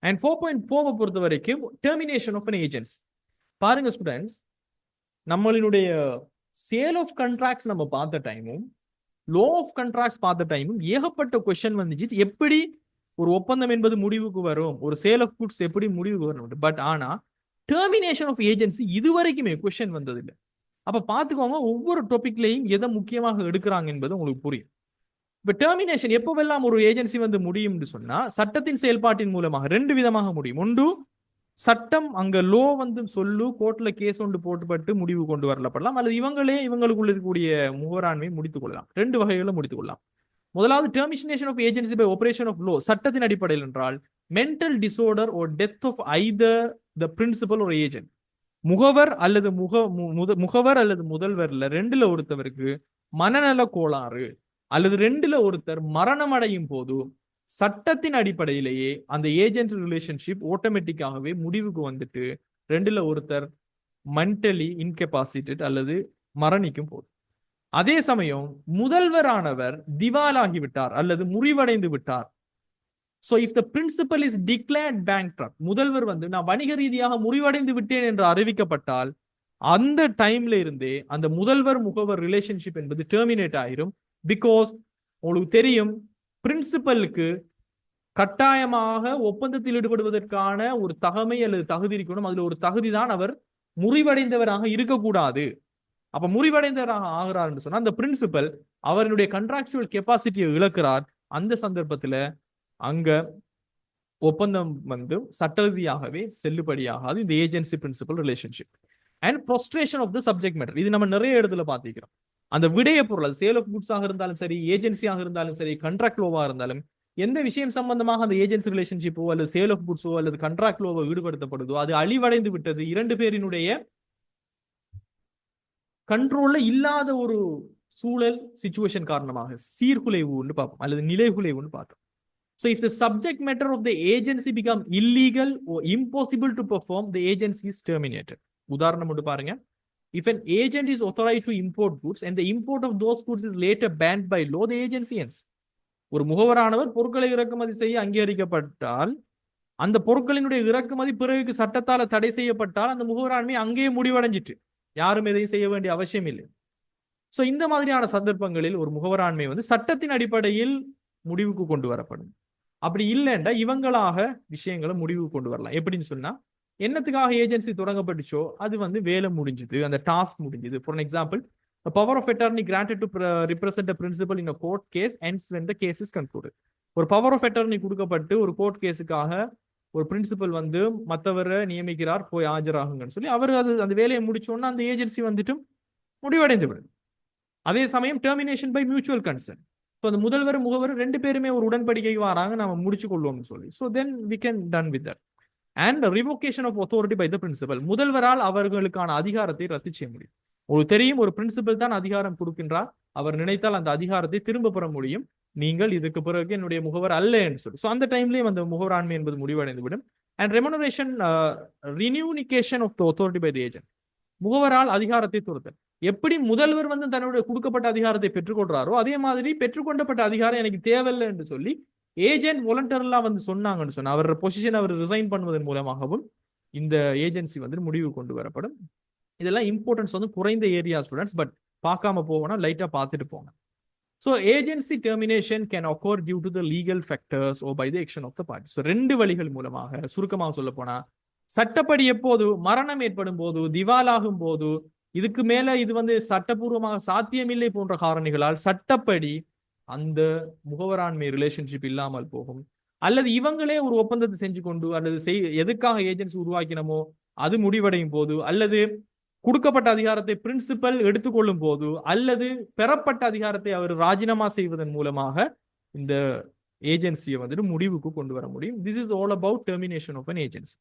and 4.4 பொறுத்த வரைக்கும் டெர்மினேஷன் ஆஃப் அன் ஏஜென்சி. பாருங்க ஸ்டூடெண்ட்ஸ், நம்மளுடைய சேல் ஆஃப் கண்ட்ராக்ட்ஸ் நம்ம பார்த்த டைமும் லோ ஆஃப் கண்ட்ராக்ட்ஸ் பார்த்த டைமும் ஏகப்பட்ட கொஸ்டின் வந்துச்சு. எப்படி ஒரு ஒப்பந்தம் என்பது முடிவுக்கு வரும், ஒரு சேல் ஆஃப் குட்ஸ் எப்படி முடிவுக்கு வரும். பட் ஆனா டெர்மினேஷன் ஆஃப் ஏஜென்சி இதுவரைக்குமே கொஸ்டின் வந்தது இல்லை. அப்ப பாத்துக்கோங்க, ஒவ்வொரு டாபிக்லையும் எதை முக்கியமாக எடுக்கிறாங்க என்பது உங்களுக்கு புரியும். இப்ப டெர்மினேஷன் எப்பவெல்லாம் ஒரு ஏஜென்சி வந்து முடியும் சொன்னா, சட்டத்தின் செயல்பாட்டின் மூலமாக ரெண்டு விதமாக முடியும். ஒன்று, சட்டம் அங்க லோ வந்து சொல்லு கோர்ட்ல கேஸ் ஒன்று போட்டுப்பட்டு முடிவு கொண்டு வரப்படலாம், அல்லது இவங்களே இவங்களுக்குள்ள இருக்கக்கூடிய முகவராண்மையை முடித்துக் கொள்ளலாம். ரெண்டு வகைகளில் முடித்துக் கொள்ளலாம். முதலாவது, termination of agency by operation of law, சட்டத்தின் அடிப்படையில் என்றால் mental disorder or death of either the principal or agent, முகவர் அல்லது முகவர் அல்லது முதல்வர்ல ரெண்டுல ஒருத்தவருக்கு மனநல கோளாறு அல்லது ரெண்டுல ஒருத்தர் மரணம் அடையும் போது சட்டத்தின் அடிப்படையிலேயே அந்த ஏஜென்ட் ரிலேஷன்ஷிப் ஆட்டோமேட்டிக்காகவே முடிவுக்கு வந்துட்டு ரெண்டுல ஒருத்தர் மென்டலி இன்கெபாசிட்டட் அல்லது மரணிக்கும் போது. அதே சமயம் முதல்வரானவர் திவாலாகிவிட்டார் அல்லது முறிவடைந்து விட்டார். So if the principal is declared bankrupt, முதல்வர் வந்து நான் வணிக ரீதியாக முறிவடைந்து விட்டேன் என்று அறிவிக்கப்பட்டால் அந்த டைம்ல இருந்தே அந்த முதல்வர் முகவர் ரிலேஷன்ஷிப் என்பது டெர்மினேட் ஆயிரும். பிகாஸ் உங்களுக்கு தெரியும், பிரின்சிபலுக்கு கட்டாயமாக ஒப்பந்தத்தில் ஈடுபடுவதற்கான ஒரு தகமை அல்லது தகுதி இருக்கணும். அதுல ஒரு தகுதி தான் அவர் முறிவடைந்தவராக இருக்கக்கூடாது. அப்ப முறிவடைந்தவராக ஆகிறார் என்று சொன்னா அந்த பிரின்சிபல் அவருடைய கண்ட்ராக்சுவல் கெப்பாசிட்டியை இழக்கிறார். அந்த சந்தர்ப்பத்துல அங்க ஒப்பந்தம் வந்து சட்ட ரீதியாகவே செல்லுபடியாகாது. இந்த agency principal relationship and frustration of the subject matter, இது நம்ம நிறைய இடத்துல பார்த்திருக்கிறோம். அந்த விடைய பொருள் சேல் ஆஃப் குட்ஸ் ஆக இருந்தாலும் சரி, ஏஜென்சியாக இருந்தாலும் சரி, கண்ட்ராக்ட் லோவா இருந்தாலும், எந்த விஷயம் சம்பந்தமாக அந்த ஏஜென்சி ரிலேஷன்ஷிப்போ அல்லது சேல் ஆஃப் குட்ஸோ அல்லது கண்ட்ராக்ட் லோவோ ஈடுபடுத்தப்படுதோ அது அழிவடைந்து விட்டது, இரண்டு பேரினுடைய கண்ட்ரோல்ல இல்லாத ஒரு சூழல் சிச்சுவேஷன் காரணமாக சீர்குலைவுன்னு பார்ப்போம் அல்லது நிலைகுலைவுன்னு பார்த்தோம். So if the subject matter of the agency become illegal or impossible to perform, the agency is terminated. உதாரணம் மட்டும் பாருங்க. If an agent is authorized to import goods and the import of those goods is later banned by law, the agency ends. ஒரு முகவரானவர் பொருட்களை இறக்குமதி செய்ய அங்கீகரிக்கப்பட்டால், அந்த பொருட்களினுடைய இறக்குமதி பிறகு சட்டத்தால தடை செய்யப்பட்டால் அந்த முகவராண்மை அங்கேயே முடிவடைஞ்சிட்டு யாரும் எதையும் செய்ய வேண்டிய அவசியம் இல்லை. சோ இந்த மாதிரியான சந்தர்ப்பங்களில் ஒரு முகவராண்மை வந்து சட்டத்தின் அடிப்படையில் முடிவுக்கு கொண்டு வரப்படும். அப்படி இல்லைன்னா இவங்களாக விஷயங்களை முடிவு கொண்டு வரலாம். எப்படின்னு சொன்னா, என்னத்துக்காக ஏஜென்சி தொடங்கப்பட்டுச்சோ அது வந்து வேலை முடிஞ்சது, அந்த டாஸ்க் முடிஞ்சது. For example, the power of attorney granted to represent a principal in a court case ends when the case is concluded. ஒரு பவர் ஆஃப் அட்டர்னி கொடுக்கப்பட்டு ஒரு கோர்ட் கேஸுக்காக ஒரு பிரின்சிபல் வந்து மற்றவரை நியமிக்கிறார், போய் ஆஜராகுங்கன்னு சொல்லி அவர் அது அந்த வேலையை முடிச்சோன்னா அந்த ஏஜென்சி வந்துட்டு முடிவடைந்து விடும். அதே சமயம் termination by mutual consent. So அந்த முதல்வர் முகவர் ரெண்டு பேருமே ஒரு உடன்படிக்கைக்கு வராங்க, நம்ம முடிச்சு கொள்வோம்னு சொல்லி. So then we can done with that. And revocation of authority by the principal, முதல்வரால் அவர்களுக்கான அதிகாரத்தை ரத்து செய்ய முடியும். உங்களுக்கு தெரியும், ஒரு பிரின்சிபல் தான் அதிகாரம் கொடுக்கின்றார், அவர் நினைத்தால் அந்த அதிகாரத்தை திரும்ப பெற முடியும். நீங்கள் இதுக்கு பிறகு என்னுடைய முகவர் அல்ல என்று சொல்லி. ஸோ அந்த டைம்லயும் அந்த முகவராண்மை என்பது முடிவடைந்து விடும். And remuneration renunciation of the authority by the agent, முகவரால் அதிகாரத்தை துரத்தல். எப்படி முதல்வர் வந்து தன்னுடைய கொடுக்கப்பட்ட அதிகாரத்தை பெற்றுக்கொள்றாரோ அதே மாதிரி பெற்றுக்கொண்டப்பட்ட அதிகாரம் எனக்கு தேவையில்லை என்று சொல்லி ஏஜென்ட் வாலண்டரிலாம் வந்து சொன்னாங்கன்னு சொன்னா அவரோட பொசிஷன் அவர் ரிசைன் பண்ணுவதன் மூலமாகவும் இந்த ஏஜென்சி வந்து முடிவு கொண்டு வரப்படும். இதெல்லாம் இம்பார்ட்டன்ஸ் வந்து குறைந்த ஏரியா ஸ்டூடெண்ட்ஸ், பட் பார்க்காம போவோம்னா லைட்டா பார்த்துட்டு போங்க. So agency termination can occur due to the legal factors or by the action of the party. So ரெண்டு வழிகள் மூலமாக, சுருக்கமாக சொல்ல போனா, சட்டப்படி எப்போது மரணம் ஏற்படும் போது, திவாலாகும் போது, இதுக்கு மேல இது வந்து சட்டபூர்வமாக சாத்தியமில்லை போன்ற காரணிகளால் சட்டப்படி அந்த முகவராண்மை ரிலேஷன்ஷிப் இல்லாமல் போகும். அல்லது இவங்களே ஒரு ஒப்பந்தத்தை செஞ்சு கொண்டு அல்லது எதுக்காக ஏஜென்சி உருவாக்கினமோ அது முடிவடையும் போது, அல்லது கொடுக்கப்பட்ட அதிகாரத்தை பிரின்சிபல் எடுத்துக்கொள்ளும் போது, அல்லது பெறப்பட்ட அதிகாரத்தை அவர் ராஜினாமா செய்வதன் மூலமாக இந்த ஏஜென்சியை வந்துட்டு முடிவுக்கு கொண்டு வர முடியும். This is all about termination of an agency.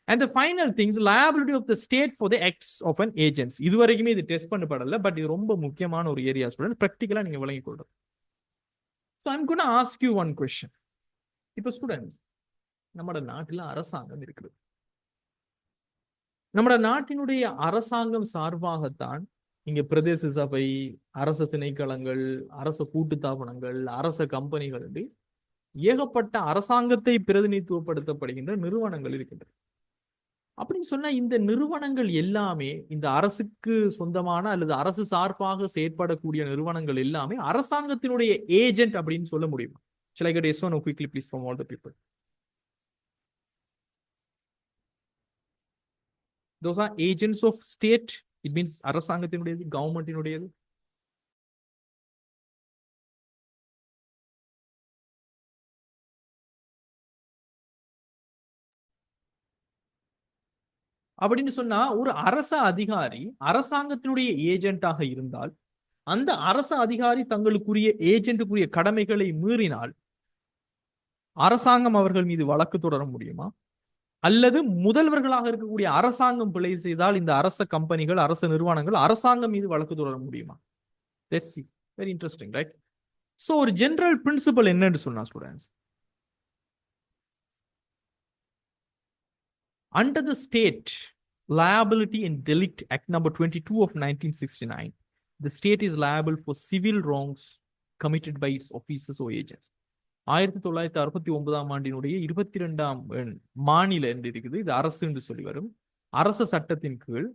And the final things, liability of the state for the acts of an agency. இதுவரைக்குமே இது டெஸ்ட் பண்ணப்படல, பட் இது ரொம்ப முக்கியமான ஒரு ஏரியா ஸ்டூடெண்ட், பிராக்டிகலா நீங்க விளங்கிக் கொள்றது. So I'm going to ask you one question. இப்போ students, நம்ம நாட்டுல அரசாங்கம் இருக்குது. நம்ம நாட்டினுடைய அரசாங்கம் சார்பாகத்தான் இங்க பிரதேச சபை, அரச திணைக்களங்கள், அரச கூட்டுத்தாபனங்கள், அரச கம்பெனிகள் என்று ஏகப்பட்ட அரசாங்கத்தை பிரதிநிதித்துவப்படுத்தப்படுகின்ற நிறுவனங்கள் இருக்கின்றன. அப்படின்னு சொன்னா இந்த நிறுவனங்கள் எல்லாமே இந்த அரசுக்கு சொந்தமான அல்லது அரசு சார்பாக செயற்படக்கூடிய நிறுவனங்கள் எல்லாமே அரசாங்கத்தினுடைய ஏஜென்ட் அப்படின்னு சொல்ல முடியுமா? Shall I get yes or no quickly please from all the people? Those are agents of state. It means அரசாங்கத்தினுடையது, கவர்மெண்டினுடையது. அப்படின்னு சொன்னா ஒரு அரச அதிகாரி அரசாங்கத்தினுடைய ஏஜென்ட்டாக இருந்தால் அந்த அரச அதிகாரி தங்களுக்குரிய ஏஜென்ட்டுக்குரிய கடமைகளை மீறினால் அரசாங்கம் அவர்கள் மீது வழக்கு தொடர முடியுமா? அல்லது முதல்வர்களாக இருக்கக்கூடிய அரசாங்கம் பிழை செய்தால் இந்த அரச கம்பெனிகள், அரச நிறுவனங்கள் அரசாங்கம் மீது வழக்கு தொடர முடியுமா? Let's see. Very interesting, right? So ஒரு ஜெனரல் பிரின்சிபல் என்னன்னு சொன்னா students, under the State Liability and Delict Act number 22 of 1969, the state is liable for civil wrongs committed by its officers or agents. 1969 ஆண்டினுடைய 22ஆம் மாநில என்று இருக்குது, இது அரசு என்று சொல்லி வரும். அரச சட்டத்தின் கீழ்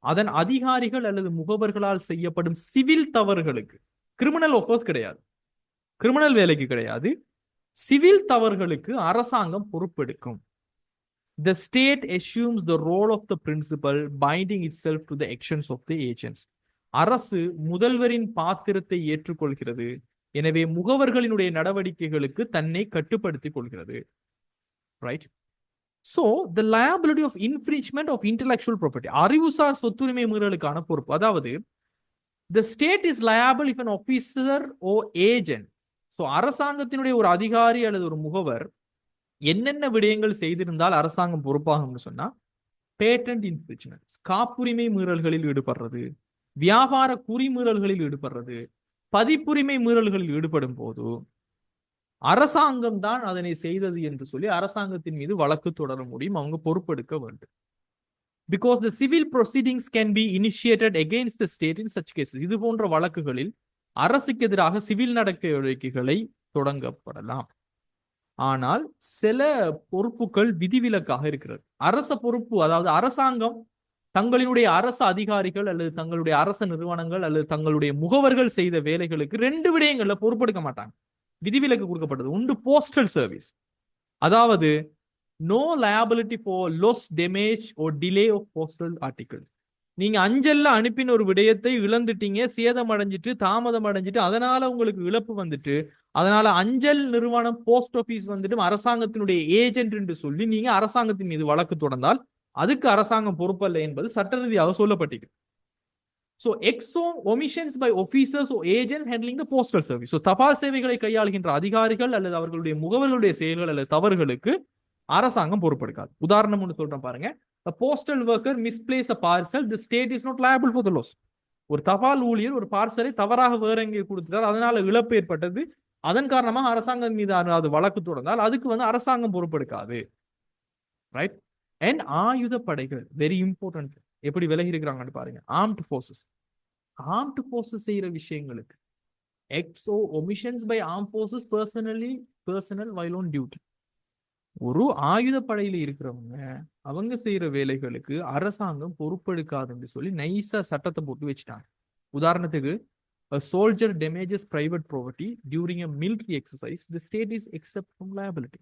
அதன் அதிகாரிகள் அல்லது முகவர்களால் செய்யப்படும் சிவில் தவறுகளுக்கு, கிரிமினல் ஒஃபென்ஸ் கிடையாது, கிரிமினல் வேலைக்கு கிடையாது, சிவில் தவறுகளுக்கு அரசாங்கம் பொறுப்பெடுக்கும். The state assumes the role of the principal, binding itself to the actions of the agents. அரசு முதல்வரின் பாத்திரத்தை ஏற்றுக்கொள்கிறது, எனவே முகவர்களினுடைய நடவடிக்கைகளுக்கு தன்னை கட்டுப்படுத்திக் கொள்கிறது. Right? So the liability of infringement of intellectual property, அறிவுசார் சொத்துரிமை மீறலுக்கான பொறுப்பு, அதாவது the state is liable if an officer or agent, so அரசாங்கத்தினுடைய ஒரு அதிகாரி அல்லது ஒரு முகவர் என்னென்ன விடயங்கள் செய்திருந்தால் அரசாங்கம் பொறுப்பாகும்னு சொன்னா, பேட்டன்ட் இன்ஃபிரிஞ்ச்மென்ட்ஸ், காப்புரிமை மீறல்களில் ஈடுபடுறது, வியாபார குறிமீறல்களில் ஈடுபடுறது, பதிப்புரிமை மீறல்களில் ஈடுபடும் போது அரசாங்கம் தான் அதனை செய்தது என்று சொல்லி அரசாங்கத்தின் மீது வழக்கு தொடர முடியும், அவங்க பொறுப்பெடுக்க வேண்டும். Because the civil proceedings can be initiated against the state in such cases. இது போன்ற வழக்குகளில் அரசுக்கு எதிராக சிவில் நடவடிக்கைகளை தொடங்கப்படலாம். ஆனால் சில பொறுப்புகள் விதிவிலக்காக இருக்கிறது. அரச பொறுப்பு, அதாவது அரசாங்கம் தங்களினுடைய அரச அதிகாரிகள் அல்லது தங்களுடைய அரச நிறுவனங்கள் அல்லது தங்களுடைய முகவர்கள் செய்த வேலைகளுக்கு 2 விடயங்கள்ல பொறுப்பெடுக்க மாட்டாங்க, விதிவிலக்கு கொடுக்கப்பட்டது. உண்டு போஸ்டல் சர்வீஸ், அதாவது no liability for loss, damage or delay of postal articles. நீங்க அஞ்சல்ல அனுப்பின ஒரு விடயத்தை இழந்துட்டீங்க, சேதம் அடைஞ்சிட்டு, தாமதம் அடைஞ்சிட்டு, அதனால உங்களுக்கு இழப்பு வந்துட்டு, அதனால அஞ்சல் நிறுவனம், போஸ்ட் ஆபீஸ் வந்துட்டு அரசாங்கத்தினுடைய ஏஜென்ட் என்று சொல்லி நீங்க அரசாங்கத்தின் மீது வழக்கு தொடர்ந்தால் அதுக்கு அரசாங்கம் பொறுப்பல்ல என்பது சட்ட ரீதியாக சொல்லப்பட்டிருக்கு. So omissions by officers or agents handling the postal service. So தபால் சேவைகளை கையாளுகின்ற அதிகாரிகள் அல்லது அவர்களுடைய முகவர்களுடைய செயல்கள் அல்லது தவறுகளுக்கு அரசாங்கம் பொறுப்பெடுக்காது. உதாரணம் ஒன்று சொல்றேன் பாருங்க. A postal worker misplace a parcel, the state is not liable for the loss. ஒரு தபால் ஊழியர் ஒரு பார்சலை தவறாக வேற எங்கே கொடுத்தார், அதனால இழப்பு ஏற்பட்டது, அதன் காரணமாக அரசாங்கம் மீது அது வழக்கு தொடர்ந்தால் அதுக்கு அரசாங்கம் பொறுப்பெடுக்காது. ரைட்? அண்ட் ஆயுத படைகள், வெரி இம்பார்ட்டன்ட், எப்படி விலகி இருக்கிறாங்கன்னு பாருங்க. ஆர்ம்டு ஃபோர்ஸஸ் செய்யற விஷயங்களுக்கு omissions by armed forces personnel while on duty. ஒரு ஆயுத படையில இருக்கிறவங்க அவங்க செய்யற வேலைகளுக்கு அரசாங்கம் பொறுப்பெடுக்காதுன்னு சொல்லி நைஸா சட்டத்தை போட்டு வச்சுட்டாங்க. உதாரணத்துக்கு, a soldier damages private property during a military exercise, the state is exempt from liability.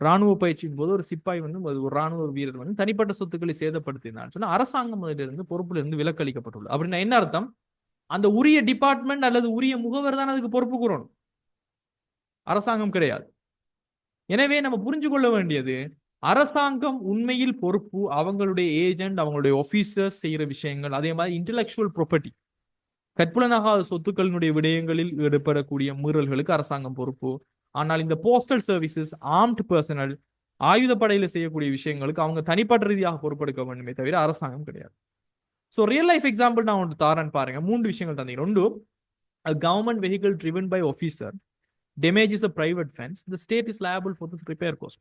ராணுவ பயிற்சியின் போது ஒரு சிப்பாய் ஒரு ராணுவ வீரர் தனிப்பட்ட சொத்துக்களை சேதப்படுத்தினார் சொன்னா அரசாங்கம் அதிலிருந்து பொறுப்புல இருந்து விலக்களிக்கப்பட்டுள்ளது. அப்படின்னா என்ன அர்த்தம்? அந்த உரிய டிபார்ட்மெண்ட் அல்லது உரிய முகவர் தான் அதுக்கு பொறுப்பு கூறணும், அரசாங்கம் கிடையாது. எனவே நம்ம புரிஞ்சு கொள்ள வேண்டியது, அரசாங்கம் உண்மையில் பொறுப்பு அவங்களுடைய ஏஜென்ட், அவங்களுடைய ஆபீசர்ஸ் செய்யற விஷயங்கள். அதே மாதிரி இன்டெலெக்சுவல் ப்ராப்பர்ட்டி, கற்புலனாகாத சொத்துக்களினுடைய விடயங்களில் ஈடுபடக்கூடிய மீறல்களுக்கு அரசாங்கம் பொறுப்பு. ஆனால் இந்த போஸ்டல் சர்வீசஸ், ஆர்ம்டு பர்சனல், ஆயுதப்படையில செய்யக்கூடிய விஷயங்களுக்கு அவங்க தனிப்பட்ட ரீதியாக பொறுப்பெடுக்க வேண்டுமே தவிர அரசாங்கம் கிடையாது. ஸோ ரியல் லைஃப் எக்ஸாம்பிள் நான் ஒன்று தாரேன்னு பாருங்க. 3 விஷயங்கள் தந்தீங்க. 1, a government vehicle driven by officer damages a private fence, the state is liable for the repair cost.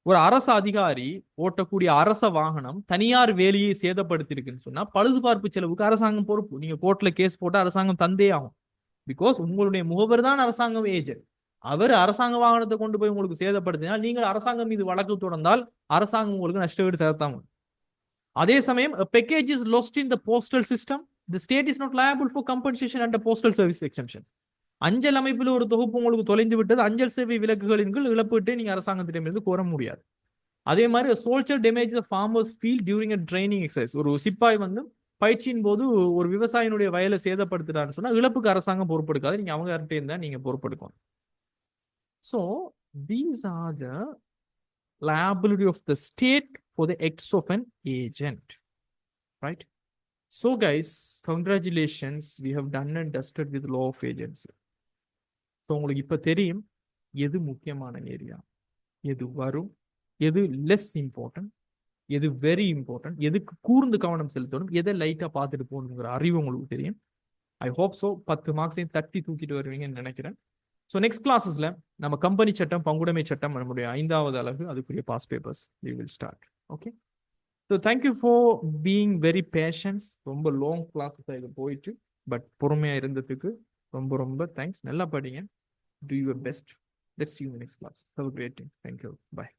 ஒரு அரசு அதிகாரி ஓட்டக்கூடிய அரச வாகனம் தனியார் வேலையை சேதப்படுத்திருக்குன்னு சொன்னா பழுதுபார்ப்பு செலவுக்கு அரசாங்கம் பொறுப்பு. நீங்க கோர்ட்ல கேஸ் போட்டு அரசாங்கம் தந்தே ஆகும். பிகாஸ் உங்களுடைய முகவர் தான் அரசாங்கம் ஏஜென்ட். அவர் அரசாங்க வாகனத்தை கொண்டு போய் உங்களுக்கு சேதப்படுத்தினால் நீங்கள் அரசாங்கம் மீது வழக்கு தொடர்ந்தால் அரசாங்கம் உங்களுக்கு நஷ்டஈடு தரத்தாங்க. அதே சமயம் a package is lost in the postal system, the state is not liable for compensation under postal service exemption. அஞ்சல் அமைப்பில் ஒரு தொகுப்பு உங்களுக்கு தொலைந்து விட்டது, அஞ்சல் சேவை விலக்குகளின் கீழ் இழப்பீட்டை நீங்க அரசாங்கத்திடமிருந்து கோர முடியாது. அதே மாதிரி soldier damage farmers feel during a training exercise, ஒரு சிப்பாய் வந்து பயிற்சியின் போது ஒரு விவசாயினுடைய வயலை சேதப்படுத்துறான்னு சொன்னா இழப்புக்கு அரசாங்கம் பொறுப்பெடுக்காது, நீங்க அவங்க யார்கிட்ட இருந்தா நீங்க பொறுப்பெடுக்கணும். So these are the liability of the state for the acts of an agent, right? So guys, congratulations, we have done and dusted with law of agency. So உங்களுக்கு இப்ப தெரியும் எது முக்கியமான ஏரியா, எது வரும், எது லெஸ் இம்பார்ட்டன்ட், எது very important, எதுக்கு கூர்ந்து கவனம் செலுத்தணும், எதை லைட்டா பார்த்துட்டு போகணுங்கிற அறிவு உங்களுக்கு தெரியும். ஐ ஹோப் ஸோ 10 மார்க்ஸையும் தட்டி தூக்கிட்டு வருவீங்கன்னு நினைக்கிறேன். ஸோ நெக்ஸ்ட் கிளாஸஸ்ல நம்ம கம்பெனி சட்டம், பங்குடைமை சட்டம், நம்முடைய 5வது அலகு, அதுக்குரிய past papers we will start. Okay, so thank you for being very patience. ரொம்ப லாங் கிளாஸஸ் இது போயிட்டு, பட் பொறுமையா இருந்ததுக்கு ரொம்ப ரொம்ப தேங்க்ஸ். நல்லா படிங்க. Do your best. Let's see you in the next class. Have a great day. Thank you. Bye.